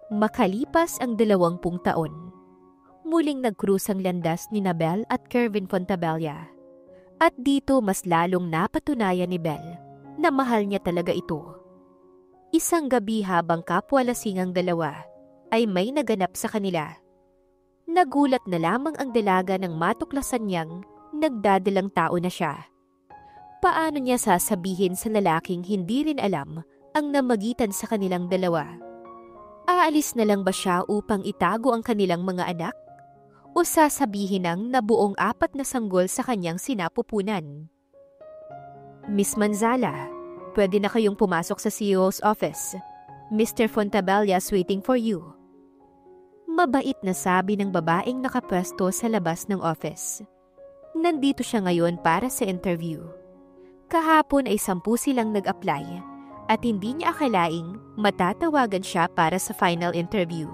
Makalipas ang 20 taon, muling nagkrus ang landas ni Belle at Kervin Fontabella. At dito mas lalong napatunayan ni Belle na mahal niya talaga ito. Isang gabi habang kapwa-lasing ang dalawa, ay may naganap sa kanila. Nagulat na lamang ang dalaga nang matuklasan niyang nagdadalang tao na siya. Paano niya sasabihin sa lalaking hindi rin alam ang namagitan sa kanilang dalawa? Aalis na lang ba siya upang itago ang kanilang mga anak? O sasabihin ng nabuong 4 na sanggol sa kanyang sinapupunan? Miss Manzala, pwede na kayong pumasok sa CEO's office. Mr. Fontabella is waiting for you. Mabait na sabi ng babaeng nakapwesto sa labas ng office. Nandito siya ngayon para sa interview. Kahapon ay 10 silang nag-apply. At hindi niya akalaing matatawagan siya para sa final interview.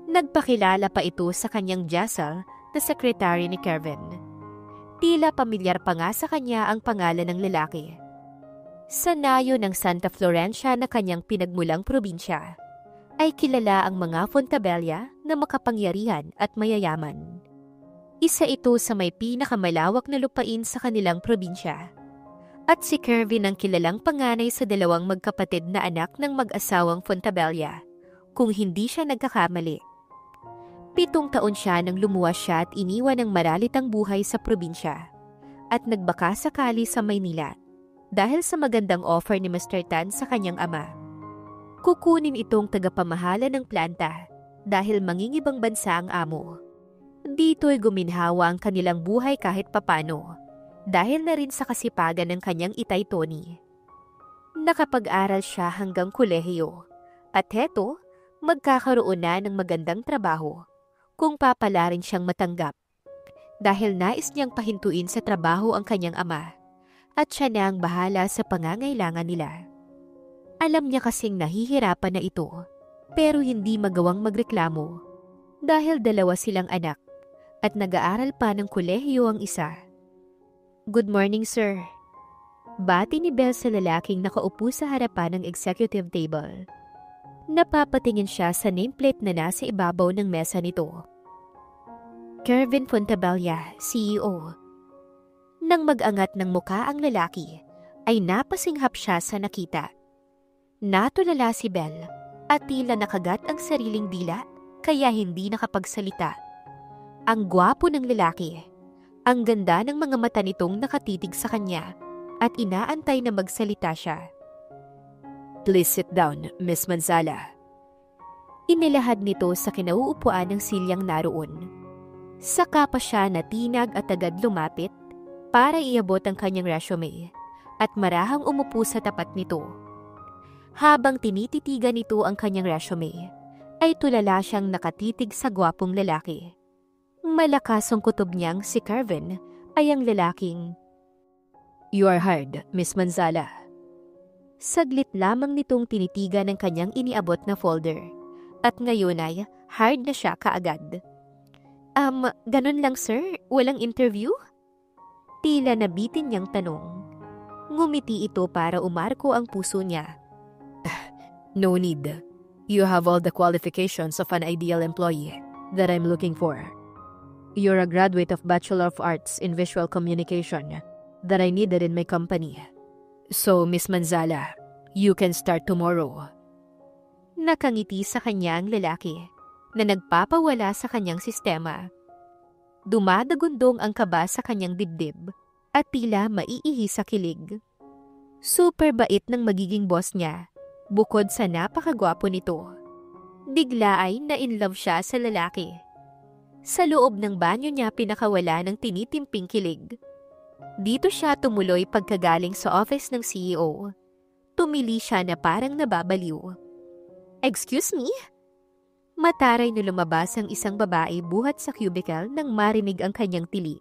Nagpakilala pa ito sa kanyang Jassal na sekretary ni Kervin. Tila pamilyar pa nga sa kanya ang pangalan ng lalaki. Sa nayo ng Santa Florencia na kanyang pinagmulang probinsya, ay kilala ang mga Fontabella na makapangyarihan at mayayaman. Isa ito sa may pinakamalawak na lupain sa kanilang probinsya. At si Kervin ang kilalang panganay sa 2 magkapatid na anak ng mag-asawang Fontabella, kung hindi siya nagkakamali. 7 taon siya nang lumuwas siya at iniwan ng maralitang buhay sa probinsya, at nagbaka sakali sa Maynila dahil sa magandang offer ni Mr. Tan sa kanyang ama. Kukunin itong tagapamahala ng planta dahil mangingibang bansa ang amo. Dito'y guminhawa ang kanilang buhay kahit papano. Dahil na rin sa kasipagan ng kanyang itay Tony. Nakapag-aral siya hanggang kolehiyo. At heto, magkakaroon na ng magandang trabaho kung papalarin siyang matanggap. Dahil nais niyang pahintuin sa trabaho ang kanyang ama. At siya na ang bahala sa pangangailangan nila. Alam niya kasing nahihirapan na ito, pero hindi magawang magreklamo. Dahil 2 silang anak at nag-aaral pa ng kolehiyo ang isa. Good morning, sir. Bati ni Belle sa lalaking nakaupo sa harapan ng executive table. Napapatingin siya sa nameplate na nasa ibabaw ng mesa nito. Kervin Fontabella, CEO. Nang mag-angat ng muka ang lalaki, ay napasinghap siya sa nakita. Natulala si Belle at tila nakagat ang sariling dila kaya hindi nakapagsalita. Ang gwapo ng lalaki. Ang ganda ng mga mata nitong nakatitig sa kanya at inaantay na magsalita siya. Please sit down, Miss Manzala. Inilahad nito sa kinauupuan ng silyang naroon. Saka pa siya natinag at agad lumapit para iabot ang kanyang resume at marahang umupo sa tapat nito. Habang tinititigan nito ang kanyang resume, ay tulala siyang nakatitig sa gwapong lalaki. Malakas ang kutob niyang si Kervin ay ang lalaking, "You are hired, Miss Manzala." Saglit lamang nitong tinitigan ng kanyang iniabot na folder. At ngayon ay hired na siya kaagad. Ganun lang sir? Walang interview? Tila nabitin niyang tanong. Ngumiti ito para umarko ang puso niya. No need. You have all the qualifications of an ideal employee that I'm looking for. You're a graduate of Bachelor of Arts in Visual Communication that I needed in my company. So, Miss Manzala, you can start tomorrow. Nakangiti sa kanya ang lalaki na nagpapawala sa kanyang sistema. Dumadagundong ang kaba sa kanyang dibdib at tila maiihi sa kilig. Super bait ng magiging boss niya, bukod sa napakagwapo nito. Bigla ay na-inlove siya sa lalaki. Sa loob ng banyo niya pinakawala ng tinitimping kilig. Dito siya tumuloy pagkagaling sa office ng CEO. Tumili siya na parang nababaliw. Excuse me? Mataray na lumabas ang isang babae buhat sa cubicle nang marinig ang kanyang tili.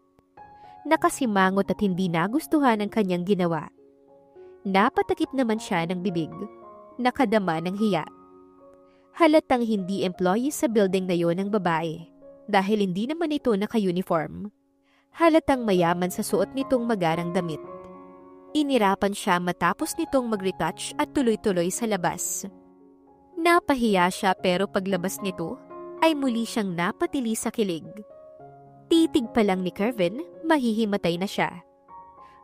Nakasimangot at hindi nagustuhan ang kanyang ginawa. Napatakip naman siya ng bibig. Nakadama ng hiya. Halatang hindi employee sa building na yon ang babae. Dahil hindi naman ito naka-uniform. Halatang mayaman sa suot nitong magarang damit. Inirapan siya matapos nitong mag-retouch at tuloy-tuloy sa labas. Napahiya siya pero paglabas nito ay muli siyang napatili sa kilig. Titig pa lang ni Kevin, mahihimatay na siya.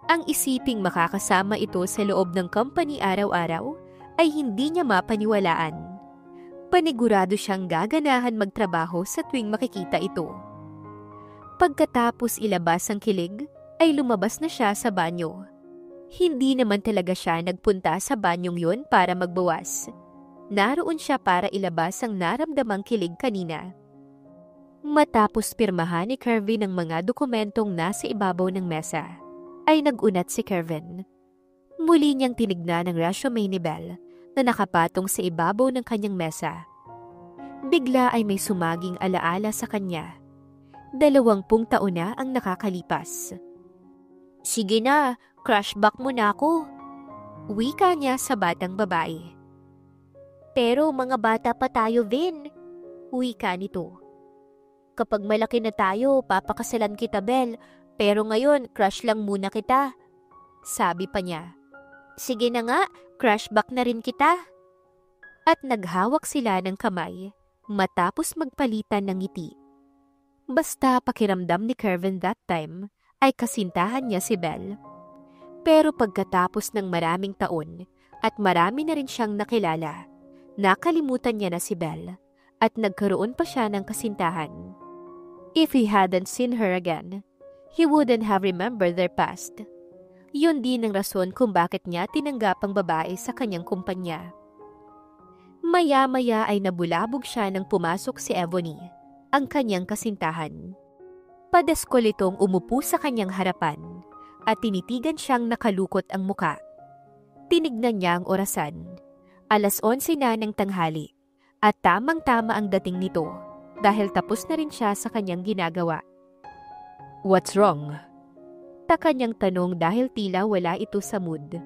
Ang isiping makakasama ito sa loob ng company araw-araw ay hindi niya mapaniwalaan. Panigurado siyang gaganahan magtrabaho sa tuwing makikita ito. Pagkatapos ilabas ang kilig, ay lumabas na siya sa banyo. Hindi naman talaga siya nagpunta sa banyong yun para magbawas. Naroon siya para ilabas ang naramdamang kilig kanina. Matapos pirmahan ni Kevin ang mga dokumentong nasa ibabaw ng mesa, ay nag-unat si Kevin. Muli niyang tinignan ang resume ni Belle na nakapatong sa ibabaw ng kanyang mesa. Bigla ay may sumaging alaala sa kanya. 20 taon na ang nakakalipas. Sige na, crush back mo na ako. Wika niya sa batang babae. Pero mga bata pa tayo, Vin. Wika nito. Kapag malaki na tayo, papakasalan kita, Belle. Pero ngayon, crush lang muna kita. Sabi pa niya. Sige na nga, crush back na rin kita. At naghawak sila ng kamay matapos magpalitan ng ngiti. Basta pakiramdam ni Kevin that time ay kasintahan niya si Belle. Pero pagkatapos ng maraming taon at marami na rin siyang nakilala, nakalimutan niya na si Belle at nagkaroon pa siya ng kasintahan. If he hadn't seen her again, he wouldn't have remembered their past. Yun din ang rason kung bakit niya tinanggap ang babae sa kanyang kumpanya. Maya-maya ay nabulabog siya nang pumasok si Ebony, ang kanyang kasintahan. Padaskol itong umupo sa kanyang harapan at tinitigan siyang nakalukot ang muka. Tinignan niya ang orasan. 11:00 na ng tanghali at tamang-tama ang dating nito dahil tapos na rin siya sa kanyang ginagawa. What's wrong? Taka niyang tanong dahil tila wala ito sa mood.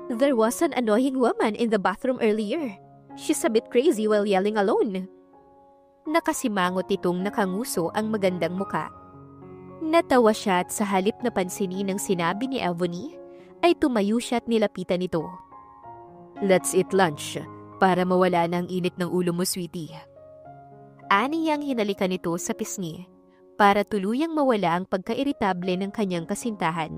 There was an annoying woman in the bathroom earlier. She's a bit crazy while yelling alone. Nakasimangot itong nakanguso ang magandang muka. Natawa siya at sa halip na pansinin ang sinabi ni Ebony, ay tumayo siya at nilapitan ito. Let's eat lunch, para mawala na ang init ng ulo mo, sweetie. Aniyang hinalikan ito sa pisngi, para tuluyang mawala ang pagkairitable ng kanyang kasintahan.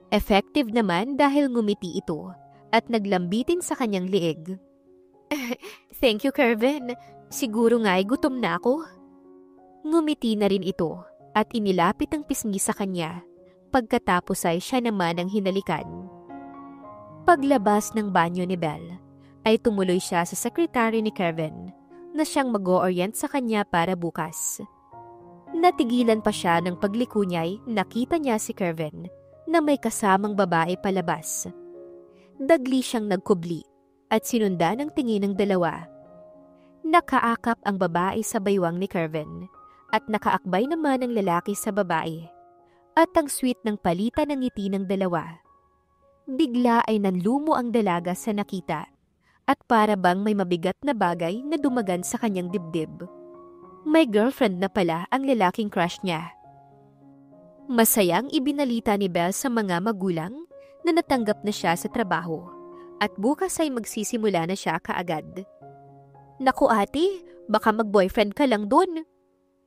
Effective naman dahil ngumiti ito at naglambitin sa kanyang liig. Thank you, Kevin. Siguro nga ay gutom na ako. Ngumiti na rin ito at inilapit ang pisngi sa kanya. Pagkatapos ay siya naman ang hinalikan. Paglabas ng banyo ni Belle, ay tumuloy siya sa sekretary ni Kevin na siyang mag-o-orient sa kanya para bukas. Natigilan pa siya ng pagliko niya'y nakita niya si Kevin na may kasamang babae palabas. Dagli siyang nagkubli at sinundan ang tingin ng dalawa. Nakaakap ang babae sa baywang ni Kevin at nakaakbay naman ang lalaki sa babae. At ang sweet ng palitan ng ngiti ng dalawa. Bigla ay nanlumo ang dalaga sa nakita at para bang may mabigat na bagay na dumagan sa kanyang dibdib. May girlfriend na pala ang lalaking crush niya. Masayang ibinalita ni Belle sa mga magulang na natanggap na siya sa trabaho at bukas ay magsisimula na siya kaagad. Naku ate, baka mag-boyfriend ka lang dun.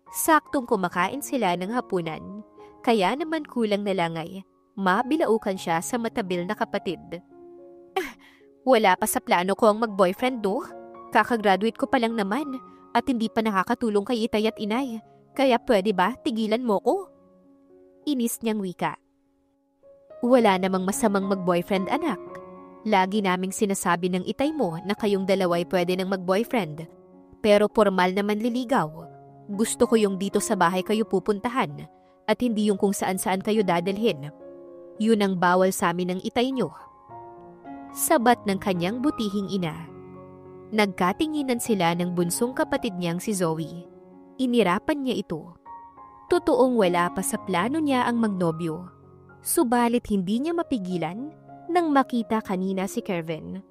Saktong kumakain sila ng hapunan, kaya naman kulang na lang ay mabilaukan siya sa matabil na kapatid. Wala pa sa plano ko ang mag-boyfriend do. Kakagraduate ko pa lang naman at hindi pa nakakatulong kay itay at inay. Kaya pwede ba tigilan mo ko? Inis niyang wika. Wala namang masamang mag-boyfriend anak. Lagi naming sinasabi ng itay mo na kayong dalaway pwede nang mag-boyfriend. Pero formal naman liligaw. Gusto ko yung dito sa bahay kayo pupuntahan at hindi yung kung saan-saan kayo dadalhin. Yun ang bawal sa amin ng itay nyo. Sabat ng kanyang butihing ina. Nagkatinginan sila ng bunsong kapatid niyang si Zoe. Inirapan niya ito. Totoong wala pa sa plano niya ang magnobyo. Subalit hindi niya mapigilan nang makita kanina si Kevin.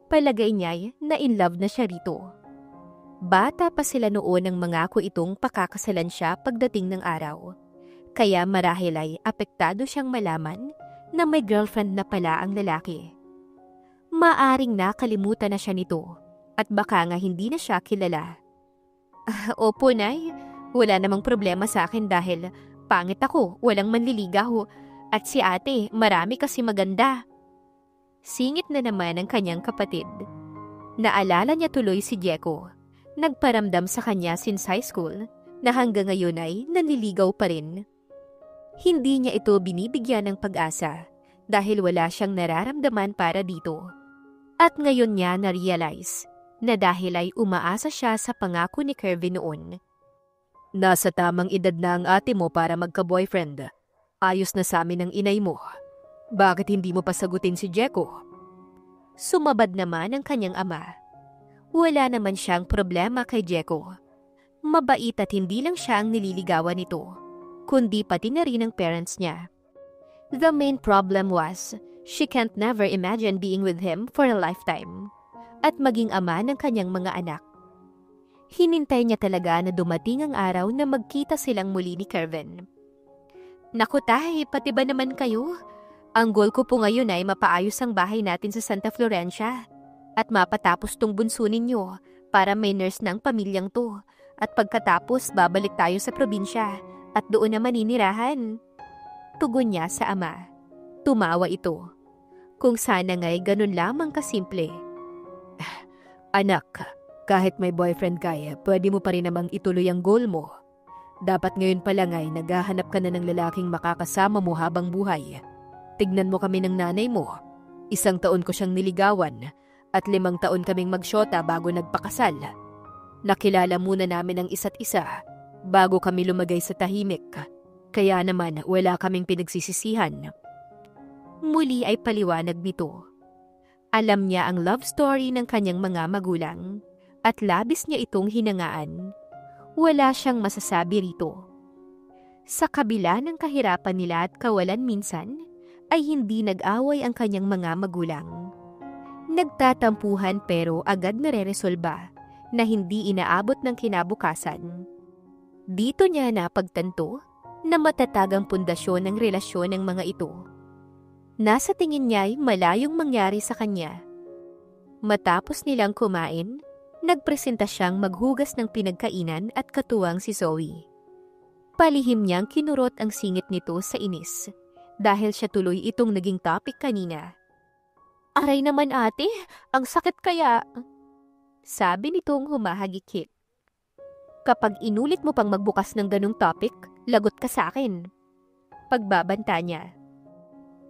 Palagay niya na in love na siya rito. Bata pa sila noon nang mangako itong pakakasalan siya pagdating ng araw. Kaya marahil ay apektado siyang malaman na may girlfriend na pala ang lalaki. Maaring nakalimutan na siya nito at baka nga hindi na siya kilala. Opo, Nay. Wala namang problema sa akin dahil pangit ako, walang manliligaw. At si ate, marami kasi maganda. Singit na naman ang kanyang kapatid. Naalala niya tuloy si Jeko. Nagparamdam sa kanya since high school na hanggang ngayon ay nanliligaw pa rin. Hindi niya ito binibigyan ng pag-asa dahil wala siyang nararamdaman para dito. At ngayon niya na-realize na dahil ay umaasa siya sa pangako ni Kervin noon. Nasa tamang edad na ang ate mo para magka-boyfriend. Ayos na sa amin ang inay mo. Bakit hindi mo pasagutin si Jeko? Sumabad naman ang kanyang ama. Wala naman siyang problema kay Jeko. Mabait at hindi lang siya ang nililigawan nito, kundi pati na rin ang parents niya. The main problem was, she can't never imagine being with him for a lifetime at maging ama ng kanyang mga anak. Hinintay niya talaga na dumating ang araw na magkita silang muli ni Kervin. Naku tay, pati ba naman kayo? Ang goal ko po ngayon ay mapaayos ang bahay natin sa Santa Florencia at mapatapos tong bunso ninyo para may nurse ng pamilyang to. At pagkatapos babalik tayo sa probinsya at doon na maninirahan. Tugon niya sa ama. Tumawa ito. Kung sana nga'y ganun lamang kasimple. Anak, kahit may boyfriend ka, pwede mo pa rin namang ituloy ang goal mo. Dapat ngayon pa lang ay naghahanap ka na ng lalaking makakasama mo habang buhay. Tignan mo kami ng nanay mo. 1 taon ko siyang niligawan at 5 taon kaming magsyota bago nagpakasal. Nakilala muna namin ang isa't isa bago kami lumagay sa tahimik. Kaya naman wala kaming pinagsisisihan. Muli ay paliwanag nito. Alam niya ang love story ng kanyang mga magulang at labis niya itong hinangaan. Wala siyang masasabi rito. Sa kabila ng kahirapan nila at kawalan minsan, ay hindi nag-away ang kanyang mga magulang. Nagtatampuhan pero agad nare-resolba na hindi inaabot ng kinabukasan. Dito niya napagtanto na matatag ang pundasyon ng relasyon ng mga ito. Nasa tingin niya ay malayong mangyari sa kanya. Matapos nilang kumain, nagpresenta siyang maghugas ng pinagkainan at katuwang si Zoe. Palihim niyang kinurot ang singit nito sa inis dahil siya tuloy itong naging topic kanina. Aray naman ate, ang sakit kaya. Sabi nitong humahagikik. Kapag inulit mo pang magbukas ng ganung topic, lagot ka sa akin. Pagbabanta niya.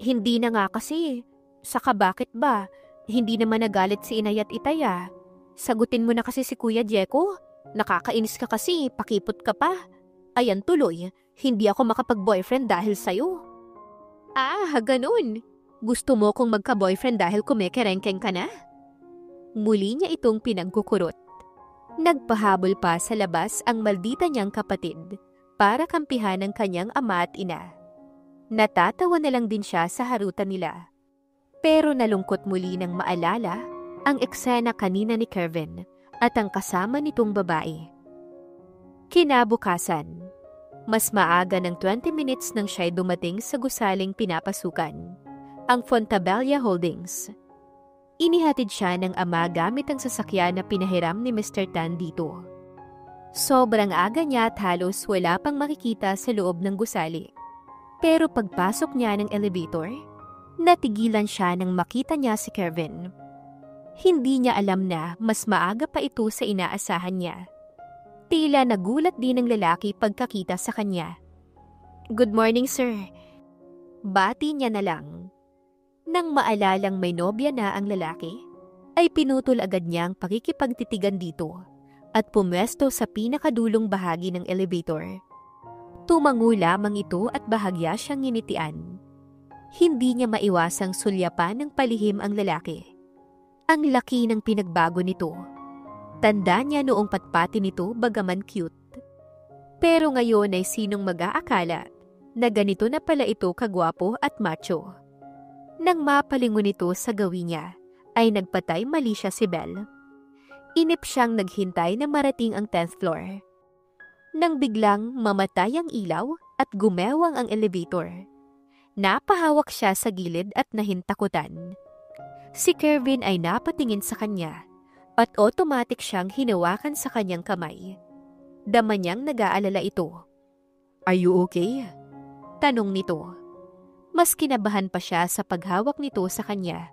Hindi na nga kasi. Saka bakit ba? Hindi naman nagalit si inay at itaya. Sagutin mo na kasi si Kuya Jeko. Nakakainis ka kasi, pakipot ka pa. Ayan tuloy, hindi ako makapag-boyfriend dahil sa'yo. Ah, ganun. Gusto mo kong magka-boyfriend dahil kumekerengkeng ka na? Muli niya itong pinagkukurot. Nagpahabol pa sa labas ang maldita niyang kapatid para kampihan ng kanyang ama at ina. Natatawa na lang din siya sa harutan nila. Pero nalungkot muli nang maalala ang eksena kanina ni Kervin at ang kasama nitong babae. Kinabukasan, mas maaga ng 20 minutes nang siya'y dumating sa gusaling pinapasukan, ang Fontabella Holdings. Inihatid siya ng ama gamit ang sasakyan na pinahiram ni Mr. Tan dito. Sobrang aga niya at halos wala pang makikita sa loob ng gusali. Pero pagpasok niya ng elevator, natigilan siya nang makita niya si Kervin. Hindi niya alam na mas maaga pa ito sa inaasahan niya. Tila nagulat din ang lalaki pagkakita sa kanya. Good morning, sir. Bati niya na lang. Nang maalalang may nobya na ang lalaki, ay pinutol agad niya ang pakikipagtitigan dito at pumwesto sa pinakadulong bahagi ng elevator. Tumango lamang ito at bahagya siyang nginitian. Hindi niya maiwasang sulyapan ng palihim ang lalaki. Ang laki ng pinagbago nito. Tanda niya noong patpati nito bagaman cute. Pero ngayon ay sinong mag-aakala na ganito na pala ito kagwapo at macho. Nang mapalingon ito sa gawin niya, ay nagpatay mali siya si Belle. Inip siyang naghintay na marating ang 10th floor. Nang biglang mamatay ang ilaw at gumewang ang elevator. Napahawak siya sa gilid at nahintakutan. Si Kervin ay napatingin sa kanya at automatic siyang hinawakan sa kanyang kamay. Dama niyang nag-aalala ito. "Are you okay?" tanong nito. Mas kinabahan pa siya sa paghawak nito sa kanya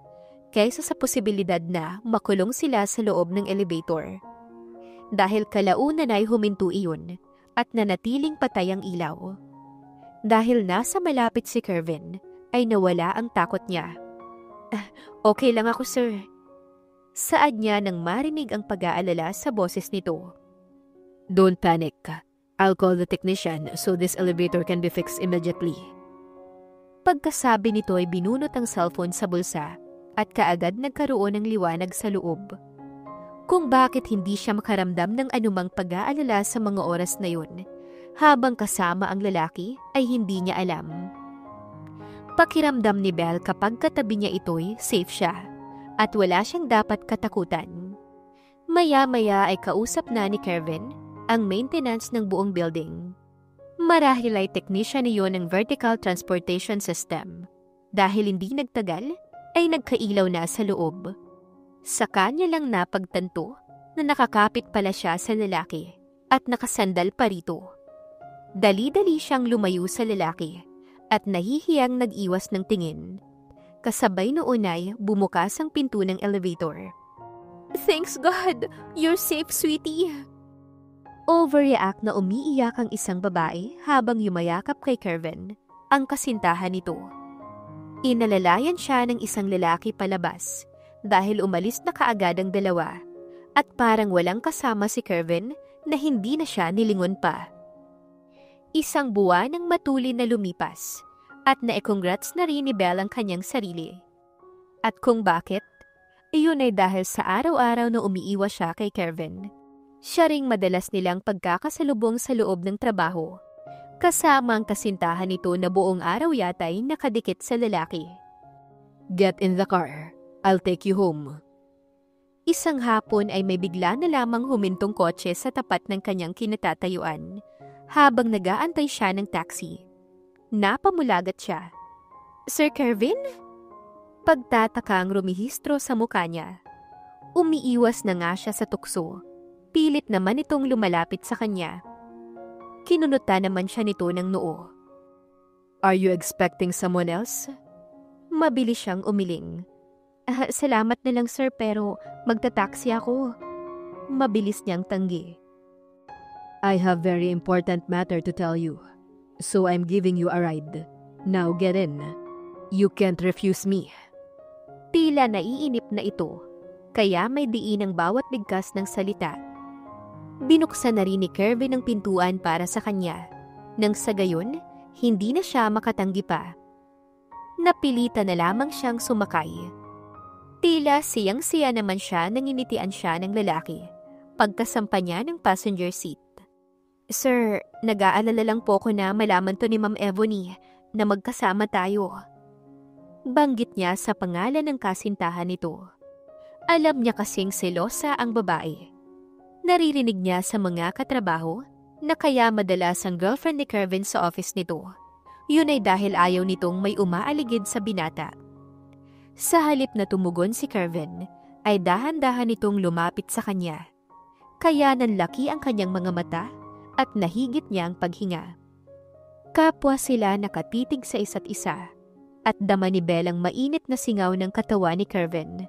kaysa sa posibilidad na makulong sila sa loob ng elevator. Dahil kalaunan ay huminto iyon at nanatiling patay ang ilaw. Dahil nasa malapit si Kervin, ay nawala ang takot niya. "Okay lang ako, sir." Saad niya nang marinig ang pag-aalala sa boses nito. "Don't panic. I'll call the technician so this elevator can be fixed immediately." Pagkasabi nito ay binunot ang cellphone sa bulsa at kaagad nagkaroon ng liwanag sa loob. Kung bakit hindi siya makaramdam ng anumang pag-aalala sa mga oras na yun, habang kasama ang lalaki ay hindi niya alam. Pakiramdam ni Belle kapag katabi niya ito'y safe siya at wala siyang dapat katakutan. Maya-maya ay kausap na ni Kervin ang maintenance ng buong building. Marahil ay technician iyon ng vertical transportation system. Dahil hindi nagtagal, ay nagkailaw na sa loob. Sa kanya lang napagtanto na nakakapit pala siya sa lalaki at nakasandal pa rito. Dali-dali siyang lumayo sa lalaki at nahihiyang nag-iwas ng tingin. Kasabay noon ay bumukas ang pinto ng elevator. "Thanks God! You're safe, sweetie!" Overreact na umiiyak ang isang babae habang yumayakap kay Kervin, ang kasintahan nito. Inalalayan siya ng isang lalaki palabas dahil umalis na kaagad ang dalawa at parang walang kasama si Kervin na hindi na siya nilingon pa. Isang buwan ang matulin na lumipas at na-congrats na rin ni Belle ang kanyang sarili. At kung bakit, iyon ay dahil sa araw-araw na umiiwas siya kay Kervin. Siya ring madalas nilang pagkakasalubong sa loob ng trabaho, kasama ang kasintahan nito na buong araw yata'y nakadikit sa lalaki. "Get in the car. I'll take you home." Isang hapon ay may bigla na lamang humintong kotse sa tapat ng kanyang kinatatayuan habang nag-aantay siya ng taxi. Napamulagat siya. "Sir Kervin?" Pagtatakang rumihistro sa mukha niya. Umiiwas na nga siya sa tukso. Pilit naman itong lumalapit sa kanya. Kinunutan naman siya nito ng noo. "Are you expecting someone else?" Mabilis siyang umiling. Salamat na lang sir pero magta-taxi ako." Mabilis niyang tanggi. "I have very important matter to tell you. So I'm giving you a ride. Now get in. You can't refuse me." Tila naiinip na ito, kaya may diin ang bawat bigkas ng salita. Binuksan na rin ni Kervin ang pintuan para sa kanya, nang sa gayon, hindi na siya makatanggi pa. Napilitan na lamang siyang sumakay. Tila siyang-siya naman siya nang initian siya ng lalaki, pagkasampa niya ng passenger seat. "Sir, nag-aalala lang po ko na malaman to ni Ma'am Ebony na magkasama tayo." Banggit niya sa pangalan ng kasintahan nito. Alam niya kasing selosa ang babae. Naririnig niya sa mga katrabaho na kaya madalas ang girlfriend ni Kervin sa office nito. Yun ay dahil ayaw nitong may umaaligid sa binata. Sa halip na tumugon si Kervin, ay dahan-dahan nitong lumapit sa kanya. Kaya nanlaki ang kanyang mga mata at nahigit niya ang paghinga. Kapwa sila nakatitig sa isa't isa at dama ni Belle ang mainit na singaw ng katawan ni Kervin.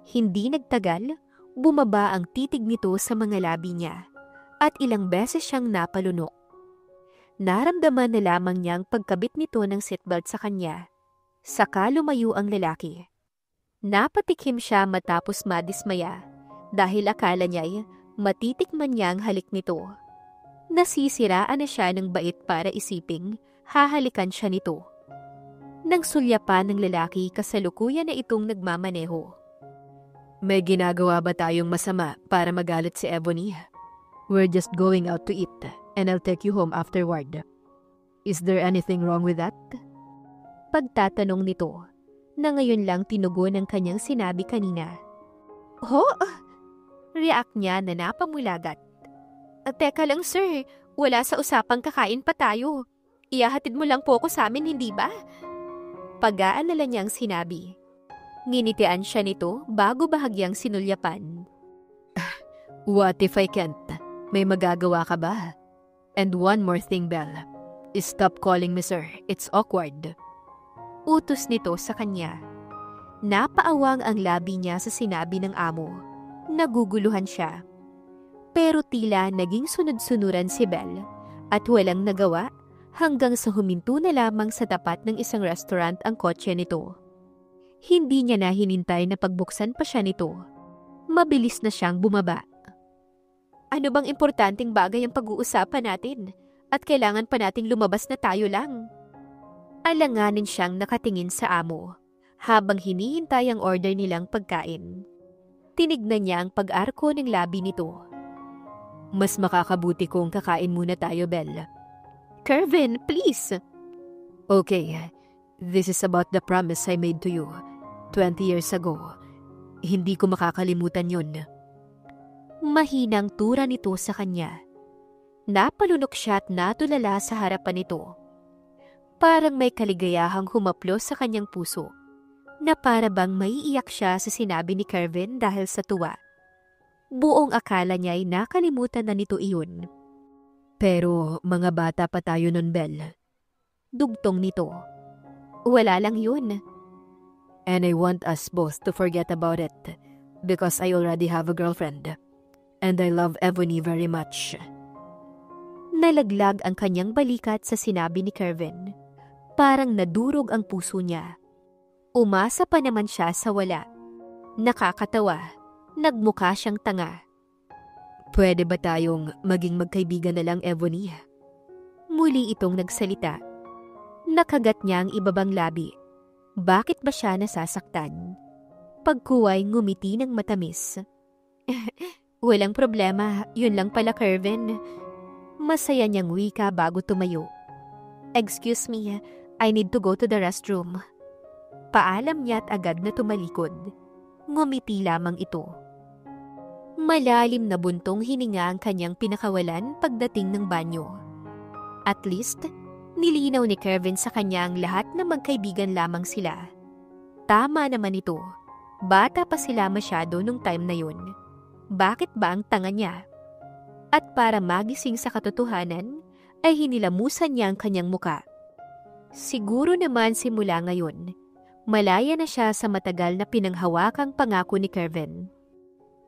Hindi nagtagal, bumaba ang titig nito sa mga labi niya at ilang beses siyang napalunok. Naramdaman na lamang niyang pagkabit nito ng seatbelt sa kanya. Saka lumayo ang lalaki. Napatikim siya matapos madismaya dahil akala niya'y matitikman niya ang halik nito. Nasisiraan na siya ng bait para isiping hahalikan siya nito. Nang sulyapan ng lalaki kasalukuyan na itong nagmamaneho. "May ginagawa ba tayong masama para magalit si Ebony? We're just going out to eat and I'll take you home afterward. Is there anything wrong with that?" Pagtatanong nito, na ngayon lang tinugon ang kanyang sinabi kanina. "Ho?" React niya na napamulagat. "Teka lang sir, wala sa usapang kakain pa tayo. Ihahatid mo lang po ako sa amin, hindi ba?" Pag-aalala niyang sinabi. Nginitian siya nito bago bahagyang sinulyapan. What if I can't? May magagawa ka ba? And one more thing, Belle. Stop calling me sir. It's awkward. Utos nito sa kanya. Napaawang ang labi niya sa sinabi ng amo. Naguguluhan siya. Pero tila naging sunod-sunuran si Belle at walang nagawa hanggang sa huminto na lamang sa tapat ng isang restaurant ang kotse nito. Hindi niya na hinintay na pagbuksan pa siya nito. Mabilis na siyang bumaba. Ano bang importanteng bagay ang pag-uusapan natin? At kailangan pa nating lumabas na tayo lang. Alanganin siyang nakatingin sa amo habang hinihintay ang order nilang pagkain. Tinignan niya ang pag-arko ng labi nito. Mas makakabuti kung kakain muna tayo, Belle. Kervin, please! Okay, this is about the promise I made to you 20 years ago. Hindi ko makakalimutan yun. Mahinang tura nito sa kanya. Napalunok siya at natulala sa harapan nito. Parang may kaligayahang humaplos sa kanyang puso, na para bang maiiyak siya sa sinabi ni Kervin dahil sa tuwa. Buong akala niya ay nakalimutan na nito iyon. Pero mga bata pa tayo nun, Belle. Dugtong nito. Wala lang yun. And I want us both to forget about it because I already have a girlfriend. And I love Ebony very much. Nalaglag ang kanyang balikat sa sinabi ni Kervin. Parang nadurog ang puso niya. Umasa pa naman siya sa wala. Nakakatawa. Nagmukha siyang tanga. Pwede ba tayong maging magkaibigan na lang, Ebony? Muli itong nagsalita. Nakagat niya ang ibabang labi. Bakit ba siya nasasaktan? Pagkuway ngumiti ng matamis. Walang problema, yun lang pala, Kervin. Masaya niyang wika bago tumayo. Excuse me, I need to go to the restroom. Paalam niya at agad na tumalikod. Ngumiti lamang ito. Malalim na buntong hininga ang kanyang pinakawalan pagdating ng banyo. At least, nilinaw ni Kervin sa kanya ang lahat na magkaibigan lamang sila. Tama naman ito. Bata pa sila masyado nung time na yun. Bakit ba ang tanga niya? At para magising sa katotohanan, ay hinilamusan niya ang kanyang muka. Siguro naman simula ngayon, malaya na siya sa matagal na pinanghawakang pangako ni Kervin.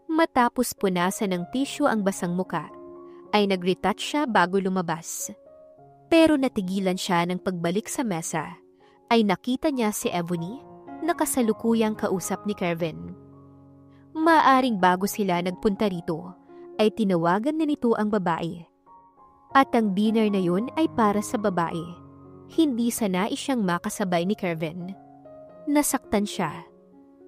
Matapos punasan ng tissue ang basang muka, ay nag-retouch siya bago lumabas. Pero natigilan siya ng pagbalik sa mesa, ay nakita niya si Ebony na kasalukuyang kausap ni Kervin. Maaring bago sila nagpunta rito, ay tinawagan na nito ang babae. At ang dinner na yun ay para sa babae. Hindi sa nais siyang makasabay ni Kervin. Nasaktan siya.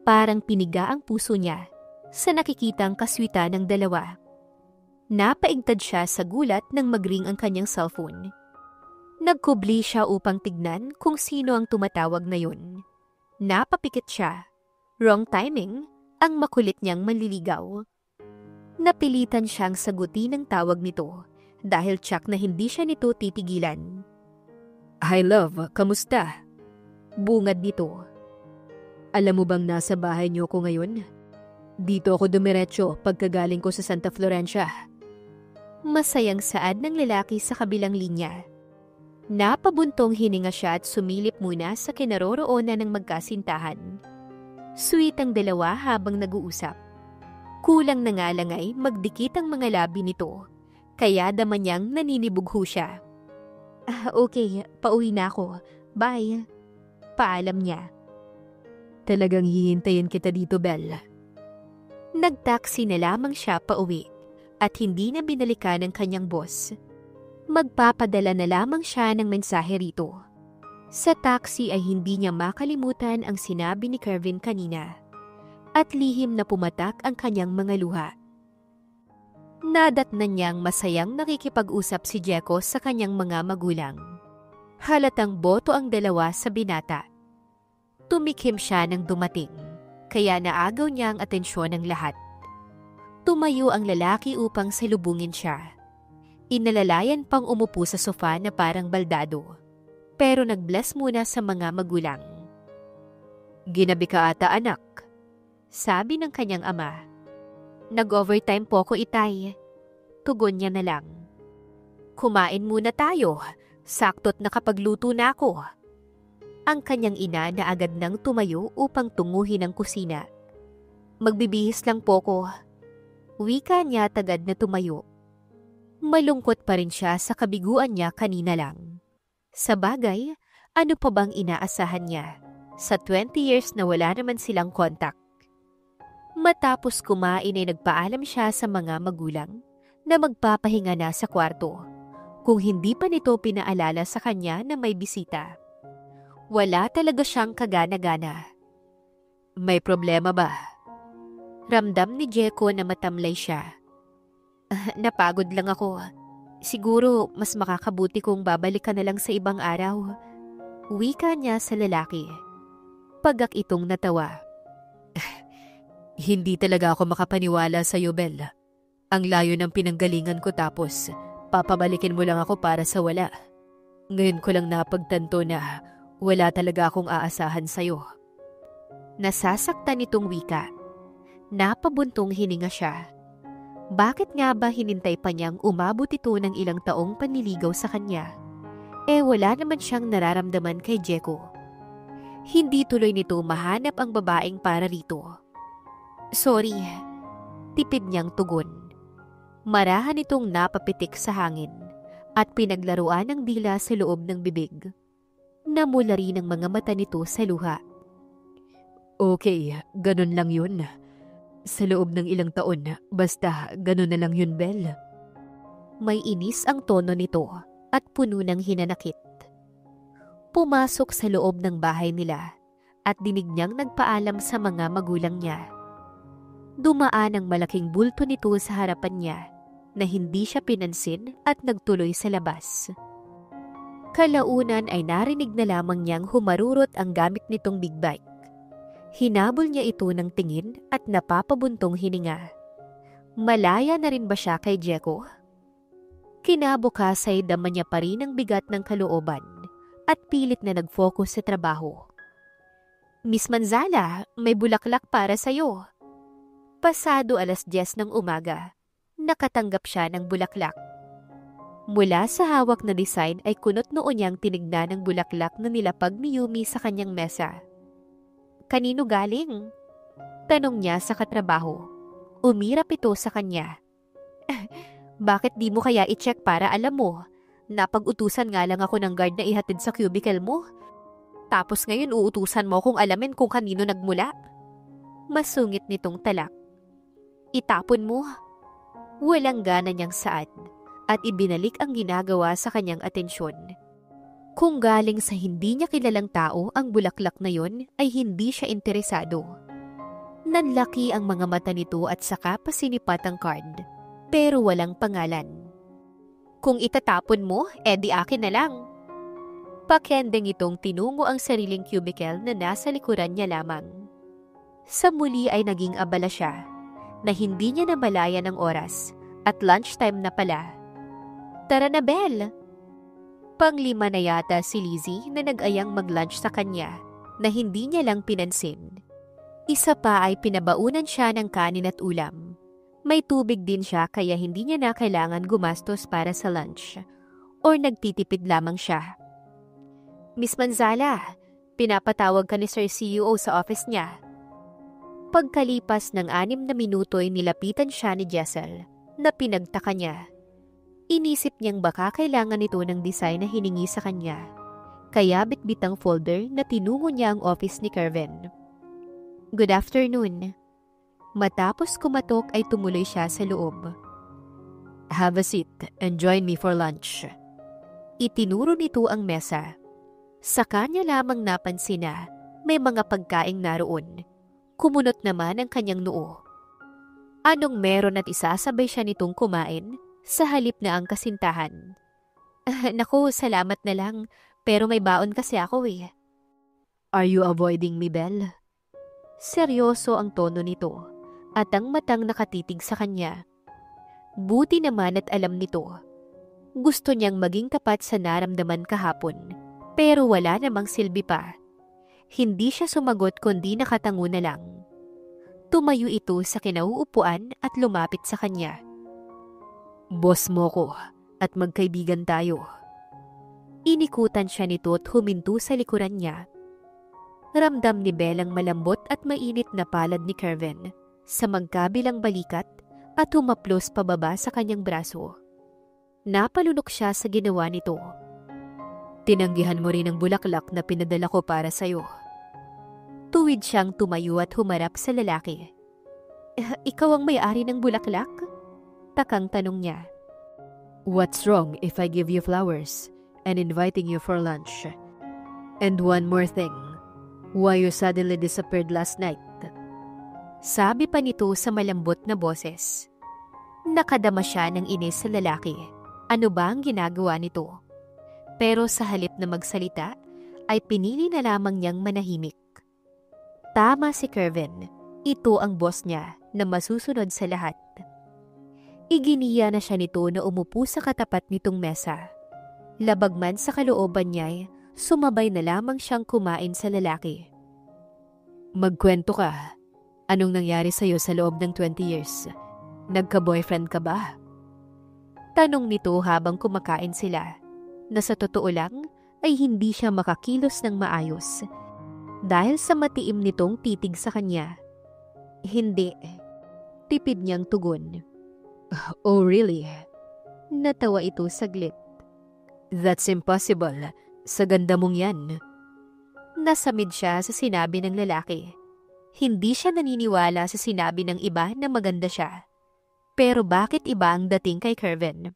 Parang piniga ang puso niya sa nakikitang kaswita ng dalawa. Napaigtad siya sa gulat nang magring ang kanyang cellphone. Nagkubli siya upang tignan kung sino ang tumatawag na yun. Napapikit siya. Wrong timing, ang makulit niyang manliligaw. Napilitan siyang sagutin ang tawag nito dahil tsak na hindi siya nito titigilan. Hi love, kamusta? Bungad nito. Alam mo bang nasa bahay niyo ko ngayon? Dito ako dumiretso pagkagaling ko sa Santa Florencia. Masayang saad ng lalaki sa kabilang linya. Napabuntong hininga siya at sumilip muna sa kinaroroonan ng magkasintahan. Sweet ang dalawa habang nag-uusap. Kulang na nga lang ay magdikit ang mga labi nito, kaya daman niyang naninibugho siya. Okay, pauwi na ako. Bye. Paalam niya. Talagang hihintayin kita dito, Belle. Nagtaksi na lamang siya pauwi at hindi na binalikan ng kanyang boss. Magpapadala na lamang siya ng mensahe rito. Sa taxi ay hindi niya makalimutan ang sinabi ni Kervin kanina at lihim na pumatak ang kanyang mga luha. Nadatnan niyang masayang nakikipag-usap si Jeko sa kanyang mga magulang. Halatang boto ang dalawa sa binata. Tumikim siya nang dumating, kaya naagaw niya ang atensyon ng lahat. Tumayo ang lalaki upang salubungin siya. Inalalayan pang umupo sa sofa na parang baldado, pero nag-bless muna sa mga magulang. Ginabi ka ata anak, sabi ng kanyang ama. Nag-overtime po ko, itay. Tugon niya na lang. Kumain muna tayo. Sakto't nakapagluto na ako. Ang kanyang ina na agad nang tumayo upang tunguhin ang kusina. Magbibihis lang po ko. Wika niya tagad na tumayo. Malungkot pa rin siya sa kabiguan niya kanina lang. Sa bagay, ano pa bang inaasahan niya? Sa 20 years na wala naman silang kontak. Matapos kumain ay nagpaalam siya sa mga magulang na magpapahinga na sa kwarto kung hindi pa nito pinaalala sa kanya na may bisita. Wala talaga siyang kagana-gana. May problema ba? Ramdam ni Jeko na matamlay siya. Napagod lang ako. Siguro mas makakabuti kung babalik ka na lang sa ibang araw. Wika niya sa lalaki. Pagak itong natawa. Hindi talaga ako makapaniwala sa iyo, Bel. Ang layo ng pinanggalingan ko tapos papabalikin mo lang ako para sa wala. Ngayon ko lang napagtanto na wala talaga akong aasahan sa iyo. Nasasaktan itong wika. Napabuntong hininga siya. Bakit nga ba hinintay pa niyang umabot ito ng ilang taong panliligaw sa kanya? Wala naman siyang nararamdaman kay Jeko. Hindi tuloy nito mahanap ang babaeng para rito. Sorry, tipid niyang tugon. Marahan itong napapitik sa hangin at pinaglaruan ng dila sa loob ng bibig. Namula rin ang mga mata nito sa luha. Okay, ganun lang yun. Sa loob ng ilang taon, basta ganun na lang yun, Bel. May inis ang tono nito at puno ng hinanakit. Pumasok sa loob ng bahay nila at dinig niyang nagpaalam sa mga magulang niya. Dumaan ang malaking bulto nito sa harapan niya na hindi siya pinansin at nagtuloy sa labas. Kalaunan ay narinig na lamang niyang humarurot ang gamit nitong big bike. Hinabol niya ito ng tingin at napapabuntong hininga. Malaya na rin ba siya kay Jeko? Kinabukas ay dama niya pa rin ang bigat ng kalooban at pilit na nag-focus sa trabaho. Miss Manzala, may bulaklak para sa'yo. Pasado 10:00 ng umaga, nakatanggap siya ng bulaklak. Mula sa hawak na design ay kunot noon niyang tinignan ang bulaklak na nilapag ni Yumi sa kanyang mesa. Kanino galing? Tanong niya sa katrabaho. Umirap ito sa kanya. Bakit di mo kaya i-check para alam mo? Napag-utusan nga lang ako ng guard na ihatid sa cubicle mo. Tapos ngayon uutusan mo kung alamin kung kanino nagmula. Masungit nitong talak. Itapon mo. Walang gana niyang saad at ibinalik ang ginagawa sa kanyang atensyon. Kung galing sa hindi niya kilalang tao ang bulaklak na yon ay hindi siya interesado. Nanlaki ang mga mata nito at saka pasinipat ang card, pero walang pangalan. Kung itatapon mo, edi akin na lang. Pakendeng itong tinungo ang sariling cubicle na nasa likuran niya lamang. Sa muli ay naging abala siya na hindi niya namalayan ang oras at lunchtime na pala. Tara na, Bel! Panglima na yata si Lizzie na nag-ayang mag-lunch sa kanya na hindi niya lang pinansin. Isa pa ay pinabaunan siya ng kanin at ulam. May tubig din siya kaya hindi niya na kailangan gumastos para sa lunch or nagtitipid lamang siya. Miss Manzala, pinapatawag ka ni Sir CEO sa office niya. Pagkalipas ng 6 na minuto ay nilapitan siya ni Jessel na pinagtaka niya. Inisip niyang baka kailangan nito ng design na hiningi sa kanya. Kaya bitbit ang folder na tinungo niya ang office ni Kervin. Good afternoon. Matapos kumatok ay tumuloy siya sa loob. Have a seat and join me for lunch. Itinuro nito ang mesa. Sa kanya lamang napansin na may mga pagkaing naroon. Kumunot naman ang kanyang noo. Anong meron at isasabay siya nitong kumain sa halip na ang kasintahan? Naku, salamat na lang, pero may baon kasi ako eh. Are you avoiding me, Belle? Seryoso ang tono nito at ang matang nakatitig sa kanya. Buti naman at alam nito. Gusto niyang maging tapat sa naramdaman kahapon, pero wala namang silbi pa. Hindi siya sumagot kundi nakatango na lang. Tumayo ito sa kinauupuan at lumapit sa kanya. Boss mo ko at magkaibigan tayo. Inikutan siya nito at huminto sa likuran niya. Ramdam ni Belle ang malambot at mainit na palad ni Kervin sa magkabilang balikat at humaplos pababa sa kanyang braso. Napalunok siya sa ginawa nito. Tinanggihan mo rin ang bulaklak na pinadala ko para sa'yo. Tuwid siyang tumayo at humarap sa lalaki. Ikaw ang may-ari ng bulaklak? Takang tanong niya. What's wrong if I give you flowers and inviting you for lunch? And one more thing, why you suddenly disappeared last night? Sabi pa nito sa malambot na boses. Nakadama siya ng inis sa lalaki. Ano ba ang ginagawa nito? Pero sa halip na magsalita, ay pinili na lamang niyang manahimik. Tama si Kervin. Ito ang boss niya na masusunod sa lahat. Iginiya na siya nito na umupo sa katapat nitong mesa. Labag man sa kalooban niya, sumabay na lamang siyang kumain sa lalaki. Magkwento ka. Anong nangyari sa'yo sa loob ng 20 years? Nagka-boyfriend ka ba? Tanong nito habang kumakain sila, na sa totoo lang ay hindi siya makakilos ng maayos dahil sa matiim nitong titig sa kanya. Hindi. Tipid niyang tugon. Oh really? Natawa ito saglit. That's impossible. Sa ganda mong yan. Nasamid siya sa sinabi ng lalaki. Hindi siya naniniwala sa sinabi ng iba na maganda siya. Pero bakit iba ang dating kay Kervin?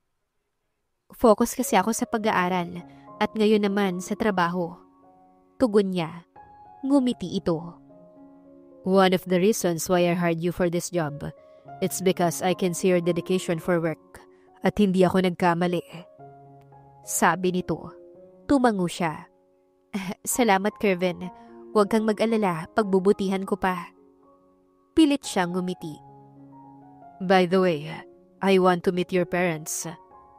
Focus kasi ako sa pag-aaral at ngayon naman sa trabaho. Tugon niya. Ngumiti ito. One of the reasons why I hired you for this job, it's because I can see your dedication for work at hindi ako nagkamali. Sabi nito. Tumango siya. Salamat, Kervin. Huwag kang mag-alala, pagbubutihan ko pa. Pilit siyang ngumiti. By the way, I want to meet your parents.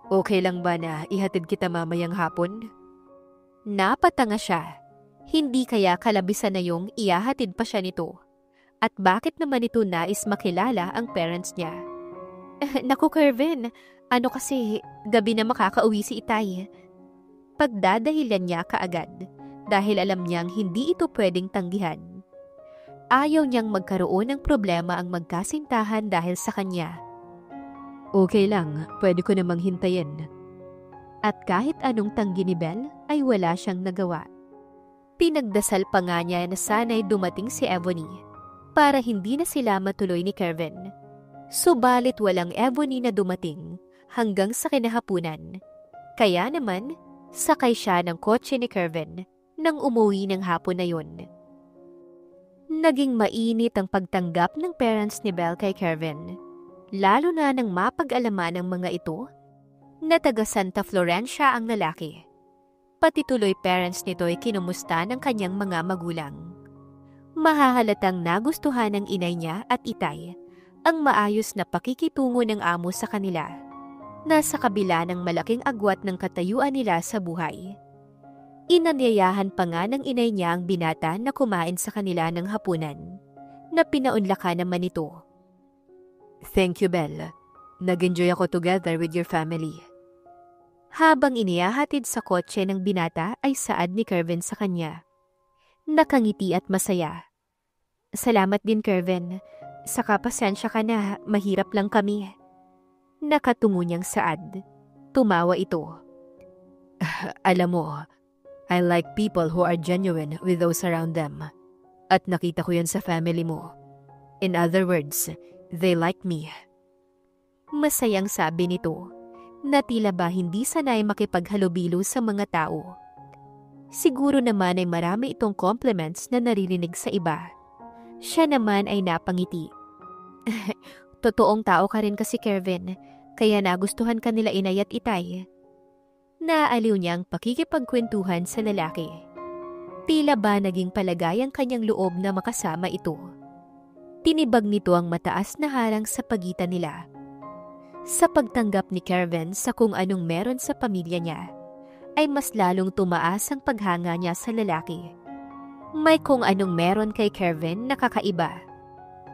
Okay lang ba na ihatid kita mamayang hapon? Napatanga siya. Hindi kaya kalabisan na yung ihahatid pa siya nito. At bakit naman ito nais makilala ang parents niya? Naku, Kervin, ano kasi, gabi na makakauwi si Itay. Pagdadahilan niya kaagad dahil alam niyang hindi ito pwedeng tanggihan. Ayaw niyang magkaroon ng problema ang magkasintahan dahil sa kanya. Okay lang, pwede ko namang hintayin. At kahit anong tanggi ni Belle ay wala siyang nagawa. Pinagdasal pa nga niya na sana'y dumating si Ebony para hindi na sila matuloy ni Kervin. Subalit walang Ebony na dumating hanggang sa kinahapunan. Kaya naman, sakay siya ng kotse ni Kervin nang umuwi ng hapon na yun. Naging mainit ang pagtanggap ng parents ni Belle kay Kervin, lalo na nang mapag-alaman ng mga ito na taga Santa Florencia ang lalaki. Pati tuloy parents nito ay kinumusta ng kanyang mga magulang. Mahahalatang nagustuhan ng inay niya at Itay ang maayos na pakikitungo ng amo sa kanila. Nasa kabila ng malaking agwat ng katayuan nila sa buhay. Inanyayahan pa nga ng inay niya ang binata na kumain sa kanila ng hapunan, na pinaunlakan naman ito. Thank you, Belle. Nag-enjoy ako together with your family. Habang inihahatid sa kotse ng binata ay saad ni Kervin sa kanya. Nakangiti at masaya. Salamat din, Kervin. Saka pasensya ka na, mahirap lang kami. Nakatungo niyang saad. Tumawa ito. Alam mo, I like people who are genuine with those around them. At nakita ko yan sa family mo. In other words, they like me. Masayang sabi nito, na tila ba hindi sanay makipaghalubilo sa mga tao. Siguro naman ay marami itong compliments na naririnig sa iba. Siya naman ay napangiti. Totoong tao ka rin kasi, Kervin, kaya nagustuhan ka nila inay at Itay. Naaliw niyang pakikipagkwentuhan sa lalaki. Tila ba naging palagay ang kanyang loob na makasama ito. Tinibag nito ang mataas na harang sa pagitan nila. Sa pagtanggap ni Kervin sa kung anong meron sa pamilya niya, ay mas lalong tumaas ang paghanga niya sa lalaki. May kung anong meron kay Kervin na kakaiba.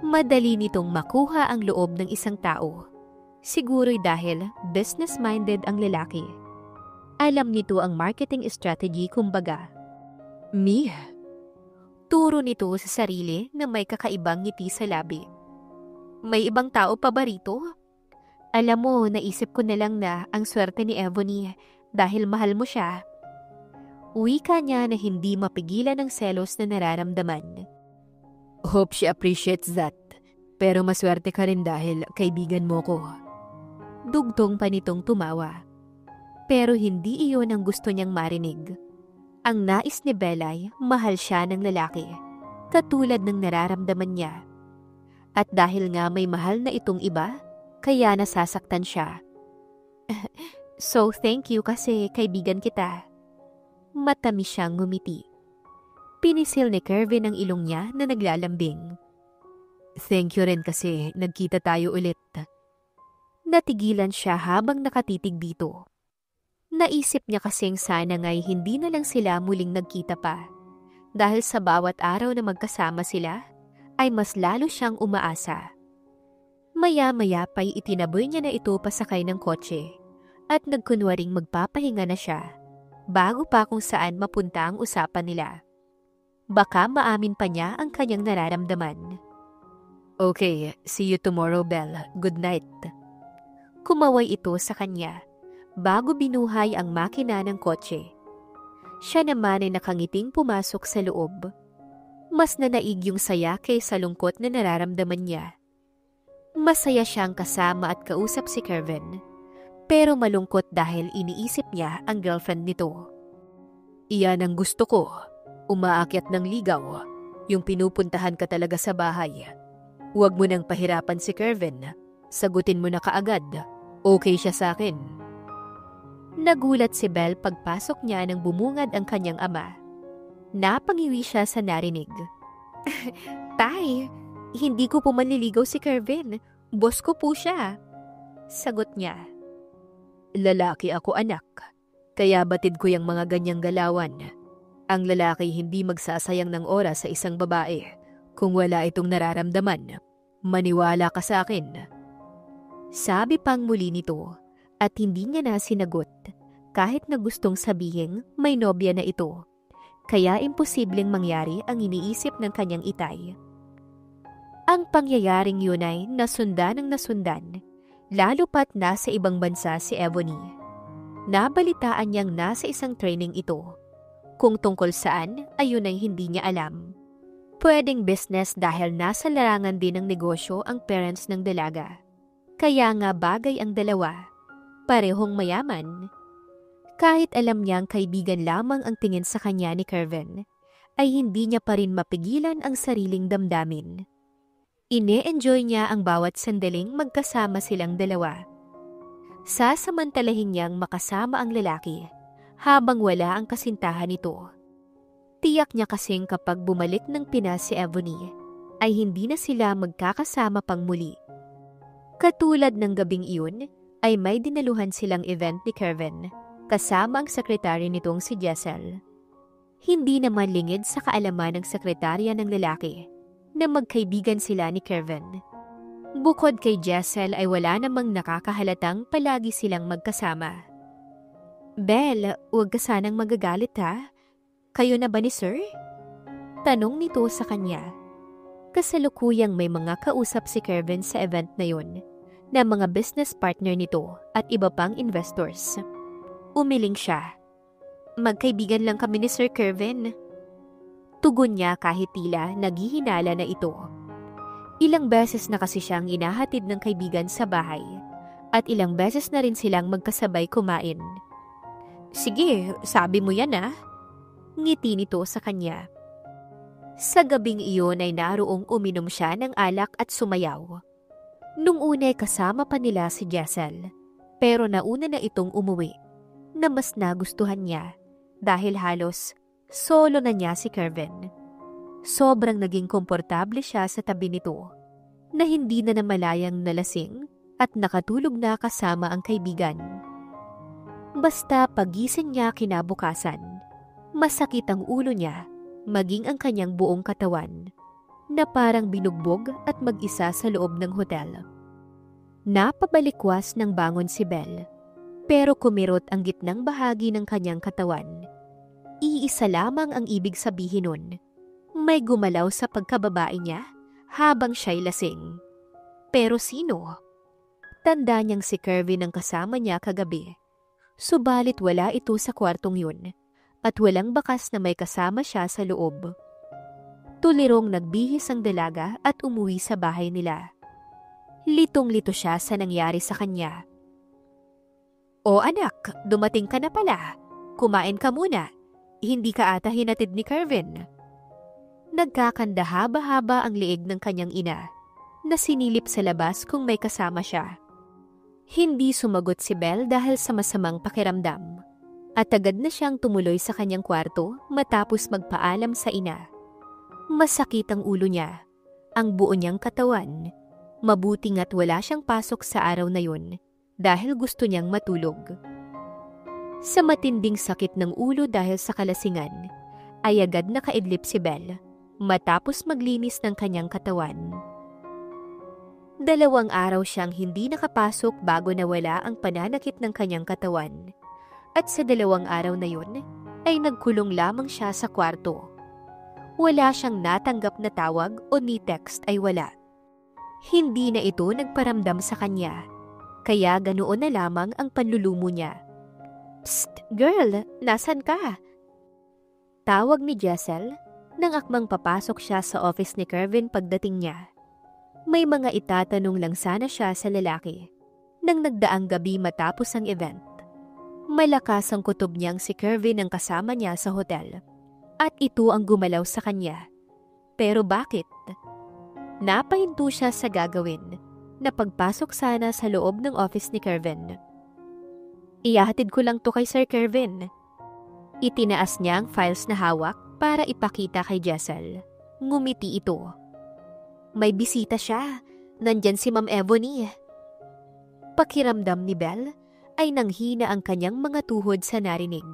Madali nitong makuha ang loob ng isang tao. Siguro'y dahil business-minded ang lalaki. Alam nito ang marketing strategy kumbaga. Turo nito sa sarili na may kakaibang ngiti sa labi. May ibang tao pa ba rito? Alam mo, naisip ko na lang na ang swerte ni Ebony dahil mahal mo siya. Wika niya na hindi mapigilan ang selos na nararamdaman. Hope she appreciates that. Pero maswerte ka rin dahil kaibigan mo ko. Dugtong pa nitong tumawa. Pero hindi iyon ang gusto niyang marinig. Ang nais ni Bella ay mahal siya ng lalaki, katulad ng nararamdaman niya. At dahil nga may mahal na itong iba, kaya nasasaktan siya. So thank you kasi kaibigan kita. Matamis siyang ngumiti. Pinisil ni Kervin ang ilong niya na naglalambing. Thank you rin kasi nagkita tayo ulit. Natigilan siya habang nakatitig dito. Naisip niya kasing sana nga'y hindi na lang sila muling nagkita pa. Dahil sa bawat araw na magkasama sila, ay mas lalo siyang umaasa. Maya-maya pa'y itinaboy niya na ito pasakay ng kotse at nagkunwaring magpapahinga na siya bago pa kung saan mapunta ang usapan nila. Baka maamin pa niya ang kanyang nararamdaman. Okay, see you tomorrow, Belle. Good night. Kumaway ito sa kanya bago binuhay ang makina ng kotse. Siya naman ay nakangiting pumasok sa loob. Mas nanaig yung saya kaysa lungkot na nararamdaman niya. Masaya siyang kasama at kausap si Kervin, pero malungkot dahil iniisip niya ang girlfriend nito. Iyan ang gusto ko, umaakyat ng ligaw, yung pinupuntahan ka talaga sa bahay. Huwag mo nang pahirapan si Kervin, sagutin mo na kaagad, okay siya sa akin. Nagulat si Belle pagpasok niya nang bumungad ang kanyang ama. Napangiwi siya sa narinig. Tay, hindi ko po manliligaw si Kervin. Boss ko po siya. Sagot niya. Lalaki ako anak, kaya batid ko yung mga ganyang galawan. Ang lalaki hindi magsasayang ng oras sa isang babae kung wala itong nararamdaman. Maniwala ka sa akin. Sabi pang muli nito. At hindi niya na sinagot kahit na gustong sabihin may nobya na ito. Kaya imposibleng mangyari ang iniisip ng kanyang itay. Ang pangyayaring yun ay nasundan ng nasundan, lalo pat nasa ibang bansa si Ebony. Nabalitaan niyang nasa isang training ito. Kung tungkol saan, ayun ay hindi niya alam. Pwedeng business dahil nasa larangan din ng negosyo ang parents ng dalaga. Kaya nga bagay ang dalawa. Parehong mayaman. Kahit alam niyang kaibigan lamang ang tingin sa kanya ni Kervin, ay hindi niya pa rin mapigilan ang sariling damdamin. Ine-enjoy niya ang bawat sandaling magkasama silang dalawa. Sasamantalahin niyang makasama ang lalaki habang wala ang kasintahan nito. Tiyak niya kasing kapag bumalik ng Pinas si Ebony, ay hindi na sila magkakasama pang muli. Katulad ng gabing iyon, ay may dinaluhan silang event ni Kervin, kasama ang sekretary nitong si Jessel. Hindi naman lingid sa kaalaman ng sekretarya ng lalaki na magkaibigan sila ni Kervin. Bukod kay Jessel ay wala namang nakakahalatang palagi silang magkasama. Belle, huwag ka sanang magagalit ha? Kayo na ba ni Sir? Tanong nito sa kanya. Kasalukuyang may mga kausap si Kervin sa event na yun, na mga business partner nito at iba pang investors. Umiling siya. Magkaibigan lang kami ni Sir Kervin. Tugon niya kahit tila naghihinala na ito. Ilang beses na kasi siyang inahatid ng kaibigan sa bahay at ilang beses na rin silang magkasabay kumain. Sige, sabi mo yan ah. Ngiti nito sa kanya. Sa gabing iyon ay naroong uminom siya ng alak at sumayaw. Nung una ay kasama pa nila si Jessel, pero nauna na itong umuwi, na mas nagustuhan niya dahil halos solo na niya si Kervin. Sobrang naging komportable siya sa tabi nito, na hindi na namalayang nalasing at nakatulog na kasama ang kaibigan. Basta pagising niya kinabukasan, masakit ang ulo niya, maging ang kanyang buong katawan. na parang binugbog at mag-isa sa loob ng hotel. Napabalikwas ng bangon si Belle, pero kumirot ang gitnang bahagi ng kanyang katawan. Iisa lamang ang ibig sabihin nun. May gumalaw sa pagkababae niya habang siya'y lasing. Pero sino? Tanda niyang si Kervin ang kasama niya kagabi. Subalit wala ito sa kwartong yun at walang bakas na may kasama siya sa loob. Tulirong nagbihis ang dalaga at umuwi sa bahay nila. Litong-lito siya sa nangyari sa kanya. "O anak, dumating ka na pala. Kumain ka muna. Hindi ka ata hinatid ni Kervin." Nagkakanda haba-haba ang liig ng kanyang ina na sinilip sa labas kung may kasama siya. Hindi sumagot si Belle dahil sa masamang pakiramdam at agad na siyang tumuloy sa kanyang kwarto matapos magpaalam sa ina. Masakit ang ulo niya, ang buo niyang katawan. Mabuti nga't wala siyang pasok sa araw na yun dahil gusto niyang matulog. Sa matinding sakit ng ulo dahil sa kalasingan, ay agad nakaidlip si Belle matapos maglinis ng kanyang katawan. 2 araw siyang hindi nakapasok bago nawala ang pananakit ng kanyang katawan. At sa 2 araw na yun, ay nagkulong lamang siya sa kwarto. Wala siyang natanggap na tawag o ni text ay wala. Hindi na ito nagparamdam sa kanya, kaya ganoon na lamang ang panlulumo niya. "Psst, girl, nasan ka?" Tawag ni Jessel nang akmang papasok siya sa office ni Kervin pagdating niya. May mga itatanong lang sana siya sa lalaki nang nagdaang gabi matapos ang event. Malakas ang kutob niyang si Kervin ang kasama niya sa hotel at ito ang gumalaw sa kanya. Pero bakit? Napahinto siya sa gagawin na pagpasok sana sa loob ng office ni Kervin. "Iyahatid ko lang to kay Sir Kervin." Itinaas niya ang files na hawak para ipakita kay Jessel. Ngumiti ito. "May bisita siya. Nandyan si Ma'am Ebony." Pakiramdam ni Belle ay nanghina ang kanyang mga tuhod sa narinig.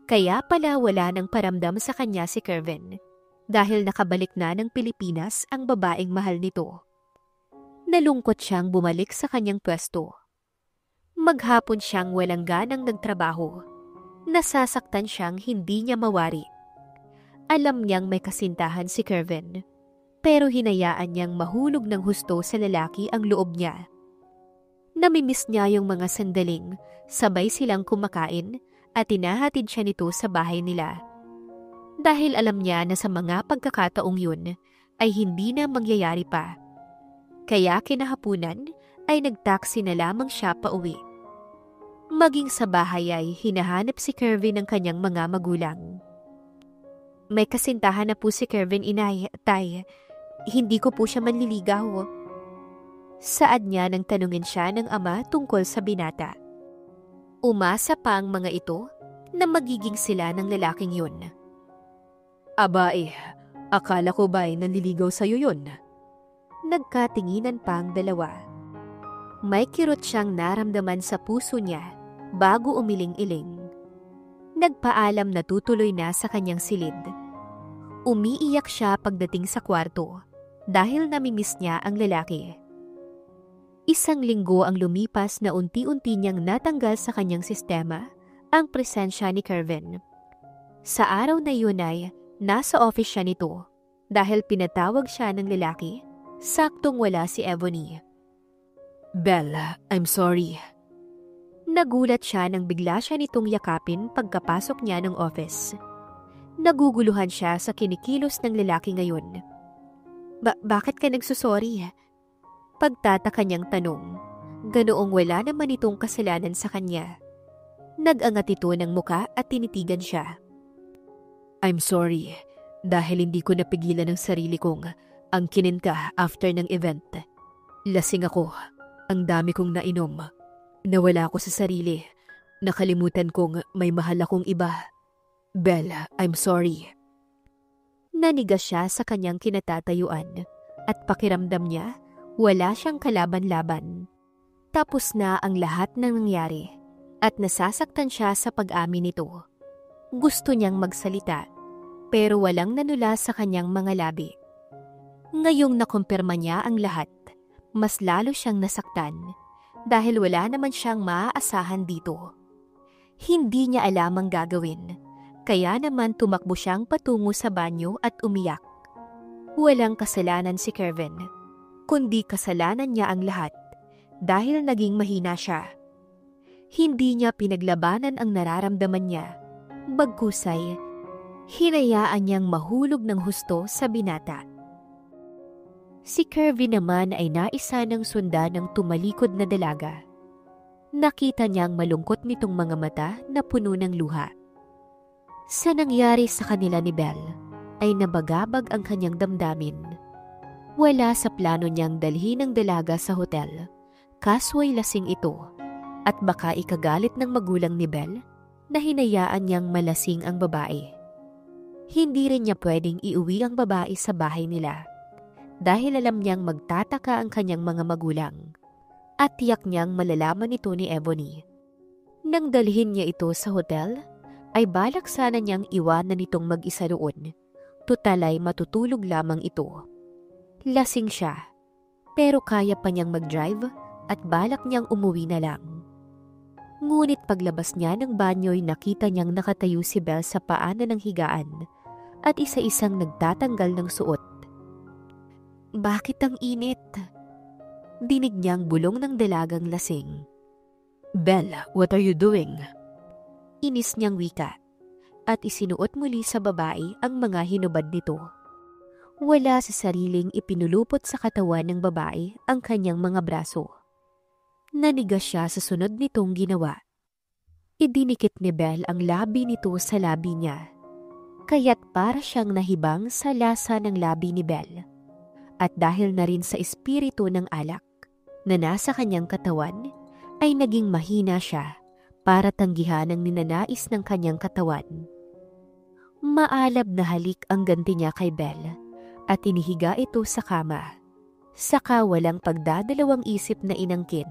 Kaya pala wala nang paramdam sa kanya si Kervin dahil nakabalik na ng Pilipinas ang babaeng mahal nito. Nalungkot siyang bumalik sa kanyang pwesto. Maghapon siyang walang ganang nagtrabaho. Nasasaktan siyang hindi niya mawari. Alam niyang may kasintahan si Kervin, pero hinayaan niyang mahulog ng husto sa lalaki ang loob niya. Namimiss niya yung mga sandaling sabay silang kumakain at tinahatid siya nito sa bahay nila. Dahil alam niya na sa mga pagkakataong yun ay hindi na mangyayari pa. Kaya kinahapunan ay nagtaksi na lamang siya pauwi. Maging sa bahay ay hinahanap si Kervin ng kanyang mga magulang. "May kasintahan na po si Kervin, inay, tay. Hindi ko po siya manliligaw." Saad niya nang tanungin siya ng ama tungkol sa binata. Umasa pa ang mga ito na magiging sila ng lalaking yun. "Abae, akala ko ba'y nanliligaw sa'yo yun?" Nagkatinginan pa ang dalawa. May kirot siyang naramdaman sa puso niya bago umiling-iling. Nagpaalam na tutuloy na sa kanyang silid. Umiiyak siya pagdating sa kwarto dahil namimiss niya ang lalaki. 1 linggo ang lumipas na unti-unti niyang natanggal sa kanyang sistema ang presensya ni Kervin. Sa araw na yun ay nasa office siya nito dahil pinatawag siya ng lalaki, saktong wala si Ebony. "Belle, I'm sorry." Nagulat siya nang bigla siya nitong yakapin pagkapasok niya ng office. Naguguluhan siya sa kinikilos ng lalaki ngayon. Bakit ka nagsusorry?" Pagtataka niyang tanong, ganoong wala naman itong kasalanan sa kanya. Nag-angat ito ng muka at tinitigan siya. "I'm sorry dahil hindi ko napigilan ang sarili kong angkinin ka after ng event. Lasing ako, ang dami kong nainom. Nawala ako sa sarili. Nakalimutan kong may mahal akong iba. Belle, I'm sorry." Nanigas siya sa kanyang kinatatayuan at pakiramdam niya wala siyang kalaban-laban. Tapos na ang lahat ng nangyari at nasasaktan siya sa pag-amin nito. Gusto niyang magsalita pero walang nanula sa kanyang mga labi. Ngayong nakumpirma niya ang lahat, mas lalo siyang nasaktan dahil wala naman siyang maaasahan dito. Hindi niya alam ang gagawin, kaya naman tumakbo siyang patungo sa banyo at umiyak. Walang kasalanan si Kevin, kundi kasalanan niya ang lahat dahil naging mahina siya. Hindi niya pinaglabanan ang nararamdaman niya, bagkusay, hinayaan niyang mahulog ng husto sa binata. Si Kevin naman ay naisa ng sundan ng tumalikod na dalaga. Nakita niyang malungkot nitong mga mata na puno ng luha. Sa nangyari sa kanila ni Belle, ay nabagabag ang kanyang damdamin. Wala sa plano niyang dalhin ang dalaga sa hotel, kasway lasing ito, at baka ikagalit ng magulang ni Belle na hinayaan niyang malasing ang babae. Hindi rin niya pwedeng iuwi ang babae sa bahay nila dahil alam niyang magtataka ang kanyang mga magulang at tiyak niyang malalaman ito ni Ebony. Nang dalhin niya ito sa hotel, ay balak sana niyang iwanan nitong mag-isa roon. Tutal ay matutulog lamang ito. Lasing siya, pero kaya pa niyang mag-drive at balak niyang umuwi na lang. Ngunit paglabas niya ng banyo'y nakita niyang nakatayo si Belle sa paanan ng higaan at isa-isang nagtatanggal ng suot. Bakit ang init? Dinig niyang bulong ng dalagang lasing. Belle, what are you doing? Inis niyang wika at isinuot muli sa babae ang mga hinubad nito. Wala sa sariling ipinulupot sa katawan ng babae ang kanyang mga braso. Nanigas siya sa sunod nitong ginawa. Idinikit ni Belle ang labi nito sa labi niya, kaya't para siyang nahibang sa lasa ng labi ni Belle. At dahil na rin sa espiritu ng alak na nasa kanyang katawan, ay naging mahina siya para tanggihan ang ninanais ng kanyang katawan. Maalab na halik ang ganti niya kay Belle at inihiga ito sa kama. Saka walang pagdadalawang isip na inangkin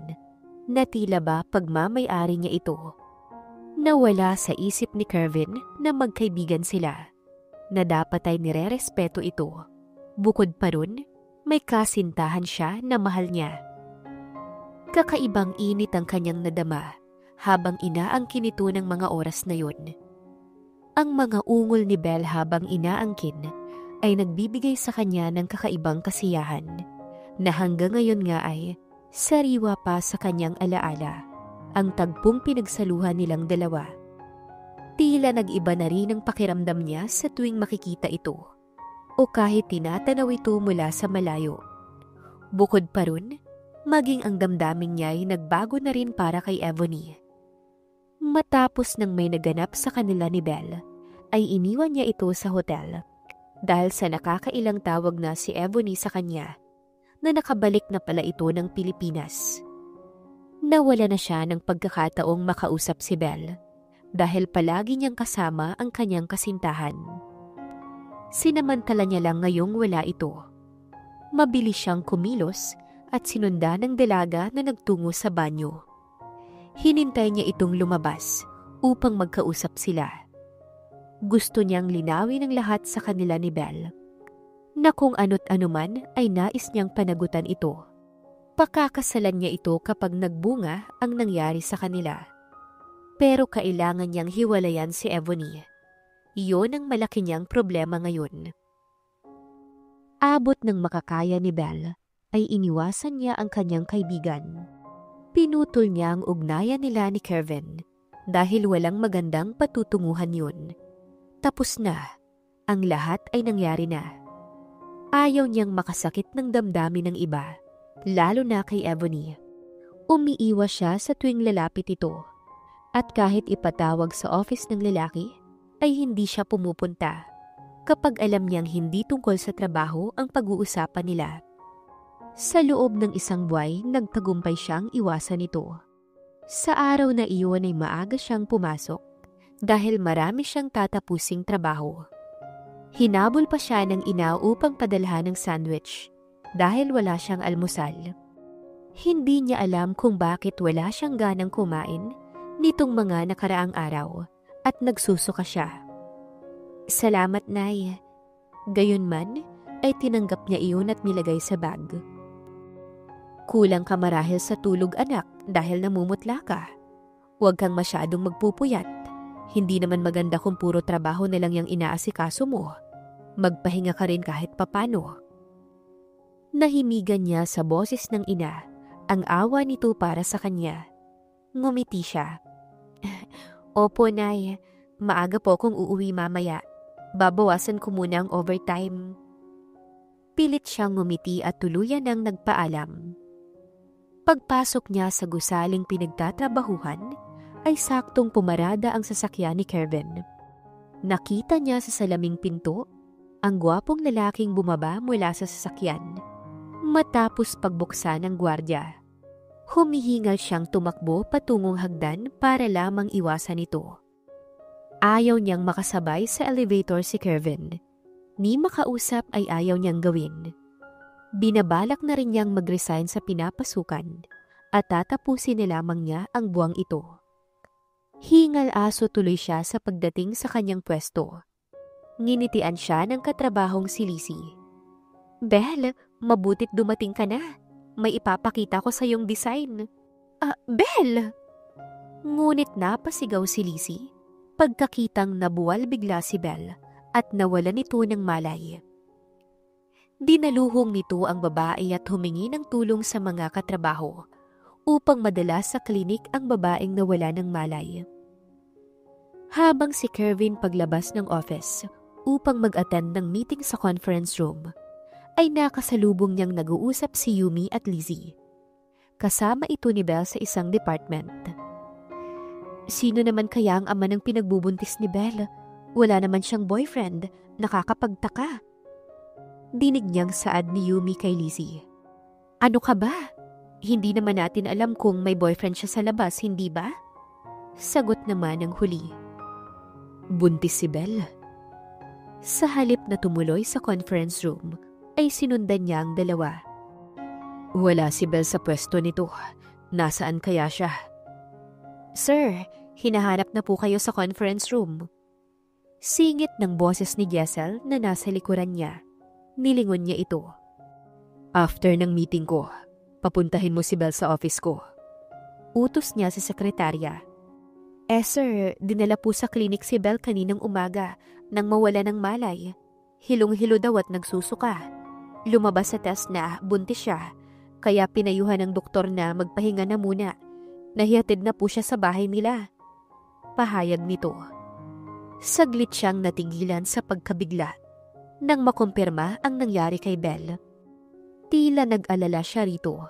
na tila ba pagmamay-ari niya ito. Nawala sa isip ni Kevin na magkaibigan sila, na dapat ay nirerespeto ito. Bukod pa ron, may kasintahan siya na mahal niya. Kakaibang init ang kanyang nadama habang inaangkin ito ng mga oras na yun. Ang mga ungol ni Belle habang inaangkin ay nagbibigay sa kanya ng kakaibang kasiyahan na hanggang ngayon nga ay sariwa pa sa kanyang alaala ang tagpong pinagsaluhan nilang dalawa. Tila nag-iba na rin ang pakiramdam niya sa tuwing makikita ito o kahit tinatanaw ito mula sa malayo. Bukod pa ron, maging ang damdamin niya ay nagbago na rin para kay Ebony. Matapos nang may naganap sa kanila ni Belle, ay iniwan niya ito sa hotel dahil sa nakakailang tawag na si Ebony sa kanya na nakabalik na pala ito ng Pilipinas. Nawala na siya ng pagkakataong makausap si Belle dahil palagi niyang kasama ang kanyang kasintahan. Sinamantala niya lang ngayong wala ito. Mabilis siyang kumilos at sinundan ng dalaga na nagtungo sa banyo. Hinintay niya itong lumabas upang magkausap sila. Gusto niyang linawin ang lahat sa kanila ni Belle, na kung ano't anuman ay nais niyang panagutan ito. Pakakasalan niya ito kapag nagbunga ang nangyari sa kanila. Pero kailangan niyang hiwalayan si Ebony. Iyon ang malaki niyang problema ngayon. Abot ng makakaya ni Belle, ay iniwasan niya ang kanyang kaibigan. Pinutol niya ang ugnayan nila ni Kevin dahil walang magandang patutunguhan yun. Tapos na. Ang lahat ay nangyari na. Ayaw niyang makasakit ng damdamin ng iba, lalo na kay Ebony. Umiiwas siya sa tuwing lalapit ito. At kahit ipatawag sa office ng lalaki, ay hindi siya pumupunta kapag alam niyang hindi tungkol sa trabaho ang pag-uusapan nila. Sa loob ng isang buwan, nagtagumpay siyang iwasan ito. Sa araw na iyon ay maaga siyang pumasok dahil marami siyang tatapusing trabaho. Hinabol pa siya ng ina upang padalhan ng sandwich dahil wala siyang almusal. Hindi niya alam kung bakit wala siyang ganang kumain nitong mga nakaraang araw at nagsusuka siya. Salamat, Nay. Gayunman, ay tinanggap niya iyon at nilagay sa bag. Kulang ka marahil sa tulog anak dahil namumutla ka. Huwag kang masyadong magpupuyat. Hindi naman maganda kung puro trabaho na lang yung inaasikaso mo. Magpahinga ka rin kahit papano. Nahimigan niya sa boses ng ina ang awa nito para sa kanya. Ngumiti siya. Opo, Nay. Maaga po kung uuwi mamaya. Babawasan ko muna ang overtime. Pilit siyang ngumiti at tuluyan ng nagpaalam. Pagpasok niya sa gusaling pinagtatrabahuhan, ay saktong pumarada ang sasakyan ni Kervin. Nakita niya sa salaming pinto ang gwapong lalaking bumaba mula sa sasakyan. Matapos pagbuksan ng gwardiya, humihingal siyang tumakbo patungong hagdan para lamang iwasan ito. Ayaw niyang makasabay sa elevator si Kervin. Ni makausap ay ayaw niyang gawin. Binabalak na rin niyang mag-resign sa pinapasukan at tatapusin na lamang niya ang buwang ito. Hingal-aso tuloy siya sa pagdating sa kanyang pwesto. Nginitian siya ng katrabahong si Lizzie. Belle, mabutit dumating ka na. May ipapakita ko sa iyong design. Belle! Ngunit napasigaw si Lizzie pagkakitang nabuwal bigla si Belle at nawala nito ng malay. Dinaluhong nito ang babae at humingi ng tulong sa mga katrabaho upang madala sa klinik ang babaeng nawala ng malay. Habang si Kervin paglabas ng office upang mag-attend ng meeting sa conference room, ay nakasalubong niyang nag-uusap si Yumi at Lizzie. Kasama ito ni Belle sa isang department. Sino naman kaya ang ama ng pinagbubuntis ni Belle? Wala naman siyang boyfriend, nakakapagtaka. Dinig niyang saad ni Yumi kay Lizzie. Ano ka ba? Hindi naman natin alam kung may boyfriend siya sa labas, hindi ba? Sagot naman ng huli. Buntis si Belle. Sa halip na tumuloy sa conference room, ay sinundan niya ang dalawa. Wala si Belle sa pwesto nito. Nasaan kaya siya? Sir, hinahanap na po kayo sa conference room. Singit ng boses ni Jessel na nasa likuran niya. Nilingon niya ito. After ng meeting ko, papuntahin mo si Belle sa office ko. Utos niya sa sekretarya. Sir, dinala po sa klinik si Belle kaninang umaga nang mawala ng malay. Hilong-hilo daw at nagsusuka. Lumabas sa test na buntis siya, kaya pinayuhan ng doktor na magpahinga na muna. Nahihatid na po siya sa bahay nila. Pahayag nito. Saglit siyang natigilan sa pagkabigla nang makumpirma ang nangyari kay Belle. Tila nag-alala siya rito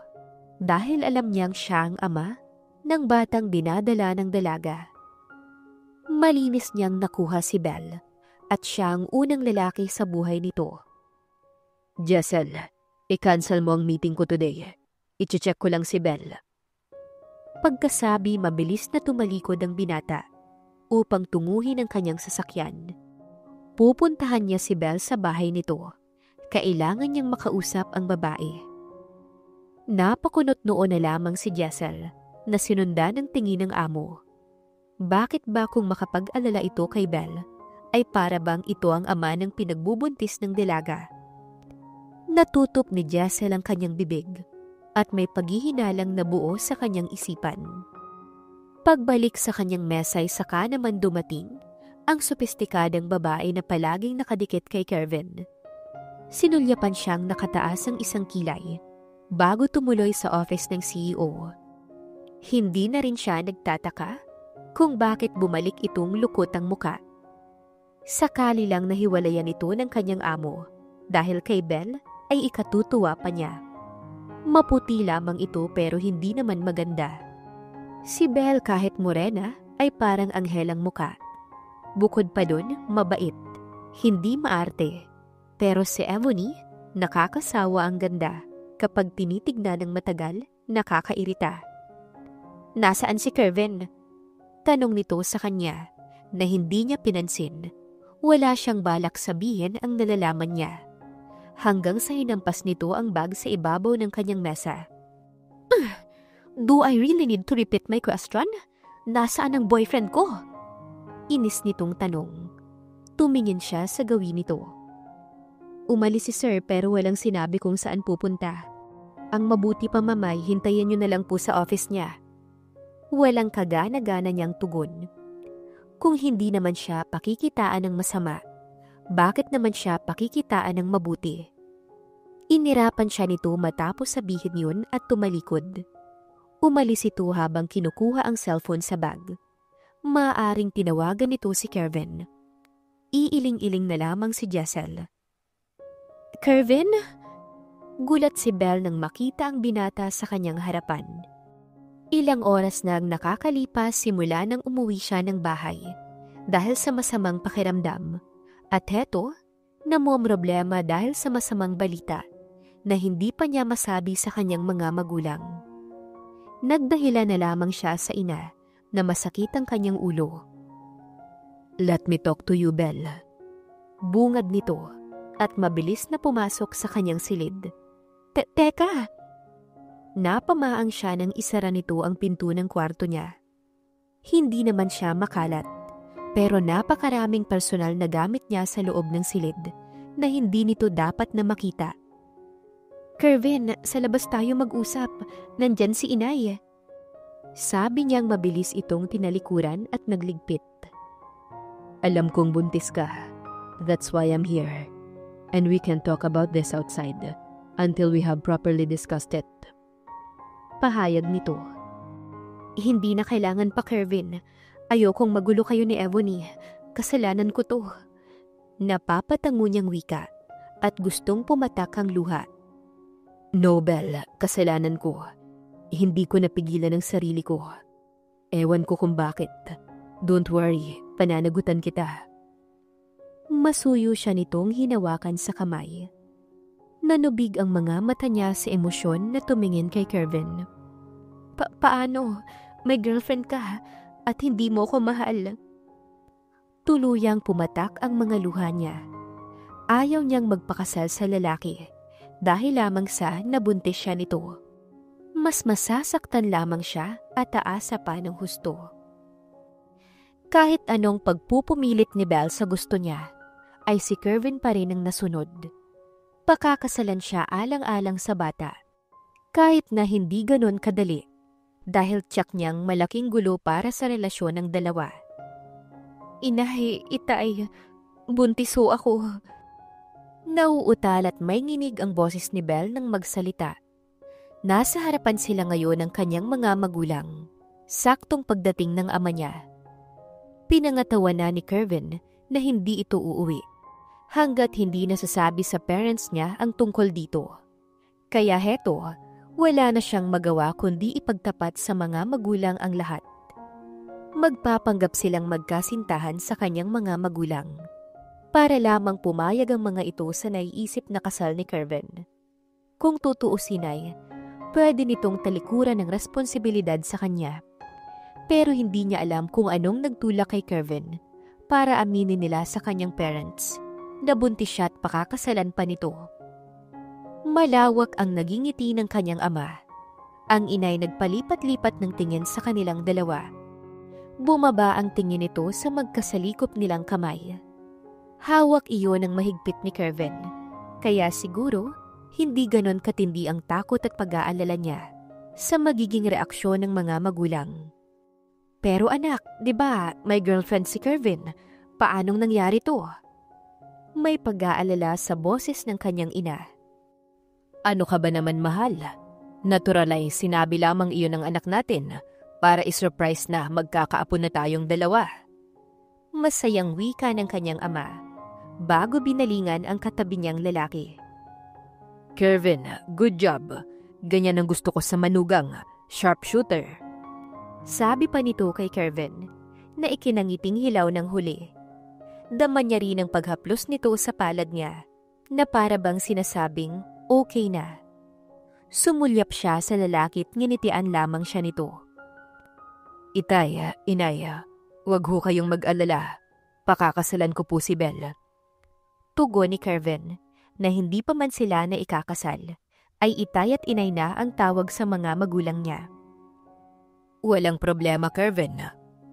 dahil alam niyang siya ang ama ng batang dinadala ng dalaga. Malinis niyang nakuha si Belle at siya ang unang lalaki sa buhay nito. Jessel, i-cancel mo ang meeting ko today. I-check ko lang si Belle. Pagkasabi, mabilis na tumalikod ang binata upang tunguhin ang kanyang sasakyan. Pupuntahan niya si Belle sa bahay nito. Kailangan niyang makausap ang babae. Napakunot noon na lamang si Jessel na sinundan ng tingin ng amo. Bakit ba kung makapag-alala ito kay Belle, ay para bang ito ang ama ng pinagbubuntis ng dalaga? Natutop ni Jessel ang kanyang bibig at may paghihinalang na buo sa kanyang isipan. Pagbalik sa kanyang mesa ay saka naman dumating ang sopistikadang babae na palaging nakadikit kay Kervin. Sinulyapan siyang nakataas ang isang kilay bago tumuloy sa office ng CEO. Hindi na rin siya nagtataka kung bakit bumalik itong lukot ang muka. Sakali lang nahiwalayan ito ng kanyang amo dahil kay Belle ay ikatutuwa pa niya. Maputi lamang ito pero hindi naman maganda. Si Belle kahit morena ay parang anghel ang muka. Bukod pa dun, mabait, hindi maarte. Pero si Ebony, nakakasawa ang ganda. Kapag tinitignan ng matagal, nakakairita. Nasaan si Kervin? Tanong nito sa kanya na hindi niya pinansin. Wala siyang balak sabihin ang nalalaman niya. Hanggang sa hinampas nito ang bag sa ibabaw ng kanyang mesa. Do I really need to repeat my question? Nasaan ang boyfriend ko? Inis nitong tanong. Tumingin siya sa gawin nito. Umalis si sir pero walang sinabi kung saan pupunta. Ang mabuti pa mamay, hintayin niyo na lang po sa office niya. Walang kagana-gana niyang tugon. Kung hindi naman siya pakikitaan ng masama, bakit naman siya pakikitaan ng mabuti? Inirapan siya nito matapos sabihin yun at tumalikod. Umalis ito habang kinukuha ang cellphone sa bag. Maaaring tinawagan nito si Kervin. Iiling-iling na lamang si Jessel. Kervin? Gulat si Belle nang makita ang binata sa kanyang harapan. Ilang oras nang nakakalipas simula nang umuwi siya ng bahay dahil sa masamang pakiramdam. At heto, namomroblema dahil sa masamang balita na hindi pa niya masabi sa kanyang mga magulang. Nagdahilan na lamang siya sa ina na masakit ang kanyang ulo. Let me talk to you, Belle. Bungad nito at mabilis na pumasok sa kanyang silid. Teka! Napamaang siya nang isara nito ang pinto ng kwarto niya. Hindi naman siya makalat, pero napakaraming personal na gamit niya sa loob ng silid na hindi nito dapat na makita. Kervin, sa labas tayo mag-usap. Nandyan si inay. Sabi niyang mabilis itong tinalikuran at nagligpit. Alam kong buntis ka. That's why I'm here. And we can talk about this outside until we have properly discussed it. Pahayag nito. Hindi na kailangan pa, Kervin. Ayokong magulo kayo ni Ebony. Kasalanan ko to. Napapatango niyang wika at gustong pumatak ang luha. No, Belle, kasalanan ko. Hindi ko napigilan ang sarili ko. Ewan ko kung bakit. Don't worry, pananagutan kita. Masuyo siya nitong hinawakan sa kamay. Nanubig ang mga mata niya sa emosyon na tumingin kay Kervin. Paano? May girlfriend ka at hindi mo ko mahal. Tuluyang pumatak ang mga luha niya. Ayaw niyang magpakasal sa lalaki dahil lamang sa nabuntis siya nito. Mas masasaktan lamang siya at taasa pa ng husto. Kahit anong pagpupumilit ni Belle sa gusto niya, ay si Kervin pa rin ang nasunod. Pakakasalan siya alang-alang sa bata. Kahit na hindi ganon kadali, dahil tiyak niyang malaking gulo para sa relasyon ng dalawa. Inay, itay, buntis ho ako. Nauutal at may nginig ang boses ni Belle nang magsalita. Nasa harapan sila ngayon ng kanyang mga magulang, saktong pagdating ng ama niya. Pinangatawan na ni Kervin na hindi ito uuwi, hanggat hindi nasasabi sa parents niya ang tungkol dito. Kaya heto, wala na siyang magawa kundi ipagtapat sa mga magulang ang lahat. Magpapanggap silang magkasintahan sa kanyang mga magulang, para lamang pumayag ang mga ito sa naiisip na kasal ni Kervin. Kung tutuusin ay, pwede nitong talikuran ng responsibilidad sa kanya. Pero hindi niya alam kung anong nagtulak kay Kervin para aminin nila sa kanyang parents na buntis siya at pakakasalan pa nito. Malawak ang naging ngiti ng kanyang ama. Ang inay nagpalipat-lipat ng tingin sa kanilang dalawa. Bumaba ang tingin nito sa magkasalikop nilang kamay. Hawak iyon ng mahigpit ni Kervin, kaya siguro hindi ganon katindi ang takot at pag-aalala niya sa magiging reaksyon ng mga magulang. Pero anak, di ba may girlfriend si Kervin? Paanong nangyari to? May pag-aalala sa boses ng kanyang ina. Ano ka ba naman, mahal? Natural ay sinabi lamang iyon ng anak natin para isurprise na magkakaapo na tayong dalawa. Masayang wika ng kanyang ama bago binalingan ang katabi niyang lalaki. Kervin, good job. Ganyan ang gusto ko sa manugang, sharpshooter. Sabi pa nito kay Kervin na ikinangiting hilaw ng huli. Dama niya rin ang paghaplos nito sa palad niya na para bang sinasabing okay na. Sumulyap siya sa lalaki at nginitian lamang siya nito. Itay, inay, wag ho kayong mag-alala. Pakakasalan ko po si Belle. Tugon ni Kervin na hindi pa man sila na ikakasal, ay itay at inay na ang tawag sa mga magulang niya. Walang problema, Kervin.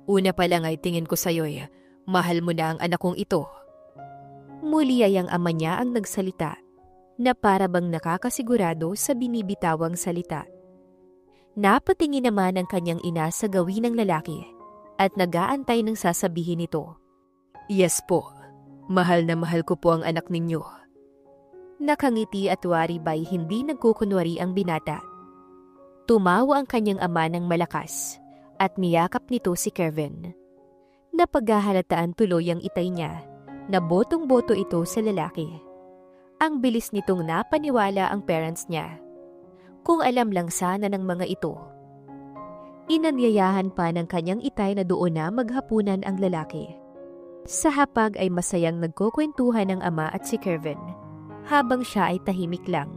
Una pa lang ay tingin ko sa'yo'y mahal mo na ang anak kong ito. Muli ay ang ama niya ang nagsalita, na para bang nakakasigurado sa binibitawang salita. Napatingin naman ang kanyang ina sa gawin ng lalaki at nag-aantay ng sasabihin nito. Yes po, mahal na mahal ko po ang anak ninyo. Nakangiti at waribay hindi nagkukunwari ang binata. Tumawa ang kanyang ama ng malakas at niyakap nito si Kevin. Napaghahalataan tuloy ang itay niya na botong-boto ito sa lalaki. Ang bilis nitong napaniwala ang parents niya. Kung alam lang sana ng mga ito. Inanyayahan pa ng kanyang itay na doon na maghapunan ang lalaki. Sa hapag ay masayang nagkukwentuhan ng ama at si Kevin, habang siya ay tahimik lang,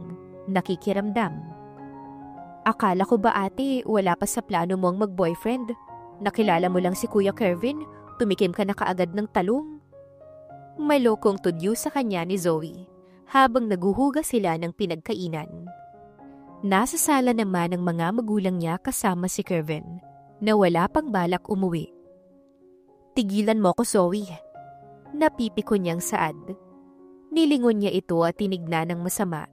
nakikiramdam. Akala ko ba ate, wala pa sa plano mo ang mag-boyfriend? Nakilala mo lang si Kuya Kevin, tumikim ka na kaagad ng talong. Malokong tudyo sa kanya ni Zoe, habang naguhuga sila ng pinagkainan. Nasa sala naman ng mga magulang niya kasama si Kevin, na wala pang balak umuwi. Tigilan mo ko, Zoe. Napipiko niyang saad. Nilingon niya ito at tinignan ng masama,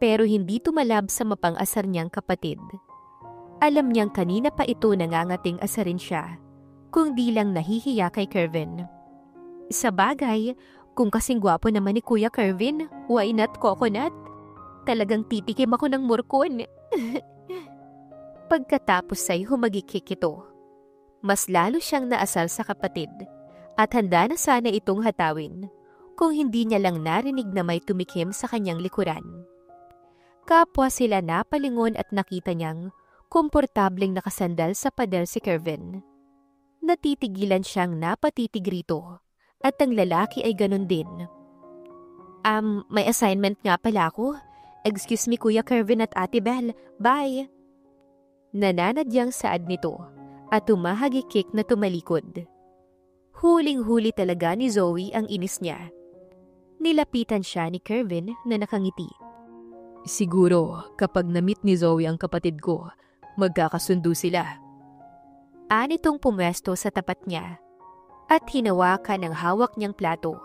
pero hindi tumalab sa mapang-asar niyang kapatid. Alam niyang kanina pa ito nangangating asarin siya, kung di lang nahihiya kay Kevin. Sa bagay, kung kasing gwapo naman ni Kuya Kevin, why not coconut? Talagang titikim ako ng murkon. Pagkatapos ay humagikik ito. Mas lalo siyang naasal sa kapatid at handa na sana itong hatawin kung hindi niya lang narinig na may tumikim sa kanyang likuran. Kapwa sila napalingon at nakita niyang komportableng nakasandal sa pader si Kevin. Natitigilan siyang napatitig rito at ang lalaki ay ganun din. May assignment nga pala ako. Excuse me Kuya Kevin at Ate Belle, bye! Nananadyang saad nito at tumahagikik na tumalikod. Huling-huli talaga ni Zoe ang inis niya. Nilapitan siya ni Kevin na nakangiti. Siguro kapag na-meet ni Zoe ang kapatid ko, magkakasundo sila. Anitong pumwesto sa tapat niya at hinawakan ang hawak niyang plato.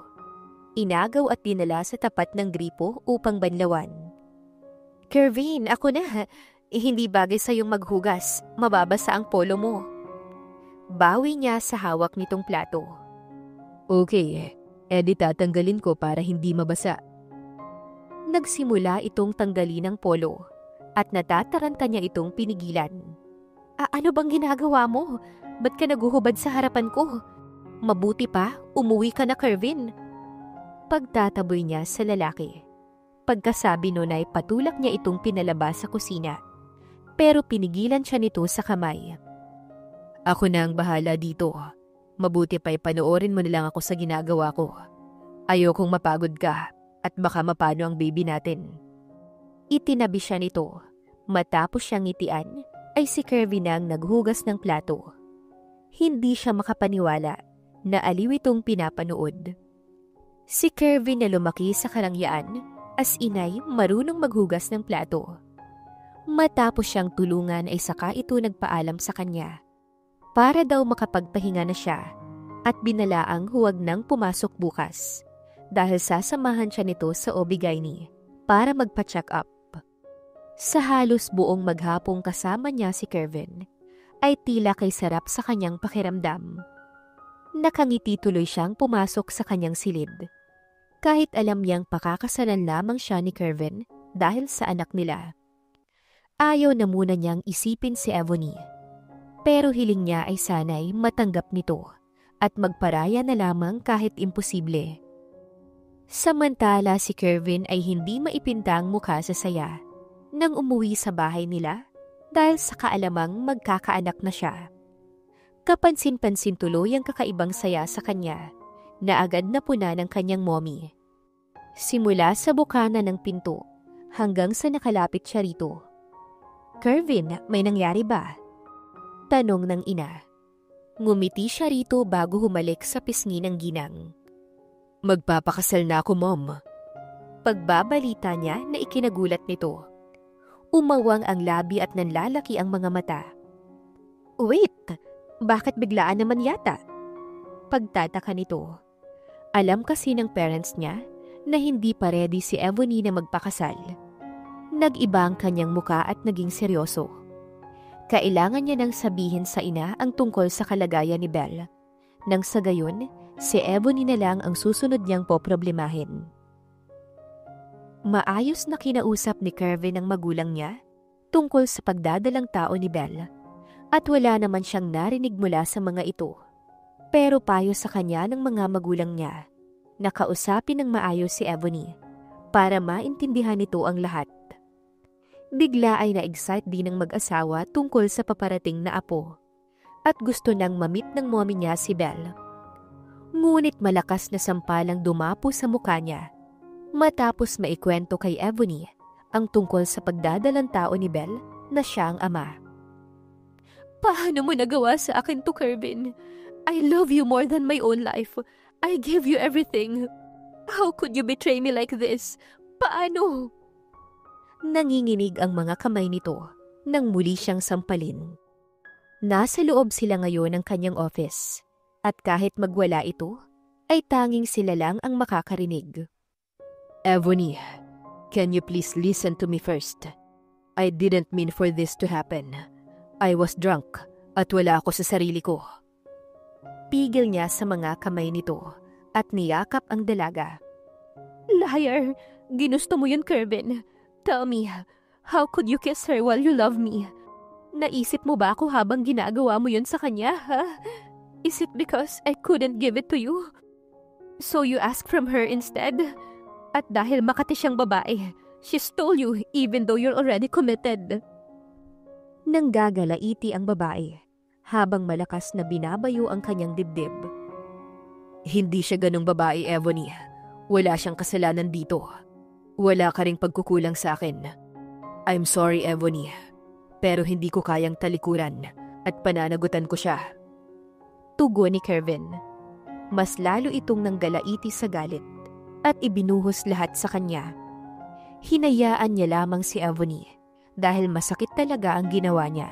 Inagaw at dinala sa tapat ng gripo upang banlawan. Kevin, ako na. Hindi bagay sa iyong maghugas. Mababasa ang polo mo. Bawi niya sa hawak nitong plato. Okay, edi tatanggalin ko para hindi mabasa. Nagsimula itong tanggalin ang polo at natataranta niya itong pinigilan. Ano bang ginagawa mo? Ba't ka naguhubad sa harapan ko? Mabuti pa, umuwi ka na, Kevin. Pagtataboy niya sa lalaki. Pagkasabi nun ay patulak niya itong pinalabas sa kusina. Pero pinigilan siya nito sa kamay. Ako na ang bahala dito. Mabuti pa'y panoorin mo na lang ako sa ginagawa ko. Ayokong mapagod ka at baka mapano ang baby natin. Itinabi siya nito. Matapos siyang ngitian, ay si Kevin ang naghugas ng plato. Hindi siya makapaniwala na aliw itong pinapanood. Si Kevin na lumaki sa karangyaan, as inay marunong maghugas ng plato. Matapos siyang tulungan ay saka ito nagpaalam sa kanya. Para daw makapagpahinga na siya at binalaang huwag nang pumasok bukas dahil sasamahan siya nito sa OB-GYN para magpa-check up. Sa halos buong maghapong kasama niya si Kevin ay tila kay sarap sa kanyang pakiramdam. Nakangiti tuloy siyang pumasok sa kanyang silid. Kahit alam niyang pakakasalan lamang siya ni Kevin dahil sa anak nila. Ayaw na muna niyang isipin si Ebony. Pero hiling niya ay sanay matanggap nito at magparaya na lamang kahit imposible. Samantala si Kevin ay hindi maipintang mukha sa saya nang umuwi sa bahay nila dahil sa kaalamang magkakaanak na siya. Kapansin-pansin tuloy ang kakaibang saya sa kanya na agad na puna ng kanyang mommy. Simula sa bukana ng pinto hanggang sa nakalapit siya rito. Kevin, may nangyari ba? Tanong ng ina. Ngumiti siya rito bago humalik sa pisngi ng ginang. Magpapakasal na ako, Mom. Pagbabalita niya na ikinagulat nito. Umawang ang labi at nanlalaki ang mga mata. Wait, bakit biglaan naman yata? Pagtataka nito. Alam kasi ng parents niya na hindi pa ready si Ebony na magpakasal. Nag-iba ang kanyang muka at naging seryoso. Kailangan niya nang sabihin sa ina ang tungkol sa kalagayan ni Belle. Nang sa gayon, si Ebony na lang ang susunod niyang poproblemahin. Maayos na kinausap ni Kervin ang magulang niya tungkol sa pagdadalang tao ni Belle at wala naman siyang narinig mula sa mga ito. Pero payo sa kanya ng mga magulang niya na kausapin ng maayos si Ebony para maintindihan nito ang lahat. Bigla ay na-excite din ng mag-asawa tungkol sa paparating na apo at gusto nang mamit ng mommy niya si Belle. Ngunit malakas na sampalang dumapo sa mukha niya matapos maikwento kay Ebony ang tungkol sa pagdadalang tao ni Belle na siya ang ama. Paano mo nagawa sa akin to, Kervin? I love you more than my own life. I gave you everything. How could you betray me like this? Paano? Nanginginig ang mga kamay nito nang muli siyang sampalin. Nasa loob sila ngayon ng kanyang office at kahit magwala ito, ay tanging sila lang ang makakarinig. Ebony, can you please listen to me first? I didn't mean for this to happen. I was drunk at wala ako sa sarili ko. Pigil niya sa mga kamay nito at niyakap ang dalaga. Liar! Ginusto mo yun, Kervin. Tell me, how could you kiss her while you love me? Naisip mo ba ako habang ginagawa mo yun sa kanya, ha? Is it because I couldn't give it to you? So you asked from her instead? At dahil makati siyang babae, she stole you even though you're already committed. Nanggagalaiti ang babae habang malakas na binabayo ang kanyang dibdib. Hindi siya ganong babae, Ebony. Wala siyang kasalanan dito. Wala ka ring pagkukulang sa akin. I'm sorry, Ebony, pero hindi ko kayang talikuran at pananagutan ko siya. Tugon ni Kervin. Mas lalo itong nanggalaiti sa galit at ibinuhos lahat sa kanya. Hinayaan niya lamang si Ebony dahil masakit talaga ang ginawa niya.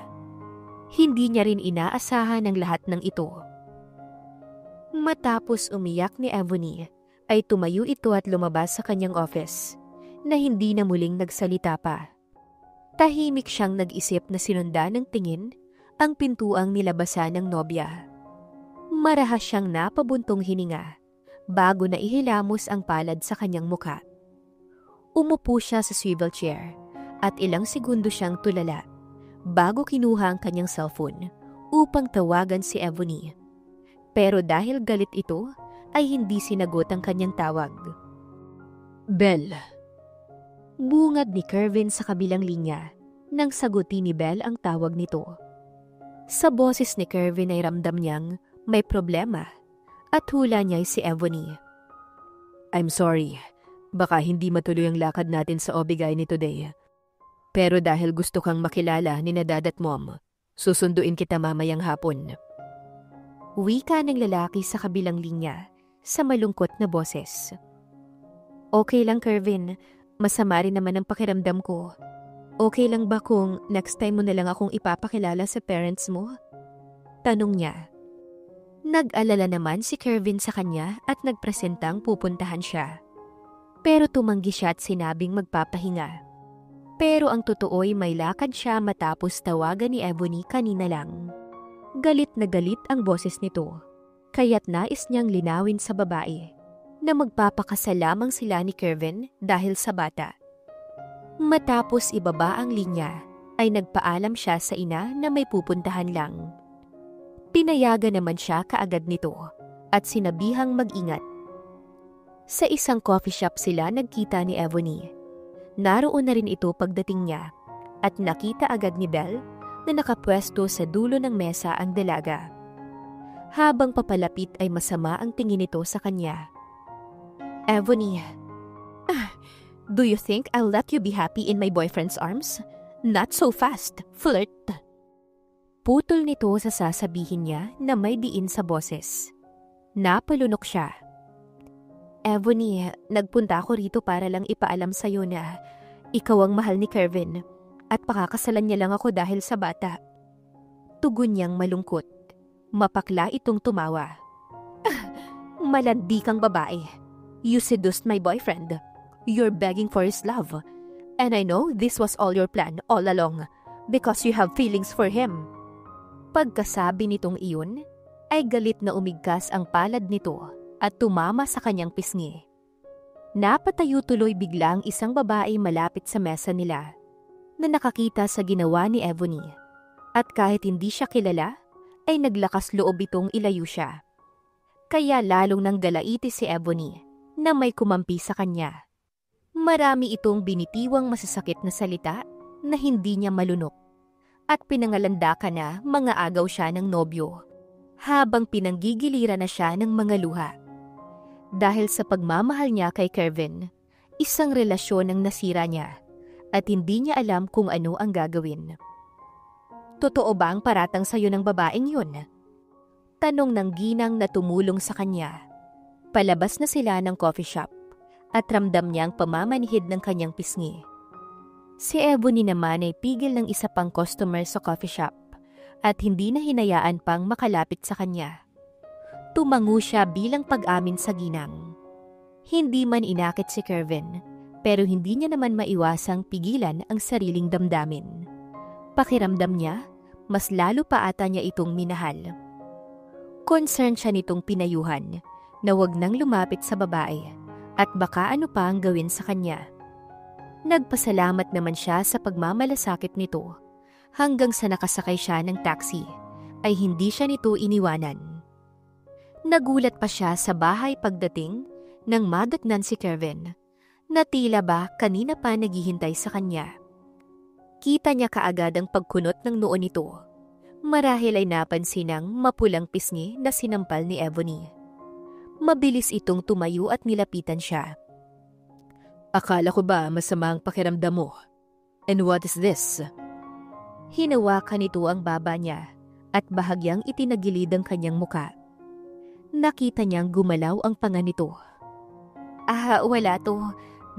Hindi niya rin inaasahan ang lahat ng ito. Matapos umiyak ni Ebony, ay tumayo ito at lumabas sa kanyang office na hindi na muling nagsalita pa. Tahimik siyang nag-isip na sinundan ng tingin ang pintuang nilabasan ng nobya. Marahas siyang napabuntong hininga bago na ihilamos ang palad sa kanyang muka. Umupo siya sa swivel chair at ilang segundo siyang tulala bago kinuha ang kanyang cellphone upang tawagan si Ebony. Pero dahil galit ito, ay hindi sinagot ang kanyang tawag. Belle. Bungad ni Kervin sa kabilang linya nang sagutin ni Belle ang tawag nito. Sa boses ni Kervin ay ramdam niyang may problema at hula niya ay si Ebony. I'm sorry. Baka hindi matuloy ang lakad natin sa Obigay ni today. Pero dahil gusto kang makilala ni Dad at Mom, susunduin kita mamayang hapon. Wika ng lalaki sa kabilang linya sa malungkot na boses. Okay lang, Kervin. Masama rin naman ang pakiramdam ko. Okay lang ba kung next time mo na lang akong ipapakilala sa parents mo? Tanong niya. Nag-alala naman si Kervin sa kanya at nagpresentang pupuntahan siya. Pero tumanggi siya at sinabing magpapahinga. Pero ang totoo'y may lakad siya matapos tawagan ni Ebony kanina lang. Galit na galit ang boses nito, kaya't nais niyang linawin sa babae na magpapakasal lamang sila ni Kervin dahil sa bata. Matapos ibaba ang linya, ay nagpaalam siya sa ina na may pupuntahan lang. Pinayagan naman siya kaagad nito at sinabihang mag-ingat. Sa isang coffee shop sila nagkita ni Ebony. Naroon na rin ito pagdating niya at nakita agad ni Belle na nakapwesto sa dulo ng mesa ang dalaga. Habang papalapit ay masama ang tingin nito sa kanya. Ebony, do you think I'll let you be happy in my boyfriend's arms? Not so fast, flirt. Putol nito sa sasabihin niya na may diin sa boses. Napalunok siya. Ebony, nagpunta ako rito para lang ipaalam sa'yo na ikaw ang mahal ni Kervin at pakakasalan niya lang ako dahil sa bata. Tugon niyang malungkot. Mapakla itong tumawa. Malandi kang babae. You seduced my boyfriend. You're begging for his love. And I know this was all your plan all along because you have feelings for him. Pagkasabi nitong iyon, ay galit na umigkas ang palad nito at tumama sa kanyang pisngi. Napatayo tuloy biglang isang babae malapit sa mesa nila na nakakita sa ginawa ni Ebony. At kahit hindi siya kilala, ay naglakas loob itong ilayo siya. Kaya lalong nang galaiti si Ebony na may kumampi sa kanya. Marami itong binitiwang masasakit na salita na hindi niya malunok. At pinangalandakan na mga agaw siya ng nobyo habang pinanggigiliran na siya ng mga luha. Dahil sa pagmamahal niya kay Kervin, isang relasyon ang nasira niya at hindi niya alam kung ano ang gagawin. Totoo ba ang paratang sayo ng babaeng yun? Tanong ng ginang na tumulong sa kanya. Palabas na sila ng coffee shop at ramdam niya ang pamamanhid ng kanyang pisngi. Si Ebony naman ay pigil ng isa pang customer sa coffee shop at hindi na hinayaan pang makalapit sa kanya. Tumango siya bilang pag-amin sa ginang. Hindi man inakit si Kervin, pero hindi niya naman maiwasang pigilan ang sariling damdamin. Pakiramdam niya, mas lalo pa ata niya itong minahal. Concern siya nitong pinayuhan na wag nang lumapit sa babae at baka ano pa ang gawin sa kanya. Nagpasalamat naman siya sa pagmamalasakit nito hanggang sa nakasakay siya ng taxi ay hindi siya nito iniwanan. Nagulat pa siya sa bahay pagdating nang madatnan si Kervin na tila ba kanina pa naghihintay sa kanya. Kita niya kaagad ang pagkunot ng noo nito. Marahil ay napansin ng mapulang pisngi na sinampal ni Ebony. Mabilis itong tumayo at nilapitan siya. Akala ko ba masama ang pakiramdam mo? And what is this? Hinawakan nito ang baba niya at bahagyang itinagilid ang kanyang muka. Nakita niyang gumalaw ang panga nito. Wala to.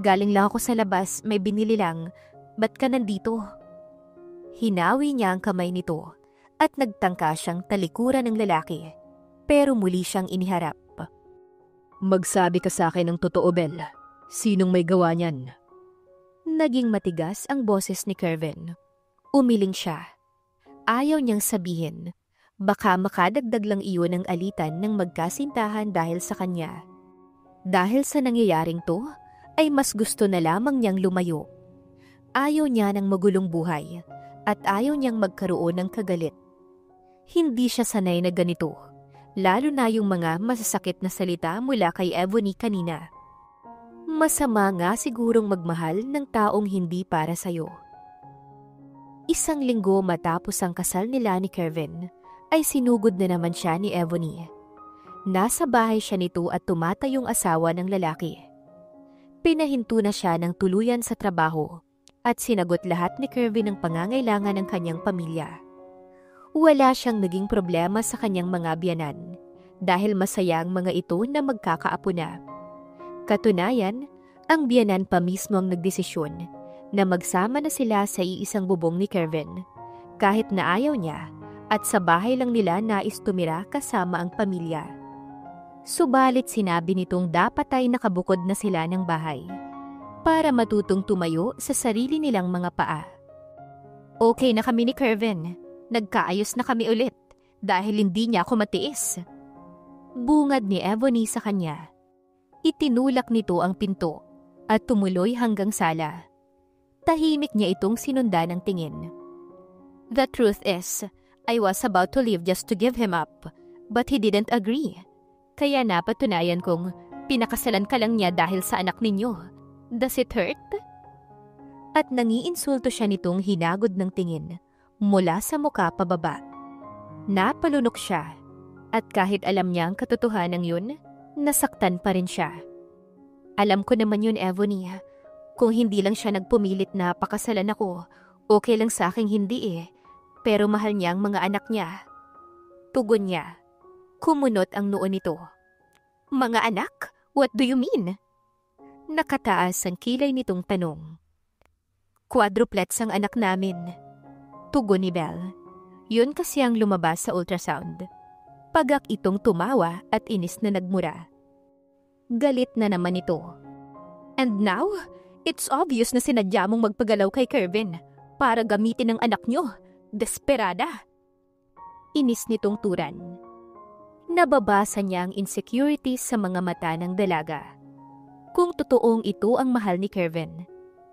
Galing lang ako sa labas, may binili lang. Ba't ka nandito? Hinawi niya ang kamay nito at nagtangka siyang talikuran ng lalaki. Pero muli siyang iniharap. Magsabi ka sa akin ng totoo, Belle. Sinong may gawa niyan? Naging matigas ang boses ni Kervin. Umiling siya. Ayaw niyang sabihin. Baka makadagdag lang iyon ang alitan ng magkasintahan dahil sa kanya. Dahil sa nangyayaring to, ay mas gusto na lamang niyang lumayo. Ayaw niya ng magulong buhay at ayaw niyang magkaroon ng kagalit. Hindi siya sanay na ganito, lalo na yung mga masasakit na salita mula kay Ebony kanina. Masama nga sigurong magmahal ng taong hindi para sa'yo. Isang linggo matapos ang kasal nila ni Kervin, ay sinugod na naman siya ni Ebony. Nasa bahay siya nito at tumatayong asawa ng lalaki. Pinahinto na siya ng tuluyan sa trabaho at sinagot lahat ni Kervin ang pangangailangan ng kanyang pamilya. Wala siyang naging problema sa kanyang mga biyanan dahil masaya ang mga ito na magkakaapo na. Katunayan, ang biyanan pa mismo ang nagdesisyon na magsama na sila sa iisang bubong ni Kervin kahit na ayaw niya at sa bahay lang nila nais tumira kasama ang pamilya. Subalit sinabi nitong dapat ay nakabukod na sila ng bahay para matutong tumayo sa sarili nilang mga paa. Okay na kami ni Kervin. Nagkaayos na kami ulit dahil hindi niya ako matiis. Bungad ni Ebony sa kanya. Itinulak nito ang pinto at tumuloy hanggang sala. Tahimik niya itong sinundan ng tingin. The truth is, I was about to leave just to give him up, but he didn't agree. Kaya napatunayan kong pinakasalan ka lang niya dahil sa anak ninyo. Does it hurt? At nangiinsulto siya nitong hinagod ng tingin mula sa muka pababa. Napalunok siya at kahit alam niya ang katotohanan yun, nasaktan pa rin siya. Alam ko naman yun, Ebony. Kung hindi lang siya nagpumilit na pakasalan ako, okay lang sa aking hindi eh. Pero mahal niya ang mga anak niya. Tugon niya. Kumunot ang noo nito. Mga anak? What do you mean? Nakataas ang kilay nitong tanong. Quadruplets ang anak namin. Tugon ni Belle. Yun kasi ang lumabas sa ultrasound. Pagak itong tumawa at inis na nagmura. Galit na naman ito. And now, it's obvious na sinadya mong magpagalaw kay Kervin para gamitin ang anak nyo. Desperada. Inis nitong turan. Nababasa niya ang insecurities sa mga mata ng dalaga. Kung totoong ito ang mahal ni Kervin,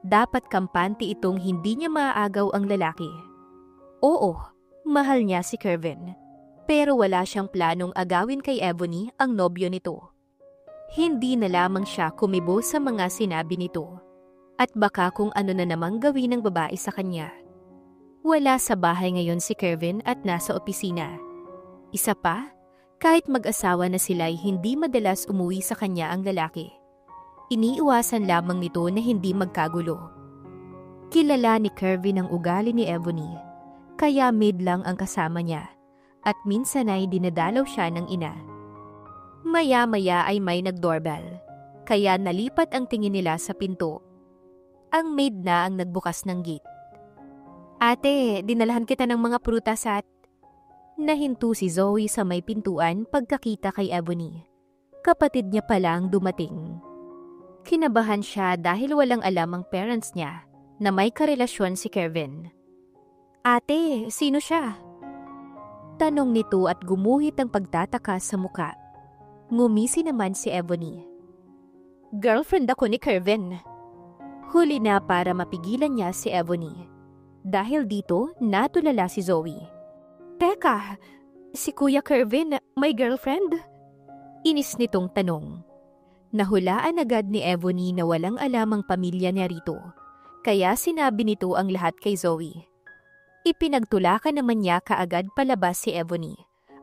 dapat kampante itong hindi niya maaagaw ang lalaki. Oo, mahal niya si Kervin. Pero wala siyang planong agawin kay Ebony ang nobyo nito. Hindi na lamang siya kumibo sa mga sinabi nito. At baka kung ano na namang gawin ng babae sa kanya. Wala sa bahay ngayon si Kervin at nasa opisina. Isa pa, kahit mag-asawa na sila ay hindi madalas umuwi sa kanya ang lalaki. Iniiwasan lamang nito na hindi magkagulo. Kilala ni Kervin ang ugali ni Ebony, kaya maid lang ang kasama niya at minsan ay dinadalaw siya ng ina. Maya-maya ay may nag-doorbell, kaya nalipat ang tingin nila sa pinto. Ang maid na ang nagbukas ng gate. Ate, dinalahan kita ng mga prutas at... Nahinto si Zoe sa may pintuan pagkakita kay Ebony. Kapatid niya pala ang dumating. Kinabahan siya dahil walang alam ang parents niya na may karelasyon si Kervin. Ate, sino siya? Tanong nito at gumuhit ang pagtataka sa muka. Ngumisi naman si Ebony. Girlfriend ako ni Kervin. Huli na para mapigilan niya si Ebony. Dahil dito, natulala si Zoe. Teka, si Kuya Kervin may girlfriend? Inis nitong tanong. Nahulaan agad ni Ebony na walang alam ang pamilya niya rito, kaya sinabi nito ang lahat kay Zoe. Ipinagtulakan naman niya kaagad palabas si Ebony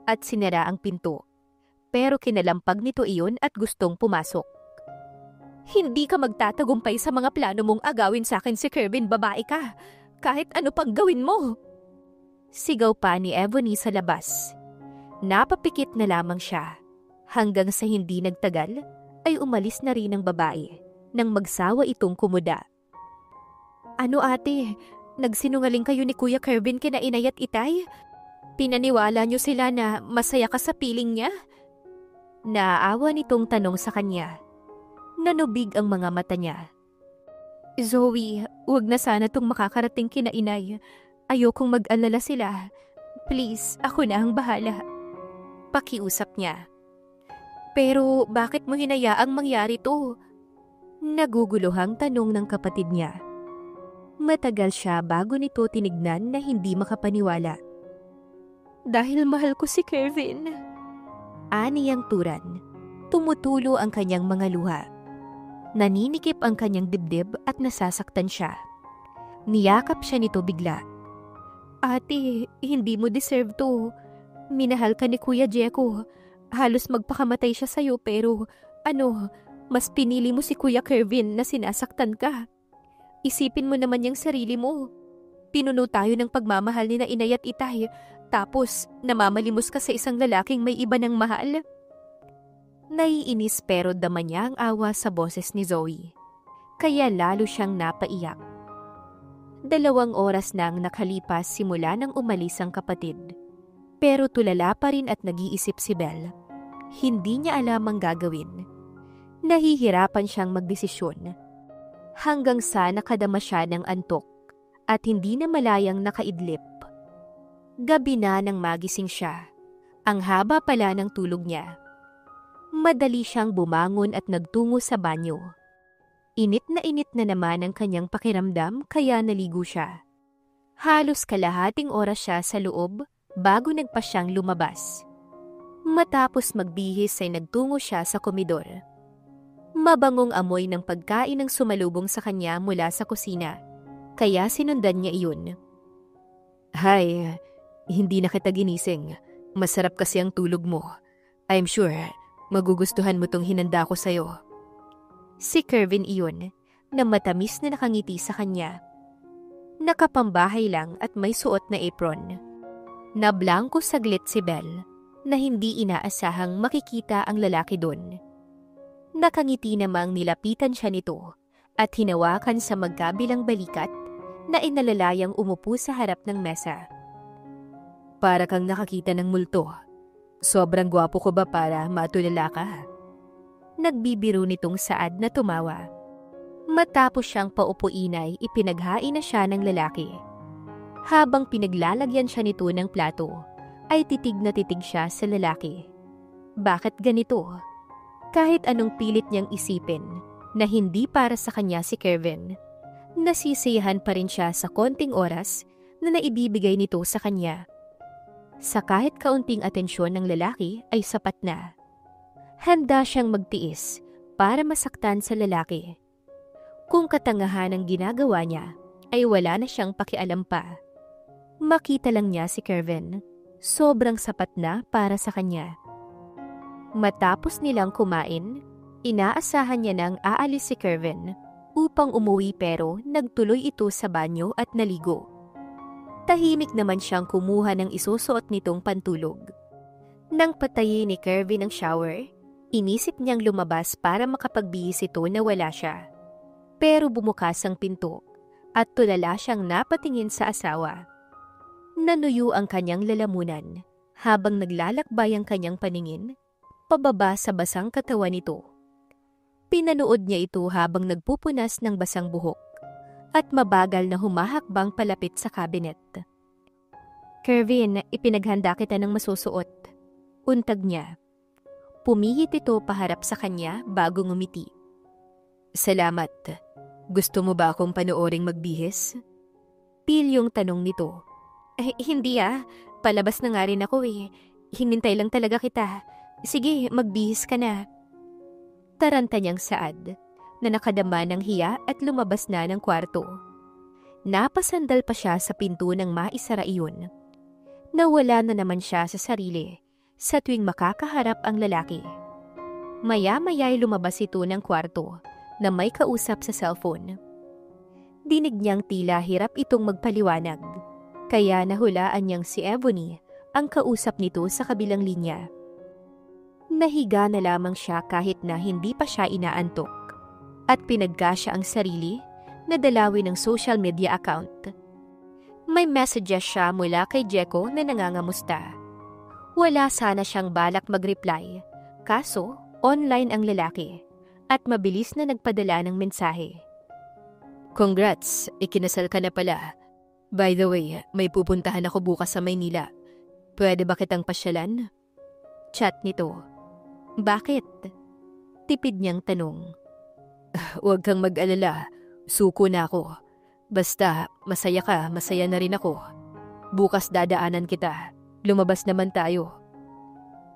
at sinara ang pinto. Pero kinalampag nito iyon at gustong pumasok. Hindi ka magtatagumpay sa mga plano mong agawin sa akin si Kervin, babae ka. Kahit ano pang gawin mo. Sigaw pa ni Ebony sa labas. Napapikit na lamang siya. Hanggang sa hindi nagtagal, ay umalis na rin ang babae nang magsawa itong kumuda. Ano ate, nagsinungaling kayo ni Kuya Kervin kina Inay at Itay? Pinaniwala niyo sila na masaya ka sa piling niya? Naaawa nitong tanong sa kanya. Nanubig ang mga mata niya. Zoe, huwag na sana tong makakarating kina Inay. Ayokong mag-alala sila. Please, ako na ang bahala. Pakiusap niya. Pero bakit mo hinayaang mangyari to? Naguguluhang tanong ng kapatid niya. Matagal siya bago nito tinignan na hindi makapaniwala. Dahil mahal ko si Kervin. Ani ang turan. Tumutulo ang kanyang mga luha. Naninikip ang kanyang dibdib at nasasaktan siya. Niyakap siya nito bigla. Ate, hindi mo deserve to. Minahal ka ni Kuya Jeko. Halos magpakamatay siya sa'yo pero mas pinili mo si Kuya Kervin na sinasaktan ka. Isipin mo naman yung sarili mo. Pinuno tayo ng pagmamahal ni na Inay at Itay, tapos namamalimos ka sa isang lalaking may iba ng mahal. Naiinis pero dama niya ang awa sa boses ni Zoe. Kaya lalo siyang napaiyak. 2 oras nang nakalipas simula nang umalis ang kapatid. Pero tulala pa rin at nag-iisip si Belle. Hindi niya alam ang gagawin. Nahihirapan siyang magdesisyon. Hanggang sa nakadama siya ng antok at hindi na malayang nakaidlip. Gabi na nang magising siya. Ang haba pala ng tulog niya. Madali siyang bumangon at nagtungo sa banyo. Init na naman ang kanyang pakiramdam kaya naligo siya. Halos kalahating oras siya sa loob bago nagpa siyang lumabas. Matapos magbihis ay nagtungo siya sa komedor. Mabangong amoy ng pagkain ang sumalubong sa kanya mula sa kusina, kaya sinundan niya iyon. Hi, hindi na kita ginising. Masarap kasi ang tulog mo. I'm sure magugustuhan mo tong hinanda ko sa'yo. Si Kervin iyon, na matamis na nakangiti sa kanya. Nakapambahay lang at may suot na apron. Nablangko saglit si Belle, na hindi inaasahang makikita ang lalaki doon. Nakangiti namang nilapitan siya nito, at hinawakan sa magkabilang balikat, na inalalayang umupo sa harap ng mesa. Para kang nakakita ng multo. Sobrang gwapo ko ba para matulala ka? Nagbibiro nitong Saad na tumawa. Matapos siyang paupuin ay ipinaghain na siya ng lalaki. Habang pinaglalagyan siya nito ng plato, ay titig na titig siya sa lalaki. Bakit ganito? Kahit anong pilit niyang isipin na hindi para sa kanya si Kevin, nasisiyahan pa rin siya sa konting oras na naibibigay nito sa kanya. Sa kahit kaunting atensyon ng lalaki ay sapat na. Handa siyang magtiis para masaktan sa lalaki. Kung katangahan ang ginagawa niya, ay wala na siyang pakialam pa. Makita lang niya si Kevin, sobrang sapat na para sa kanya. Matapos nilang kumain, inaasahan niya nang aalis si Kevin upang umuwi pero nagtuloy ito sa banyo at naligo. Tahimik naman siyang kumuha ng isusuot nitong pantulog. Nang patayin ni Kevin ang shower, inisip niyang lumabas para makapagbihis ito na wala siya. Pero bumukas ang pinto at tulala siyang napatingin sa asawa. Nanuyo ang kanyang lalamunan habang naglalakbay ang kanyang paningin pababa sa basang katawan nito. Pinanood niya ito habang nagpupunas ng basang buhok at mabagal na humahakbang palapit sa cabinet. "Kevin, ipinaghanda kita ng masusuot." Untag niya. Pumihit ito paharap sa kanya bago ngumiti. "Salamat. Gusto mo ba akong panooring magbihis?" Pilyong tanong nito. Hindi palabas na nga rin ako eh. Hinintay lang talaga kita. Sige, magbihis ka na." Taranta niyang Saad, na nakadama ng hiya at lumabas na ng kwarto. Napasandal pa siya sa pinto ng maisara iyon. Nawala na naman siya sa sarili sa tuwing makakaharap ang lalaki. Maya-maya'y lumabas ito ng kwarto na may kausap sa cellphone. Dinig niyang tila hirap itong magpaliwanag, kaya nahulaan niyang si Ebony ang kausap nito sa kabilang linya. Nahiga na lamang siya kahit na hindi pa siya inaantok at pinagkasya ang sarili na dalawin ng social media account. May messages siya mula kay Jeko na nangangamusta. Wala sana siyang balak mag-reply, kaso online ang lalaki at mabilis na nagpadala ng mensahe. "Congrats, ikinasal ka na pala. By the way, may pupuntahan ako bukas sa Maynila. Pwede ba kitang pasyalan?" Chat nito. "Bakit?" Tipid niyang tanong. "Huwag kang mag-alala. Suko na ako. Basta, masaya ka, masaya na rin ako. Bukas dadaanan kita. Lumabas naman tayo."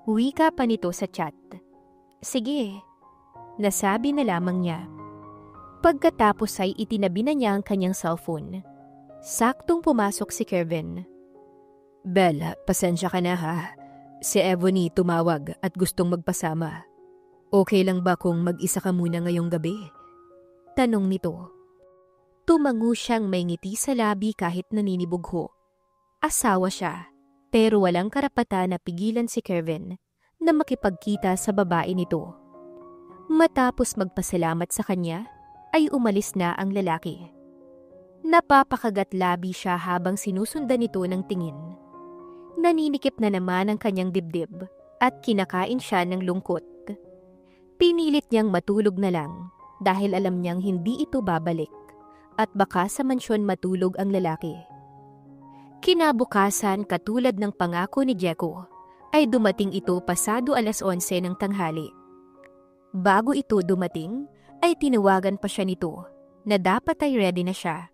Wika pa nito sa chat. "Sige." Nasabi na lamang niya. Pagkatapos ay itinabi na niya ang kanyang cellphone. Saktong pumasok si Kevin. "Belle, pasensya ka na ha. Si Ebony tumawag at gustong magpasama. Okay lang ba kung mag-isa ka muna ngayong gabi?" Tanong nito. Tumango siyang may ngiti sa labi kahit naninibugho. Asawa siya, pero walang karapatan na pigilan si Kevin na makipagkita sa babae nito. Matapos magpasalamat sa kanya, ay umalis na ang lalaki. Napapakagat labi siya habang sinusundan nito ng tingin. Naninikip na naman ang kanyang dibdib at kinakain siya ng lungkot. Pinilit niyang matulog na lang dahil alam niyang hindi ito babalik at baka sa mansyon matulog ang lalaki. Kinabukasan, katulad ng pangako ni Jeko, ay dumating ito pasado 11:00 ng tanghali. Bago ito dumating, ay tinawagan pa siya nito na dapat ay ready na siya.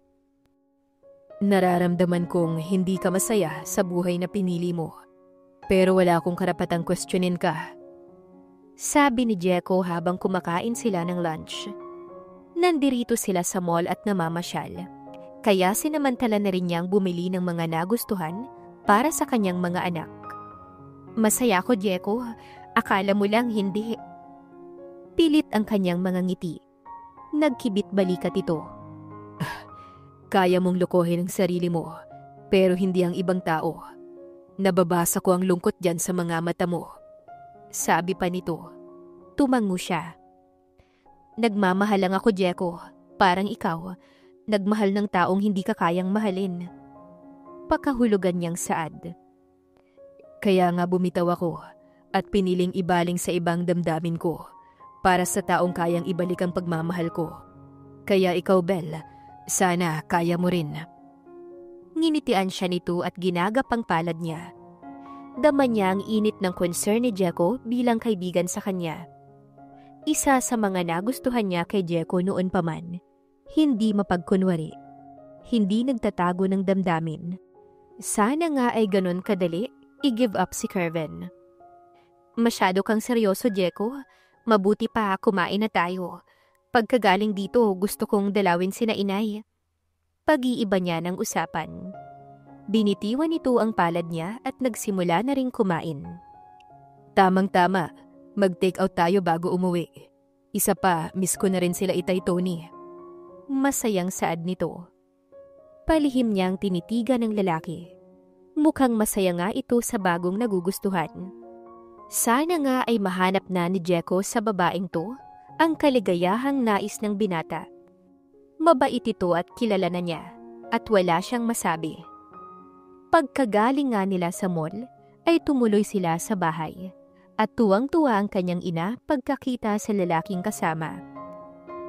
"Nararamdaman kong hindi ka masaya sa buhay na pinili mo, pero wala akong karapatang questionin ka." Sabi ni Jeko habang kumakain sila ng lunch. Nandirito sila sa mall at namamasyal, kaya sinamantala na rin niyang bumili ng mga nagustuhan para sa kanyang mga anak. "Masaya ako, Jeko. Akala mo lang hindi." Pilit ang kanyang mga ngiti. Nagkibit balikat ito. "Kaya mong lokohin ang sarili mo, pero hindi ang ibang tao. Nababasa ko ang lungkot dyan sa mga mata mo." Sabi pa nito. Tumango siya. "Nagmamahal lang ako, Jeko. Parang ikaw, nagmahal ng taong hindi ka kayang mahalin." Pakahulugan niyang Saad. "Kaya nga bumitaw ako at piniling ibaling sa ibang damdamin ko para sa taong kayang ibalik ang pagmamahal ko. Kaya ikaw, Belle, sana kaya mo rin. Nginitian siya nito at ginagapang palad niya. Dama niya ang init ng concern ni Jeko bilang kaibigan sa kanya. Isa sa mga nagustuhan niya kay Jeko noon pa man, hindi mapagkunwari. Hindi nagtatago ng damdamin. Sana nga ay ganon kadali, i-give up si Kervin. Masyado kang seryoso, Jeko. Mabuti pa kumain na tayo. Pagkagaling dito, gusto kong dalawin sina inay. Pag-iiba niya ng usapan. Binitiwan nito ang palad niya at nagsimula na ring kumain. Tamang-tama, mag-take out tayo bago umuwi. Isa pa, miss ko na rin sila Itay Tony. Masayang saad nito. Palihim niyang tinitigan ng lalaki. Mukhang masaya nga ito sa bagong nagugustuhan. Sana nga ay mahanap na ni Jeko sa babaeng to ang kaligayahang nais ng binata. Mabait ito at kilala na niya at wala siyang masabi. Pagkagaling nga nila sa mall ay tumuloy sila sa bahay at tuwang-tuwa ang kanyang ina pagkakita sa lalaking kasama.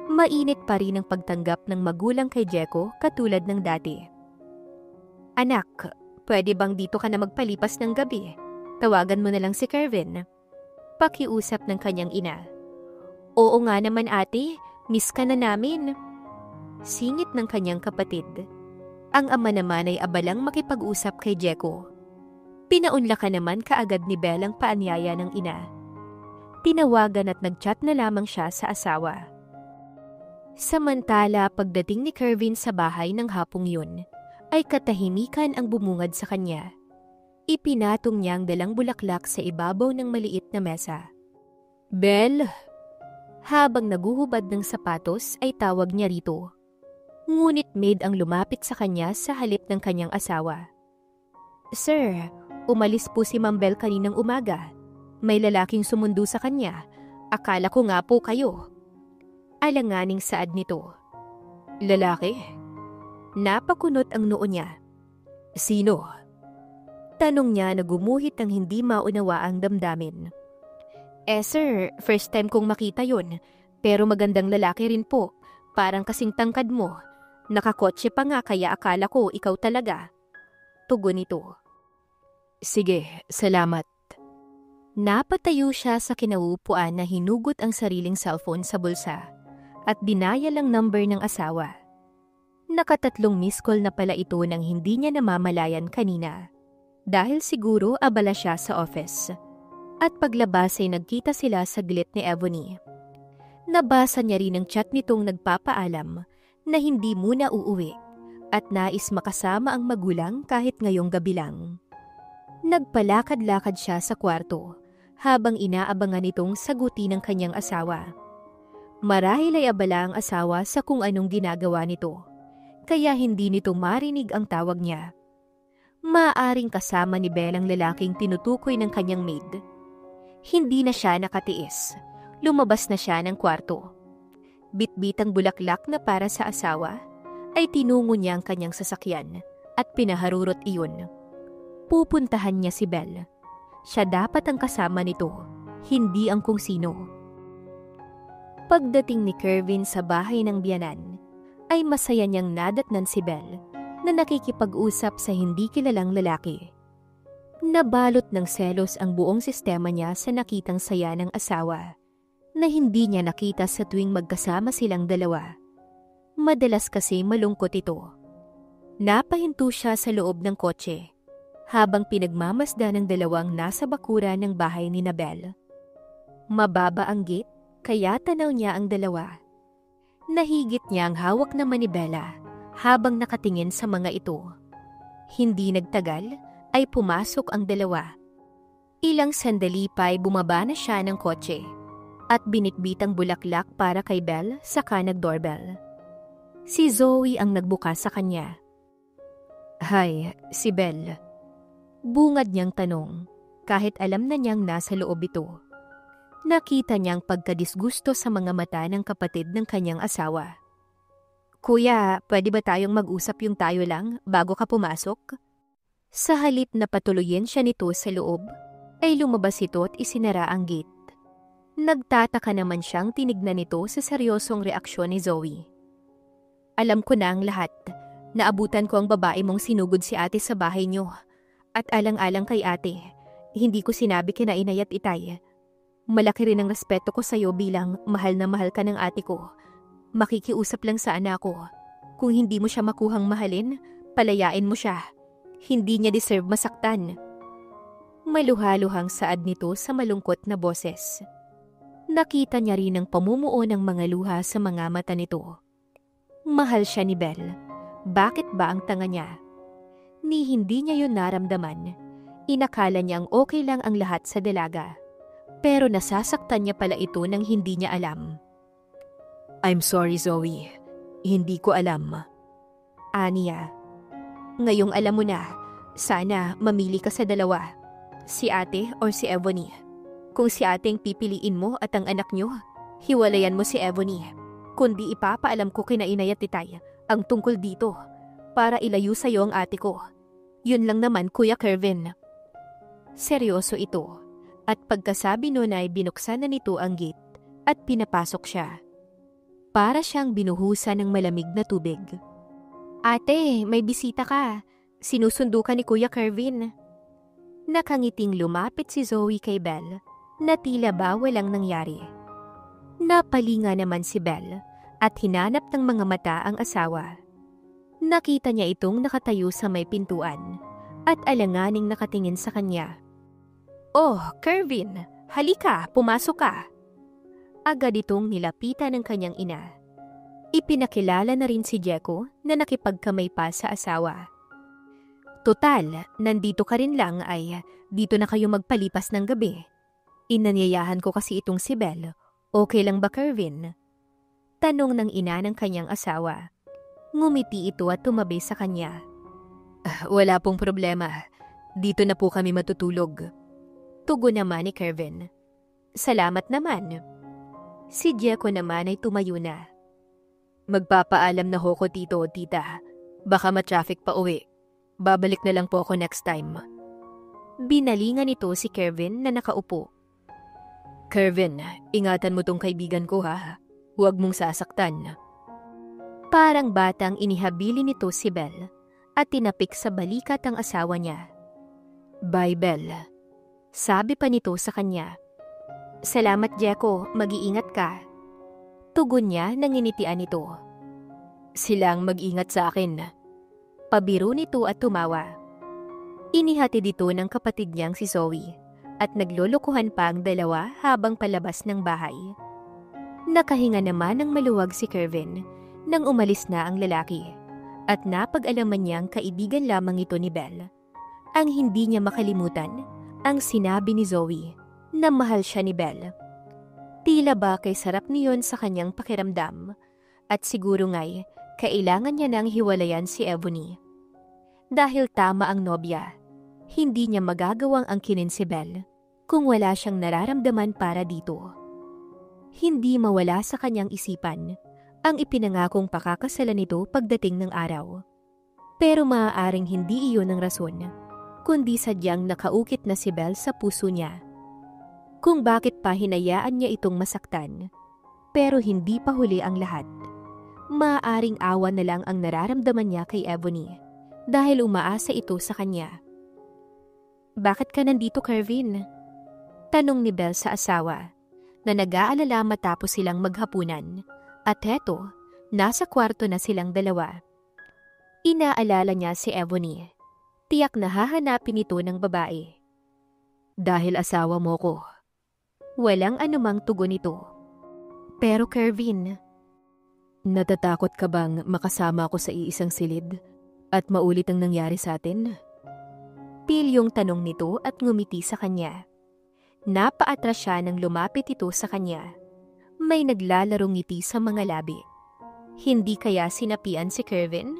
Mainit pa rin ang pagtanggap ng magulang kay Jeko katulad ng dati. Anak, pwede bang dito ka na magpalipas ng gabi? Tawagan mo na lang si Kervin. Pakiusap ng kanyang ina. Oo nga naman ate, miss ka na namin. Singit ng kanyang kapatid. Ang ama naman ay abalang makipag-usap kay Jeko. Pinaunlakan naman kaagad ni Belle ang paanyaya ng ina. Tinawagan at nagchat na lamang siya sa asawa. Samantala, pagdating ni Kervin sa bahay ng hapong yun, ay katahimikan ang bumungad sa kanya. Ipinatong niya ang dalang bulaklak sa ibabaw ng maliit na mesa. Belle! Habang naguhubad ng sapatos ay tawag niya rito. Ngunit maid ang lumapit sa kanya sa halip ng kanyang asawa. Sir, umalis po si Ma'am Belle kaninang umaga. May lalaking sumundo sa kanya. Akala ko nga po kayo. Alanganing saad nito. Lalaki? Napakunot ang noo niya. Sino? Tanong niya na gumuhit ng hindi maunawa ang damdamin. Sir, first time kong makita yun. Pero magandang lalaki rin po. Parang kasing tangkad mo. Nakakotse pa nga kaya akala ko ikaw talaga. Tugon nito. Sige, salamat. Napatayo siya sa kinauupuan na hinugot ang sariling cellphone sa bulsa at dinayal ang number ng asawa. Nakatatlong miss call na pala ito nang hindi niya namamalayan kanina. Dahil siguro abala siya sa office. At paglabas ay nagkita sila saglit ni Ebony. Nabasa niya rin ang chat nitong nagpapaalam na hindi muna uuwi at nais makasama ang magulang kahit ngayong gabi lang. Nagpalakad-lakad siya sa kwarto habang inaabangan itong sagutin ng kanyang asawa. Marahil ay abala ang asawa sa kung anong ginagawa nito, kaya hindi nito marinig ang tawag niya. Maaaring kasama ni Belle ang lalaking tinutukoy ng kanyang maid. Hindi na siya nakatiis. Lumabas na siya ng kwarto. Bitbitang bulaklak na para sa asawa, ay tinungo niya ang kanyang sasakyan at pinaharurot iyon. Pupuntahan niya si Belle. Siya dapat ang kasama nito, hindi ang kung sino. Pagdating ni Kervin sa bahay ng biyanan, ay masaya niyang nadatnan si Belle na nakikipag-usap sa hindi kilalang lalaki. Nabalot ng selos ang buong sistema niya sa nakitang saya ng asawa na hindi niya nakita sa tuwing magkasama silang dalawa. Madalas kasi malungkot ito. Napahinto siya sa loob ng kotse habang pinagmamasda ng dalawang nasa bakuran ng bahay ni Belle. Mababa ang gate kaya tanaw niya ang dalawa. Nahigit niya ang hawak na manibela habang nakatingin sa mga ito. Hindi nagtagal ay pumasok ang dalawa. Ilang sandali pa ay bumaba na siya ng kotse at binitbitang bulaklak para kay Belle saka nag-doorbell. Si Zoe ang nagbukas sa kanya. Hi, si Belle. Bungad niyang tanong kahit alam na niyang nasa loob ito. Nakita niyang pagkadisgusto sa mga mata ng kapatid ng kanyang asawa. Kuya, pwede ba tayong mag-usap yung tayo lang bago ka pumasok? Sa halip na patuloyin siya nito sa loob, ay lumabas ito at isinara ang gate. Nagtataka naman siyang tinignan nito sa seryosong reaksyon ni Zoe. Alam ko na ang lahat. Naabutan ko ang babae mong sinugod si ate sa bahay niyo. At alang-alang kay ate, hindi ko sinabi kina inay at itay. Malaki rin ang respeto ko sa iyo bilang mahal na mahal ka ng ate ko. Makikiusap lang sana ako. Kung hindi mo siya makuhang mahalin, palayain mo siya. Hindi niya deserve masaktan. Maluhaluhang saad nito sa malungkot na boses. Nakita niya rin ang pamumuo ng mga luha sa mga mata nito. Mahal siya ni Belle. Bakit ba ang tanga niya? Ni hindi niya yun naramdaman. Inakala niyang okay lang ang lahat sa dalaga. Pero nasasaktan niya pala ito nang hindi niya alam. I'm sorry, Zoe. Hindi ko alam. Aniya. Ngayong alam mo na, sana mamili ka sa dalawa. Si ate or si Ebony. Kung si ate ang pipiliin mo at ang anak niyo, hiwalayan mo si Ebony. Kundi ipapaalam ko kina inay at titay ang tungkol dito para ilayo sa iyo ang ate ko. Yun lang naman, Kuya Kervin. Seryoso ito. At pagkasabi nun ay binuksan na nito ang gate at pinapasok siya. Para siyang binuhusan ng malamig na tubig. Ate, may bisita ka. Sinusundo ka ni Kuya Kervin. Nakangiting lumapit si Zoe kay Belle na tila ba walang nangyari. Napalinga naman si Belle at hinanap ng mga mata ang asawa. Nakita niya itong nakatayo sa may pintuan at alanganing nakatingin sa kanya. Oh, Kervin, halika, pumasok ka. Agad itong nilapitan ng kanyang ina. Ipinakilala na rin si Jeko na nakipagkamay pa sa asawa. Total, nandito ka rin lang ay dito na kayo magpalipas ng gabi. Inanyayahan ko kasi itong si Belle. Okay lang ba, Kervin? Tanong ng ina ng kanyang asawa. Ngumiti ito at tumabi sa kanya. Wala pong problema. Dito na po kami matutulog. Tugon naman ni Kervin. Salamat naman. Si Jeko naman ay tumayo na. Magpapaalam na ho ko, tito o tita. Baka ma-traffic pa uwi. Babalik na lang po ako next time. Binalingan nito si Kervin na nakaupo. Kervin, ingatan mo tong kaibigan ko ha. Huwag mong sasaktan. Parang batang inihabili nito si Belle at tinapik sa balikat ang asawa niya. Bye, Belle. Sabi pa nito sa kanya. Salamat, Jeko. Mag-iingat ka. Tugon niya nang initian nito. Silang mag-ingat sa akin. Pabiro nito at tumawa. Inihati dito ng kapatid niyang si Zoe at naglolokohan pa ang dalawa habang palabas ng bahay. Nakahinga naman ng maluwag si Kervin nang umalis na ang lalaki at napag-alaman niyang kaibigan lamang ito ni Belle. Ang hindi niya makalimutan ang sinabi ni Zoe na mahal siya ni Belle. Tila ba kay sarap niyon sa kanyang pakiramdam at siguro nga'y kailangan niya nang hiwalayan si Ebony. Dahil tama ang nobya, hindi niya magagawang angkinin si Belle kung wala siyang nararamdaman para dito. Hindi mawala sa kanyang isipan ang ipinangakong pakakasalan nito pagdating ng araw. Pero maaaring hindi iyon ang rason, kundi sadyang nakaukit na si Belle sa puso niya. Kung bakit pa hinayaan niya itong masaktan. Pero hindi pa huli ang lahat. Maaaring awa na lang ang nararamdaman niya kay Ebony dahil umaasa ito sa kanya. Bakit ka nandito, Kervin? Tanong ni Belle sa asawa na nag-aalala matapos silang maghapunan. At heto, nasa kwarto na silang dalawa. Inaalala niya si Ebony. Tiyak na hahanapin ito ng babae. Dahil asawa mo ko. Walang anumang tugon ito. Pero Kervin, natatakot ka bang makasama ako sa iisang silid at maulit ang nangyari sa atin? Pilyong tanong nito at ngumiti sa kanya. Napaatras siya nang lumapit ito sa kanya. May naglalarong ngiti sa mga labi. Hindi kaya sinapian si Kervin?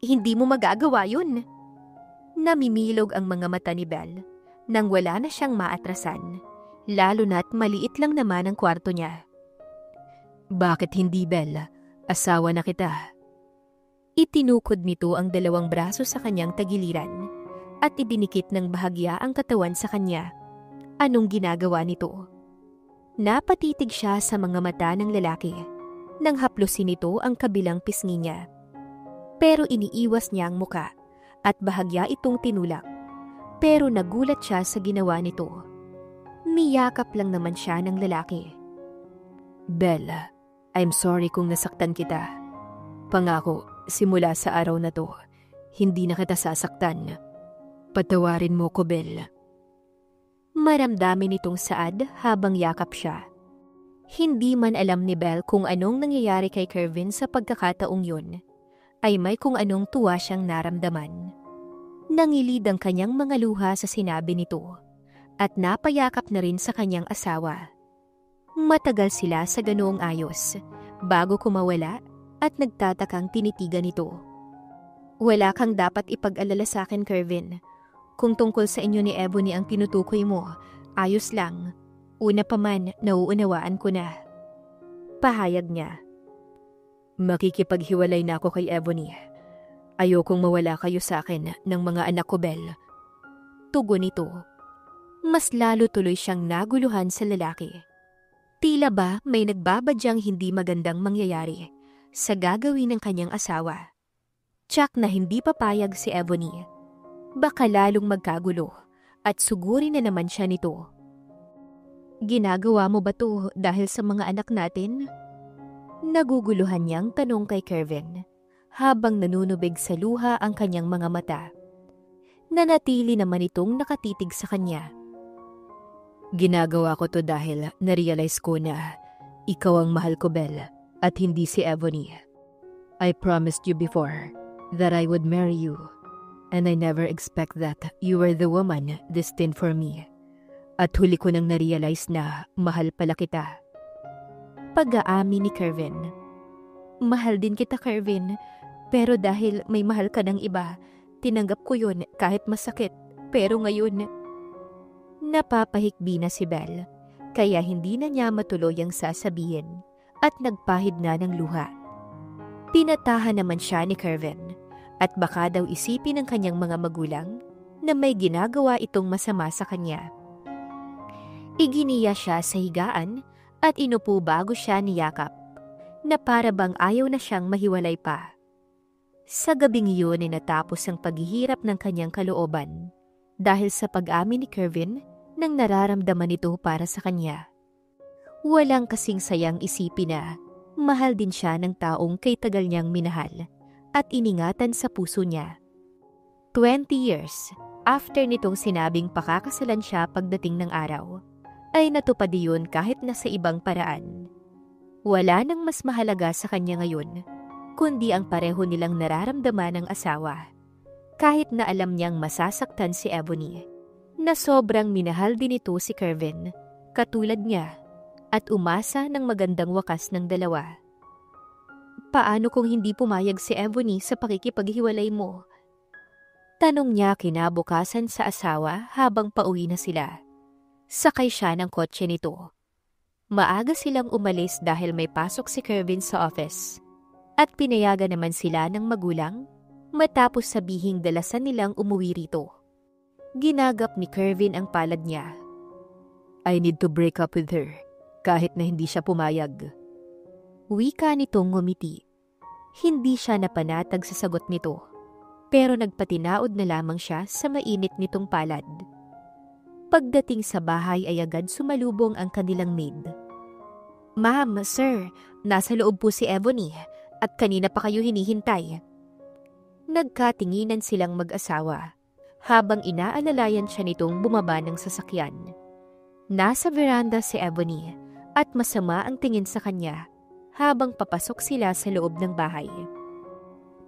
Hindi mo magagawa yun. Namimilog ang mga mata ni Belle nang wala na siyang maatrasan, lalo na't maliit lang naman ang kwarto niya. Bakit hindi, Belle? Asawa na kita. Itinukod nito ang dalawang braso sa kanyang tagiliran at idinikit ng bahagya ang katawan sa kanya. Anong ginagawa nito? Napatitig siya sa mga mata ng lalaki nang haplusin nito ang kabilang pisngi niya. Pero iniiwas niya ang muka at bahagya itong tinulak. Pero nagulat siya sa ginawa nito. Niyakap lang naman siya ng lalaki. Belle, I'm sorry kung nasaktan kita. Pangako, simula sa araw na to, hindi na kita sasaktan. Patawarin mo ko, Belle. Maramdamin itong saad habang yakap siya. Hindi man alam ni Belle kung anong nangyayari kay Kervin sa pagkakataong yun, ay may kung anong tuwa siyang naramdaman. Nangilid ang kanyang mga luha sa sinabi nito at napayakap na rin sa kanyang asawa. Matagal sila sa ganoong ayos bago kumawala at nagtatakang tinitigan nito. Wala kang dapat ipag-alala sa akin, Kervin. Kung tungkol sa inyo ni Ebony ang tinutukoy mo, ayos lang. Una pa man, nauunawaan ko na. Pahayag niya. Makikipaghiwalay na ako kay Ebony. Ayokong mawala kayo sa akin ng mga anak ko, Belle. Tugon nito. Mas lalo tuloy siyang naguluhan sa lalaki. Tila ba may nagbabadyang hindi magandang mangyayari sa gagawin ng kanyang asawa. Tsak na hindi papayag si Ebony. Baka lalong magkagulo at suguri na naman siya nito. Ginagawa mo ba to dahil sa mga anak natin? Naguguluhan niyang tanong kay Kervin habang nanunubig sa luha ang kanyang mga mata. Nanatili naman itong nakatitig sa kanya. Ginagawa ko to dahil narealize ko na ikaw ang mahal ko, Belle, at hindi si Ebony. I promised you before that I would marry you. And I never expect that you were the woman destined for me. At huli ko nang narealize na mahal pala kita. Pag-aami ni Kervin. Mahal din kita, Kervin. Pero dahil may mahal ka ng iba, tinanggap ko yun kahit masakit. Pero ngayon, napapahikbi na si Belle. Kaya hindi na niya matuloy ang sasabihin at nagpahid na ng luha. Pinatahan naman siya ni Kervin. At baka daw isipin ng kanyang mga magulang na may ginagawa itong masama sa kanya. Iginiya siya sa higaan at inupo bago siya niyakap, na para bang ayaw na siyang mahiwalay pa. Sa gabing iyon ay natapos ang paghihirap ng kanyang kalooban dahil sa pag-amin ni Kervin ng nararamdaman nito para sa kanya. Walang kasing sayang isipin na mahal din siya ng taong kay tagal niyang minahal at iningatan sa puso niya. 20 years after nitong sinabing pakakasalan siya pagdating ng araw, ay natupad iyon kahit na sa ibang paraan. Wala nang mas mahalaga sa kanya ngayon, kundi ang pareho nilang nararamdaman ng asawa. Kahit na alam niyang masasaktan si Ebony, na sobrang minahal din ito si Kervin, katulad niya, at umasa ng magandang wakas ng dalawa. Paano kung hindi pumayag si Ebony sa pakikipaghiwalay mo? Tanong niya kinabukasan sa asawa habang pauwi na sila. Sakay siya ng kotse nito. Maaga silang umalis dahil may pasok si Kervin sa office. At pinayagan naman sila ng magulang matapos sabihing dalasan nilang umuwi rito. Ginagap ni Kervin ang palad niya. I need to break up with her kahit na hindi siya pumayag. Wika nitong ngumiti. Hindi siya napanatag sa sagot nito, pero nagpatinaod na lamang siya sa mainit nitong palad. Pagdating sa bahay ay agad sumalubong ang kanilang maid. Ma'am, sir, nasa loob po si Ebony at kanina pa kayo hinihintay. Nagkatinginan silang mag-asawa habang inaalalayan siya nitong bumaba ng sasakyan. Nasa veranda si Ebony at masama ang tingin sa kanya habang papasok sila sa loob ng bahay.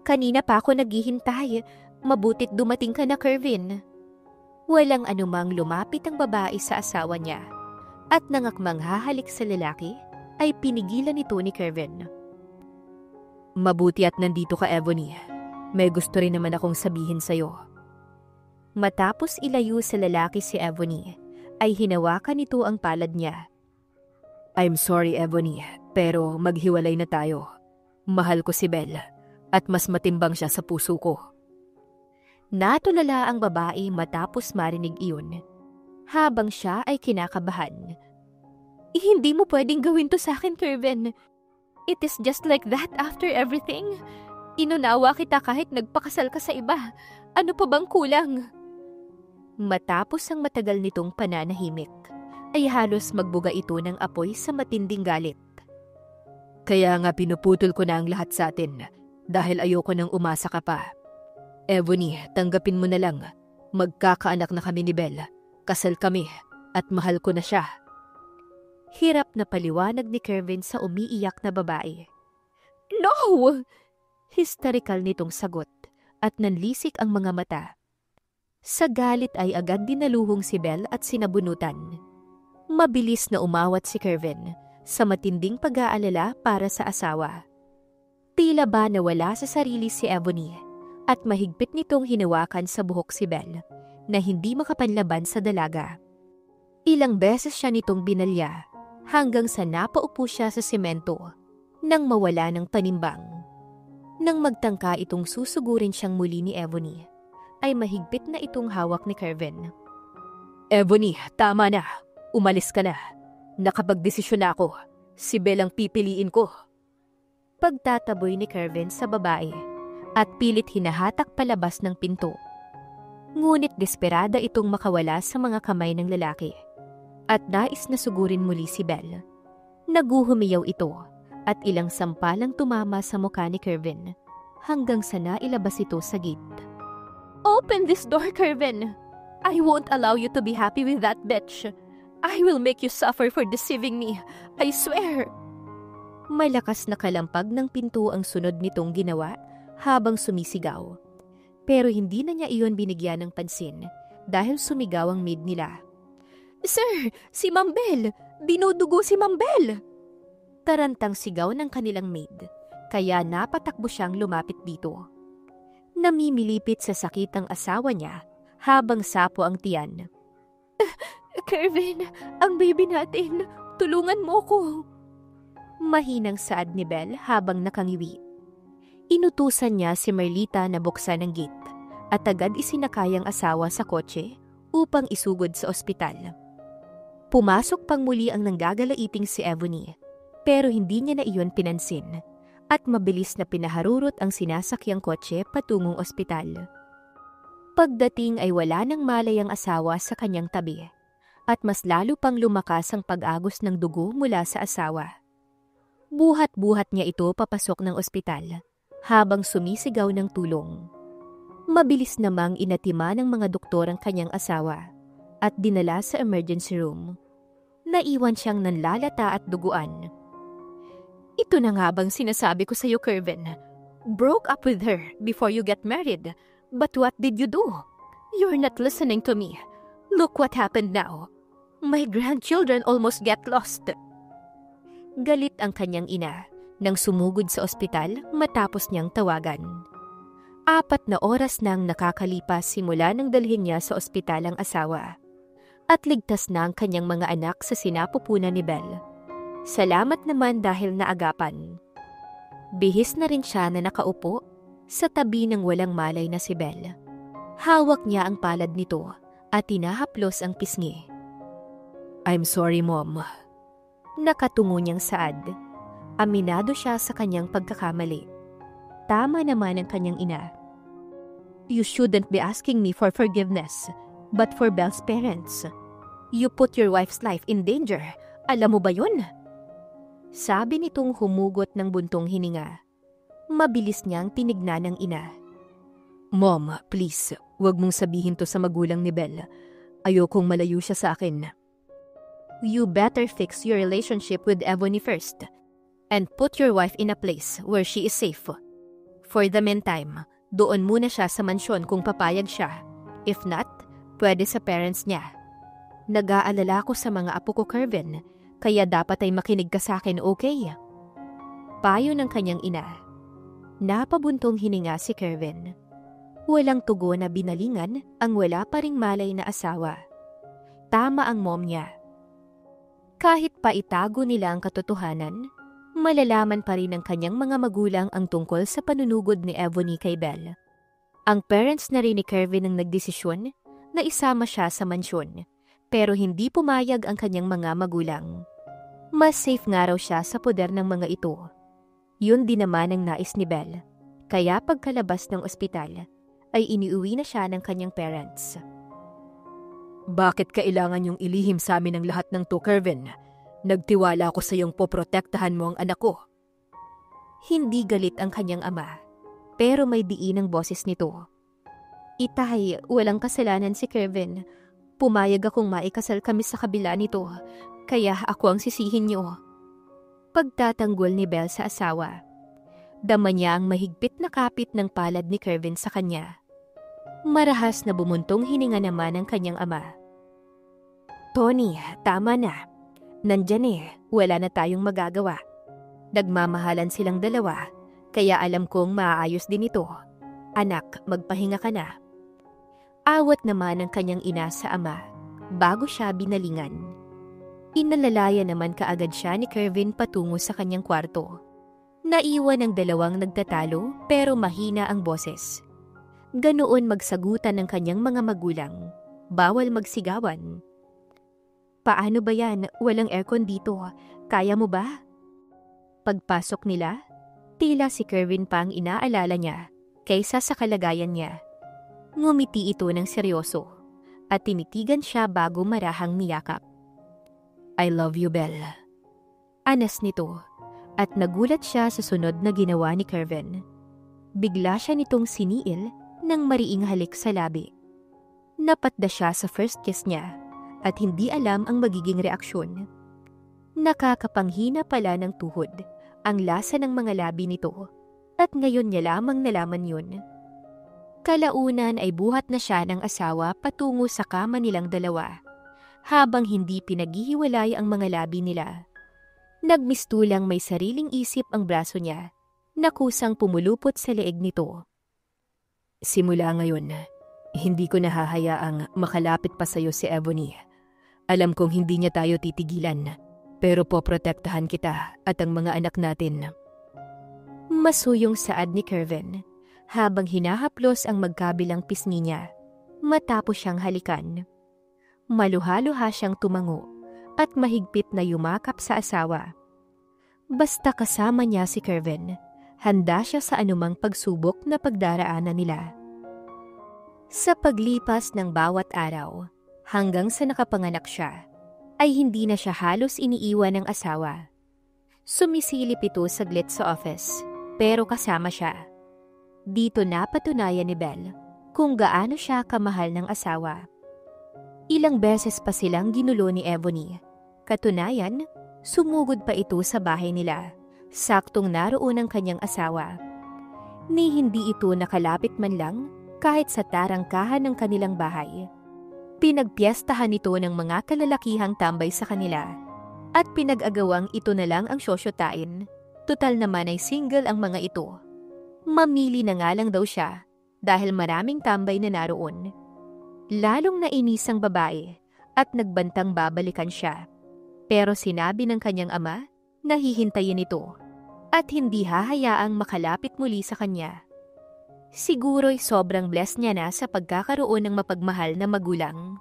Kanina pa ako naghihintay. Mabutit dumating ka na, Kervin. Walang anumang lumapit ang babae sa asawa niya at nangakmang hahalik sa lalaki ay pinigilan nito ni Kervin. Mabuti at nandito ka, Ebony. May gusto rin naman akong sabihin sa'yo. Matapos ilayo sa lalaki si Ebony, ay hinawakan nito ang palad niya. I'm sorry, Ebony, pero maghiwalay na tayo. Mahal ko si Belle at mas matimbang siya sa puso ko. Natulala ang babae matapos marinig iyon, habang siya ay kinakabahan. Hindi mo pwedeng gawin to sa akin, Kervin. It is just like that after everything. Inunawa kita kahit nagpakasal ka sa iba. Ano pa bang kulang? Matapos ang matagal nitong pananahimik, ay halos magbuga ito ng apoy sa matinding galit. Kaya nga pinuputol ko na ang lahat sa atin dahil ayoko nang umasa ka pa. Ebony, tanggapin mo na lang. Magkakaanak na kami ni Belle. Kasal kami at mahal ko na siya. Hirap na paliwanag ni Kervin sa umiiyak na babae. No! Hysterical nitong sagot at nanlisik ang mga mata. Sa galit ay agad dinaluhong si Belle at sinabunutan. Mabilis na umawat si Kervin sa matinding pag-aalala para sa asawa. Tila ba nawala sa sarili si Ebony at mahigpit nitong hinawakan sa buhok si Belle na hindi makapanlaban sa dalaga. Ilang beses siya nitong binalya hanggang sa napaupo siya sa semento nang mawala ng panimbang. Nang magtangka itong susugurin siyang muli ni Ebony, ay mahigpit na itong hawak ni Kervin. Ebony, tama na. Umalis ka na. Nakapagdesisyon na ako. Si Belle ang pipiliin ko. Pagtataboy ni Kervin sa babae at pilit hinahatak palabas ng pinto. Ngunit desperada itong makawala sa mga kamay ng lalaki at nais na sugurin muli si Belle. Naguhumiyaw ito at ilang sampalang tumama sa mukha ni Kervin hanggang sa nailabas ito sa gate. Open this door, Kervin! I won't allow you to be happy with that bitch. I will make you suffer for deceiving me. I swear! Malakas na kalampag ng pinto ang sunod nitong ginawa habang sumisigaw. Pero hindi na niya iyon binigyan ng pansin dahil sumigaw ang maid nila. Sir, si Ma'am Belle! Dinudugo si Ma'am Belle! Tarantang sigaw ng kanilang maid, kaya napatakbo siyang lumapit dito. Namimilipit sa sakit ang asawa niya habang sapo ang tiyan. Kervin, ang baby natin, tulungan mo ko. Mahinang saad ni Belle habang nakangiwi. Inutusan niya si Merlita na buksan ang gate at agad isinakay ang asawa sa kotse upang isugod sa ospital. Pumasok pang muli ang nanggagalaiting si Ebony, pero hindi niya na iyon pinansin at mabilis na pinaharurot ang sinasakyang kotse patungong ospital. Pagdating ay wala nang malay ang asawa sa kanyang tabi at mas lalo pang lumakas ang pag-agos ng dugo mula sa asawa. Buhat-buhat niya ito papasok ng ospital habang sumisigaw ng tulong. Mabilis namang inatima ng mga doktor ang kanyang asawa at dinala sa emergency room. Naiwan siyang nanlalata at duguan. Ito na nga bang sinasabi ko sa iyo, Kervin? Broke up with her before you get married. But what did you do? You're not listening to me. Look what happened now. My grandchildren almost get lost. Galit ang kanyang ina nang sumugod sa ospital matapos niyang tawagan. 4 na oras nang nakakalipas simula nang dalhin niya sa ospital ang asawa. At ligtas na ang kanyang mga anak sa sinapupunan ni Belle. Salamat naman dahil naagapan. Bihis na rin siya na nakaupo sa tabi ng walang malay na si Belle. Hawak niya ang palad nito at tinahaplos ang pisngi. I'm sorry, Mom. Nakatungo niyang saad. Aminado siya sa kanyang pagkakamali. Tama naman ang kanyang ina. You shouldn't be asking me for forgiveness, but for Belle's parents. You put your wife's life in danger. Alam mo ba yun? Sabi nitong humugot ng buntong hininga. Mabilis niyang tinignan ng ina. Mom, please, wag mong sabihin to sa magulang ni Belle. Ayokong malayo siya sa akin. You better fix your relationship with Ebony first and put your wife in a place where she is safe. For the meantime, doon muna siya sa mansyon kung papayag siya. If not, pwede sa parents niya. Nag-aalala ko sa mga apo ko, Kervin, kaya dapat ay makinig ka sa akin, okay? Payo ng kanyang ina. Napabuntong hininga si Kervin. Walang tugo na binalingan ang wala pa ring malay na asawa. Tama ang mom niya. Kahit pa itago nila ang katotohanan, malalaman pa rin ng kanyang mga magulang ang tungkol sa panunugod ni Ebony kay Belle. Ang parents na rin ni Kervin ang nagdesisyon na isama siya sa mansyon, pero hindi pumayag ang kanyang mga magulang. Mas safe nga raw siya sa poder ng mga ito. Yun din naman ang nais ni Belle. Kaya pagkalabas ng ospital, ay iniuwi na siya ng kanyang parents. Bakit kailangan yung ilihim sa amin ang lahat ng to, Kervin? Nagtiwala ako sa iyong poprotektahan mo ang anak ko. Hindi galit ang kanyang ama, pero may diin ang boses nito. Itay, walang kasalanan si Kervin. Pumayag akong maikasal kami sa kabila nito, kaya ako ang sisihin niyo. Pagtatanggol ni Belle sa asawa. Dama niya ang mahigpit na kapit ng palad ni Kervin sa kanya. Marahas na bumuntong hininga naman ang kanyang ama. Tony, tama na. Nandyan wala na tayong magagawa. Nagmamahalan silang dalawa, kaya alam kong maaayos din ito. Anak, magpahinga ka na. Awat naman ang kanyang ina sa ama, bago siya binalingan. Inalalaya naman kaagad siya ni Kervin patungo sa kanyang kwarto. Naiwan ang dalawang nagtatalo pero mahina ang boses. Ganoon magsagutan ng kanyang mga magulang. Bawal magsigawan. Paano ba yan? Walang aircon dito. Kaya mo ba? Pagpasok nila, tila si Kervin pa ang inaalala niya kaysa sa kalagayan niya. Ngumiti ito ng seryoso at tinitigan siya bago marahang niyakap. I love you, Belle. Anas nito at nagulat siya sa sunod na ginawa ni Kervin. Bigla siya nitong siniil ng mariing halik sa labi. Napatda siya sa first kiss niya at hindi alam ang magiging reaksyon. Nakakapanghina pala ng tuhod ang lasa ng mga labi nito at ngayon niya lamang nalaman yun. Kalaunan ay buhat na siya ng asawa patungo sa kama nilang dalawa habang hindi pinaghihiwalay ang mga labi nila. Nagmistulang may sariling isip ang braso niya na kusang pumulupot sa leeg nito. Simula ngayon, hindi ko nahahayaang makalapit pa sa'yo si Ebony. Alam kong hindi niya tayo titigilan, pero poprotektahan kita at ang mga anak natin. Masuyong saad ni Kervin habang hinahaplos ang magkabilang pisngi niya matapos siyang halikan. Maluha-luha siyang tumango at mahigpit na yumakap sa asawa. Basta kasama niya si Kervin, handa siya sa anumang pagsubok na pagdaraanan nila. Sa paglipas ng bawat araw, hanggang sa nakapanganak siya, ay hindi na siya halos iniiwan ng asawa. Sumisilip ito saglit sa office, pero kasama siya. Dito napatunayan ni Belle kung gaano siya kamahal ng asawa. Ilang beses pa silang ginulo ni Ebony. Katunayan, sumugod pa ito sa bahay nila, saktong naroon ang kanyang asawa. Ni hindi ito nakalapit man lang kahit sa tarangkahan ng kanilang bahay. Pinagpiestahan ito ng mga kalalakihang tambay sa kanila at pinag-agawang ito na lang ang sosyotain. Tutal naman ay single ang mga ito. Mamili na nga lang daw siya dahil maraming tambay na naroon. Lalong nainis ang babae at nagbantang babalikan siya. Pero sinabi ng kanyang ama na hihintayin ito at hindi hahayaang makalapit muli sa kanya. Siguro'y sobrang blessed niya na sa pagkakaroon ng mapagmahal na magulang.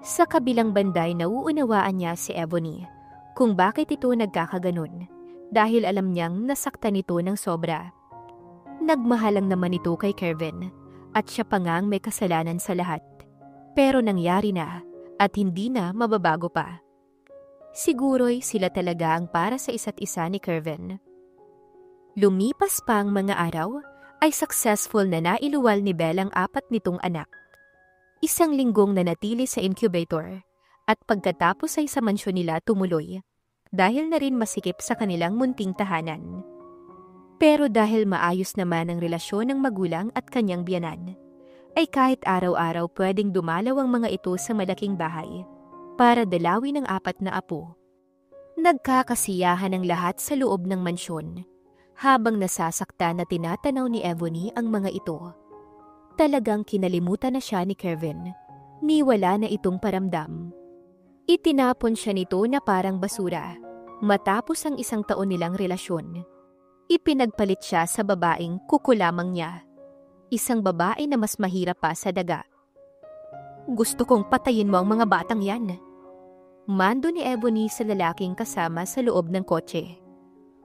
Sa kabilang banday nauunawaan niya si Ebony kung bakit ito nagkakaganon dahil alam niyang nasaktan ito ng sobra. Nagmahalang naman ito kay Kervin at siya pa ngang may kasalanan sa lahat. Pero nangyari na at hindi na mababago pa. Siguro'y sila talaga ang para sa isa't isa ni Kervin. Lumipas pa ang mga araw ay successful na nailuwal ni Belle ang 4 nitong anak. 1 linggong nanatili sa incubator at pagkatapos ay sa mansyon nila tumuloy dahil na rin masikip sa kanilang munting tahanan. Pero dahil maayos naman ang relasyon ng magulang at kanyang biyanan, ay kahit araw-araw pwedeng dumalaw ang mga ito sa malaking bahay para dalawin ang 4 na apo. Nagkakasiyahan ang lahat sa loob ng mansyon habang nasasakta na tinatanaw ni Ebony ang mga ito. Talagang kinalimutan na siya ni Kervin, ni wala na itong paramdam. Itinapon siya nito na parang basura matapos ang 1 taon nilang relasyon. Ipinagpalit siya sa babaeng kukulamang niya. Isang babae na mas mahirap pa sa daga. Gusto kong patayin mo ang mga batang yan. Mando ni Ebony sa lalaking kasama sa loob ng kotse.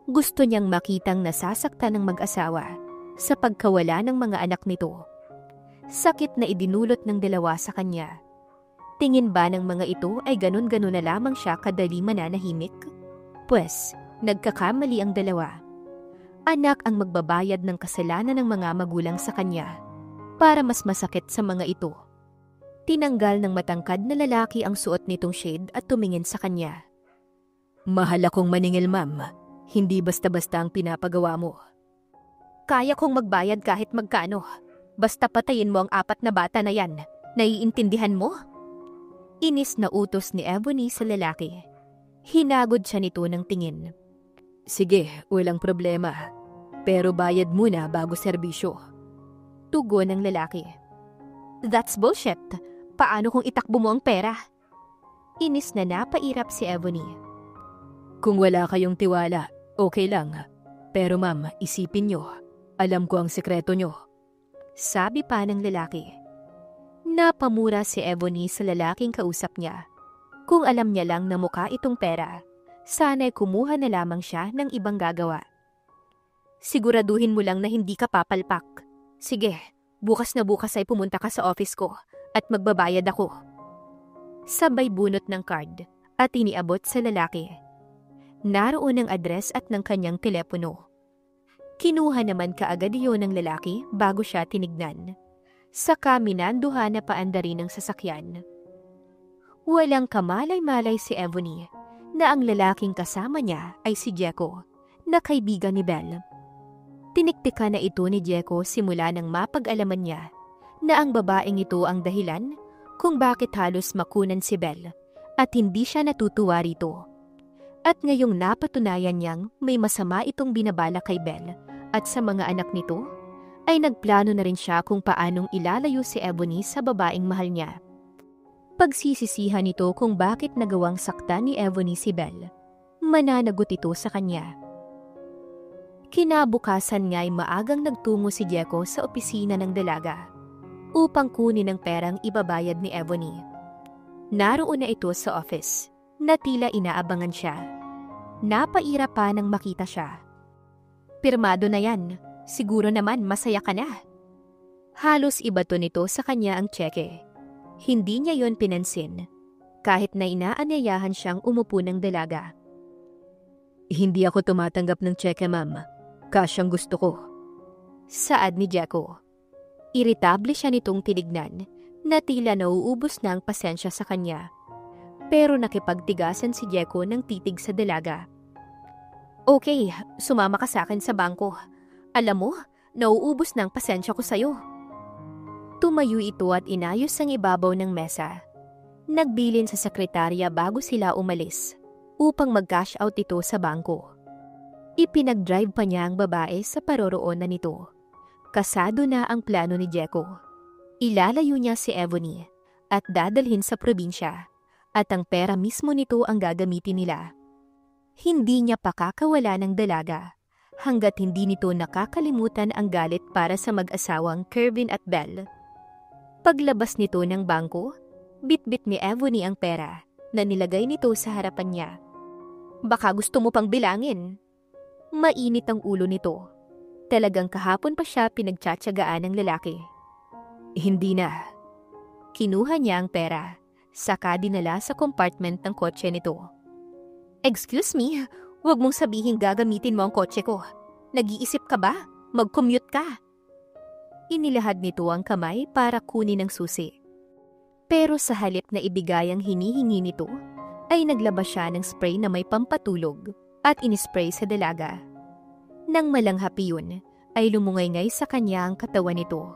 Gusto niyang makitang nasasaktan ng mag-asawa sa pagkawala ng mga anak nito. Sakit na idinulot ng dalawa sa kanya. Tingin ba ng mga ito ay ganun-ganun na lamang siya kadali mananahimik? Pwes, nagkakamali ang dalawa. Anak ang magbabayad ng kasalanan ng mga magulang sa kanya para mas masakit sa mga ito. Tinanggal ng matangkad na lalaki ang suot nitong shade at tumingin sa kanya. Mahal akong maningil, ma'am. Hindi basta-basta ang pinapagawa mo. Kaya kong magbayad kahit magkano. Basta patayin mo ang 4 na bata na yan. Naiintindihan mo? Inis na utos ni Ebony sa lalaki. Hinagod siya nito ng tingin. Sige, walang problema. Pero bayad muna bago serbisyo. Tugon ng lalaki. That's bullshit. Paano kung itakbo mo ang pera? Inis na napairap si Ebony. Kung wala kayong tiwala, okay lang. Pero ma'am, isipin nyo. Alam ko ang sekreto nyo. Sabi pa ng lalaki. Napamura si Ebony sa lalaking kausap niya. Kung alam niya lang na mukha itong pera, sana'y kumuha na lamang siya ng ibang gagawa. Siguraduhin mo lang na hindi ka papalpak. Sige, bukas na bukas ay pumunta ka sa office ko at magbabayad ako. Sabay bunot ng card at iniabot sa lalaki. Naroon ang address at ng kanyang telepono. Kinuha naman kaagad iyon ng lalaki bago siya tinignan. Saka minanduhan na paanda rin ng sasakyan. Walang kamalay-malay si Ebony na ang lalaking kasama niya ay si Jeko, na kaibigan ni Belle. Tiniktika na ito ni Jeko simula nang mapag-alaman niya na ang babaeng ito ang dahilan kung bakit halos makunan si Belle at hindi siya natutuwa rito. At ngayong napatunayan niyang may masama itong binabala kay Belle at sa mga anak nito, ay nagplano na rin siya kung paanong ilalayo si Ebony sa babaeng mahal niya. Pagsisisihan nito kung bakit nagawang saktan ni Ebony si Belle. Mananagot ito sa kanya. Kinabukasan nga'y maagang nagtungo si Jeko sa opisina ng dalaga upang kunin ang perang ibabayad ni Ebony. Naroon na ito sa office na tila inaabangan siya. Napaira pa nang makita siya. Pirmado na yan. Siguro naman masaya ka na. Halos ibato nito sa kanya ang tseke. Hindi niya yon pinansin, kahit na inaanyayahan siyang umupo ng dalaga. Hindi ako tumatanggap ng tseke, ma'am. Kasyang gusto ko. Saad ni Jeko. Iritable siya nitong tinignan na tila nauubos na ang pasensya sa kanya. Pero nakipagtigasan si Jeko ng titig sa dalaga. Okay, sumama ka sa akin sa bangko. Alam mo, nauubos na ang pasensya ko sa'yo. Tumayo ito at inayos ang ibabaw ng mesa. Nagbilin sa sekretarya bago sila umalis upang mag-cash out ito sa bangko. Ipinag-drive pa niya ang babae sa paroroonan nito. Kasado na ang plano ni Jeko. Ilalayo niya si Ebony at dadalhin sa probinsya at ang pera mismo nito ang gagamitin nila. Hindi niya pakakawala ng dalaga hanggat hindi nito nakakalimutan ang galit para sa mag-asawang Kervin at Belle. Paglabas nito ng bangko, bit-bit ni Ebony ang pera na nilagay nito sa harapan niya. Baka gusto mo pang bilangin. Mainit ang ulo nito. Talagang kahapon pa siya pinagtsatsagaan ng lalaki. Hindi na. Kinuha niya ang pera, saka dinala sa compartment ng kotse nito. Excuse me, huwag mong sabihin gagamitin mo ang kotse ko. Nag-iisip ka ba? Mag-commute ka. Inilahad nito ang kamay para kunin ang susi. Pero sa halip na ibigay ang hinihingi nito, ay naglabas siya ng spray na may pampatulog at inispray sa dalaga. Nang malanghapi yun, ay lumungay-ngay sa kanya ang katawan nito.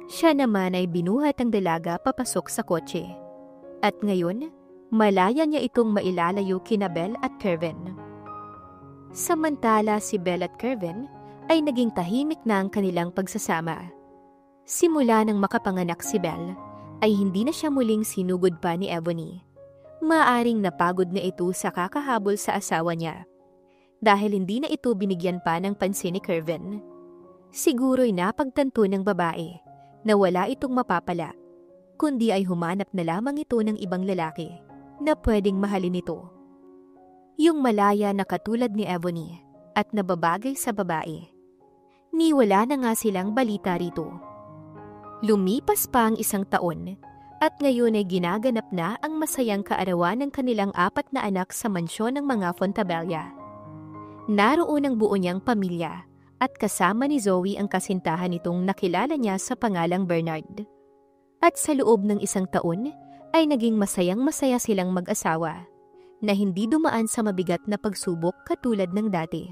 Siya naman ay binuhat ang dalaga papasok sa kotse. At ngayon, malaya niya itong mailalayo kina Belle at Kervin. Samantala si Belle at Kervin ay naging tahimik na ang kanilang pagsasama. Simula nang makapanganak si Belle, ay hindi na siya muling sinugod pa ni Ebony. Maaring napagod na ito sa kakahabol sa asawa niya. Dahil hindi na ito binigyan pa ng pansin ni Kervin. Siguro'y napagtanto ng babae na wala itong mapapala, kundi ay humanap na lamang ito ng ibang lalaki na pwedeng mahalin ito. Yung malaya na katulad ni Ebony at nababagay sa babae. Niwala na nga silang balita rito. Lumipas pa ang 1 taon at ngayon ay ginaganap na ang masayang kaarawan ng kanilang 4 na anak sa mansyon ng mga Fontabella. Naroon ang buo niyang pamilya at kasama ni Zoe ang kasintahan nitong nakilala niya sa pangalang Bernard. At sa loob ng 1 taon ay naging masayang-masaya silang mag-asawa na hindi dumaan sa mabigat na pagsubok katulad ng dati.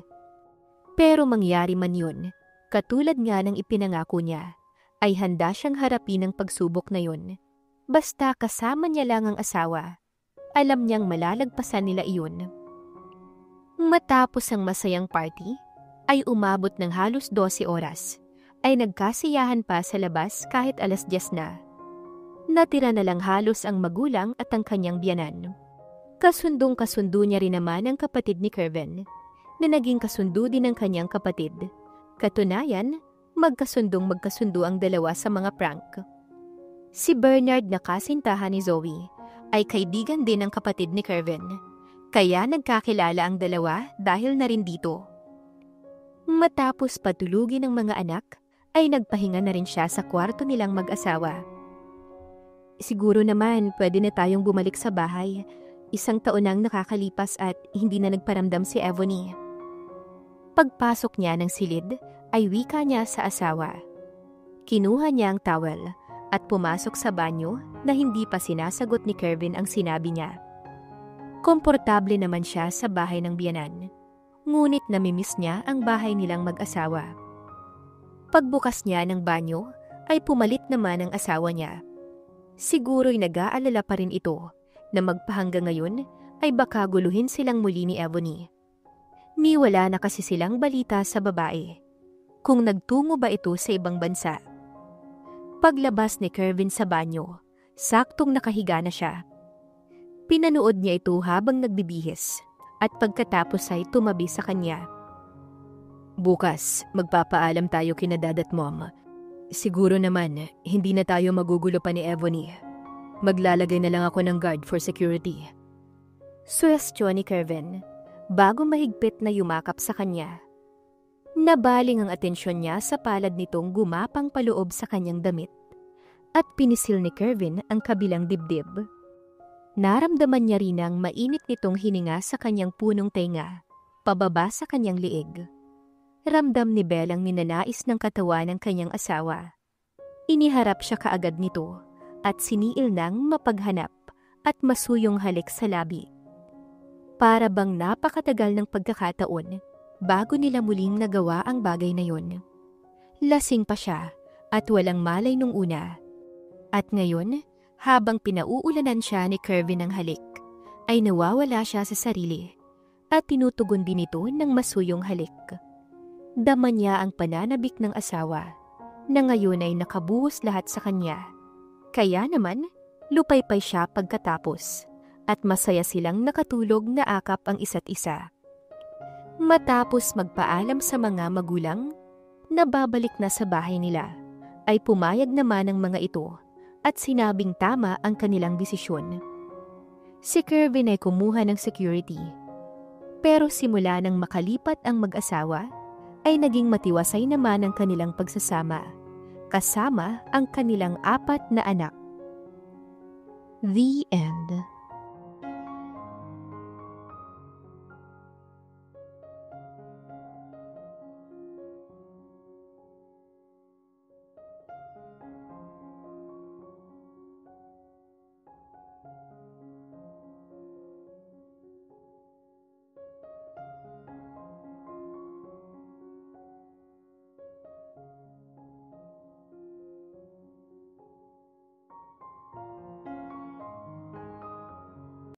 Pero mangyari man yun, katulad nga ng ipinangako niya, ay handa siyang harapin ang pagsubok na yun. Basta kasama niya lang ang asawa, alam niyang malalagpasan nila iyon. Matapos ang masayang party, ay umabot ng halos 12 oras, ay nagkasiyahan pa sa labas kahit 10:00 na. Natira na lang halos ang magulang at ang kanyang biyanan. Kasundong-kasundo niya rin naman ang kapatid ni Kervin, na naging kasundo din ng kanyang kapatid. Katunayan, magkasundo ang dalawa sa mga prank. Si Bernard na kasintahan ni Zoe ay kaibigan din ng kapatid ni Kervin, kaya nagkakilala ang dalawa dahil na rin dito. Matapos patulugin ng mga anak, ay nagpahinga na rin siya sa kwarto nilang mag-asawa. Siguro naman pwede na tayong bumalik sa bahay. 1 taon nang nakakalipas at hindi na nagparamdam si Ebony. Pagpasok niya ng silid, ay wika niya sa asawa. Kinuha niya ang towel at pumasok sa banyo na hindi pa sinasagot ni Kervin ang sinabi niya. Komportable naman siya sa bahay ng biyanan, ngunit namimiss niya ang bahay nilang mag-asawa. Pagbukas niya ng banyo, ay pumalit naman ang asawa niya. Siguro'y nag-aalala pa rin ito na magpahanggang ngayon ay baka guluhin silang muli ni Ebony. Niwala na kasi silang balita sa babae kung nagtungo ba ito sa ibang bansa. Paglabas ni Kervin sa banyo, saktong nakahiga na siya. Pinanood niya ito habang nagbibihis at pagkatapos ay tumabi sa kanya. Bukas, magpapaalam tayo kina Dad at Mom. Siguro naman, hindi na tayo magugulo pa ni Ebony. Maglalagay na lang ako ng guard for security. Suwestyon ni Kervin, bago mahigpit na yumakap sa kanya. Nabaling ang atensyon niya sa palad nitong gumapang paloob sa kanyang damit at pinisil ni Kervin ang kabilang dibdib. Naramdaman niya rin ang mainit nitong hininga sa kanyang punong tenga, pababa sa kanyang liig. Ramdam ni Belle ang ninanais ng katawan ng kanyang asawa. Iniharap siya kaagad nito at siniil ng mapaghanap at masuyong halik sa labi. Para bang napakatagal ng pagkakataon bago nila muling nagawa ang bagay na yon. Lasing pa siya at walang malay nung una. At ngayon, habang pinauulanan siya ni Kervin ng halik, ay nawawala siya sa sarili at tinutugon din ito ng masuyong halik. Dama niya ang pananabik ng asawa na ngayon ay nakabuhos lahat sa kanya. Kaya naman, lupaypay siya pagkatapos at masaya silang nakatulog na akap ang isa't isa. Matapos magpaalam sa mga magulang na babalik na sa bahay nila, ay pumayag naman ang mga ito at sinabing tama ang kanilang desisyon. Si Kervin ay kumuha ng security, pero simula nang makalipat ang mag-asawa, ay naging matiwasay naman ang kanilang pagsasama, kasama ang kanilang 4 na anak. The end.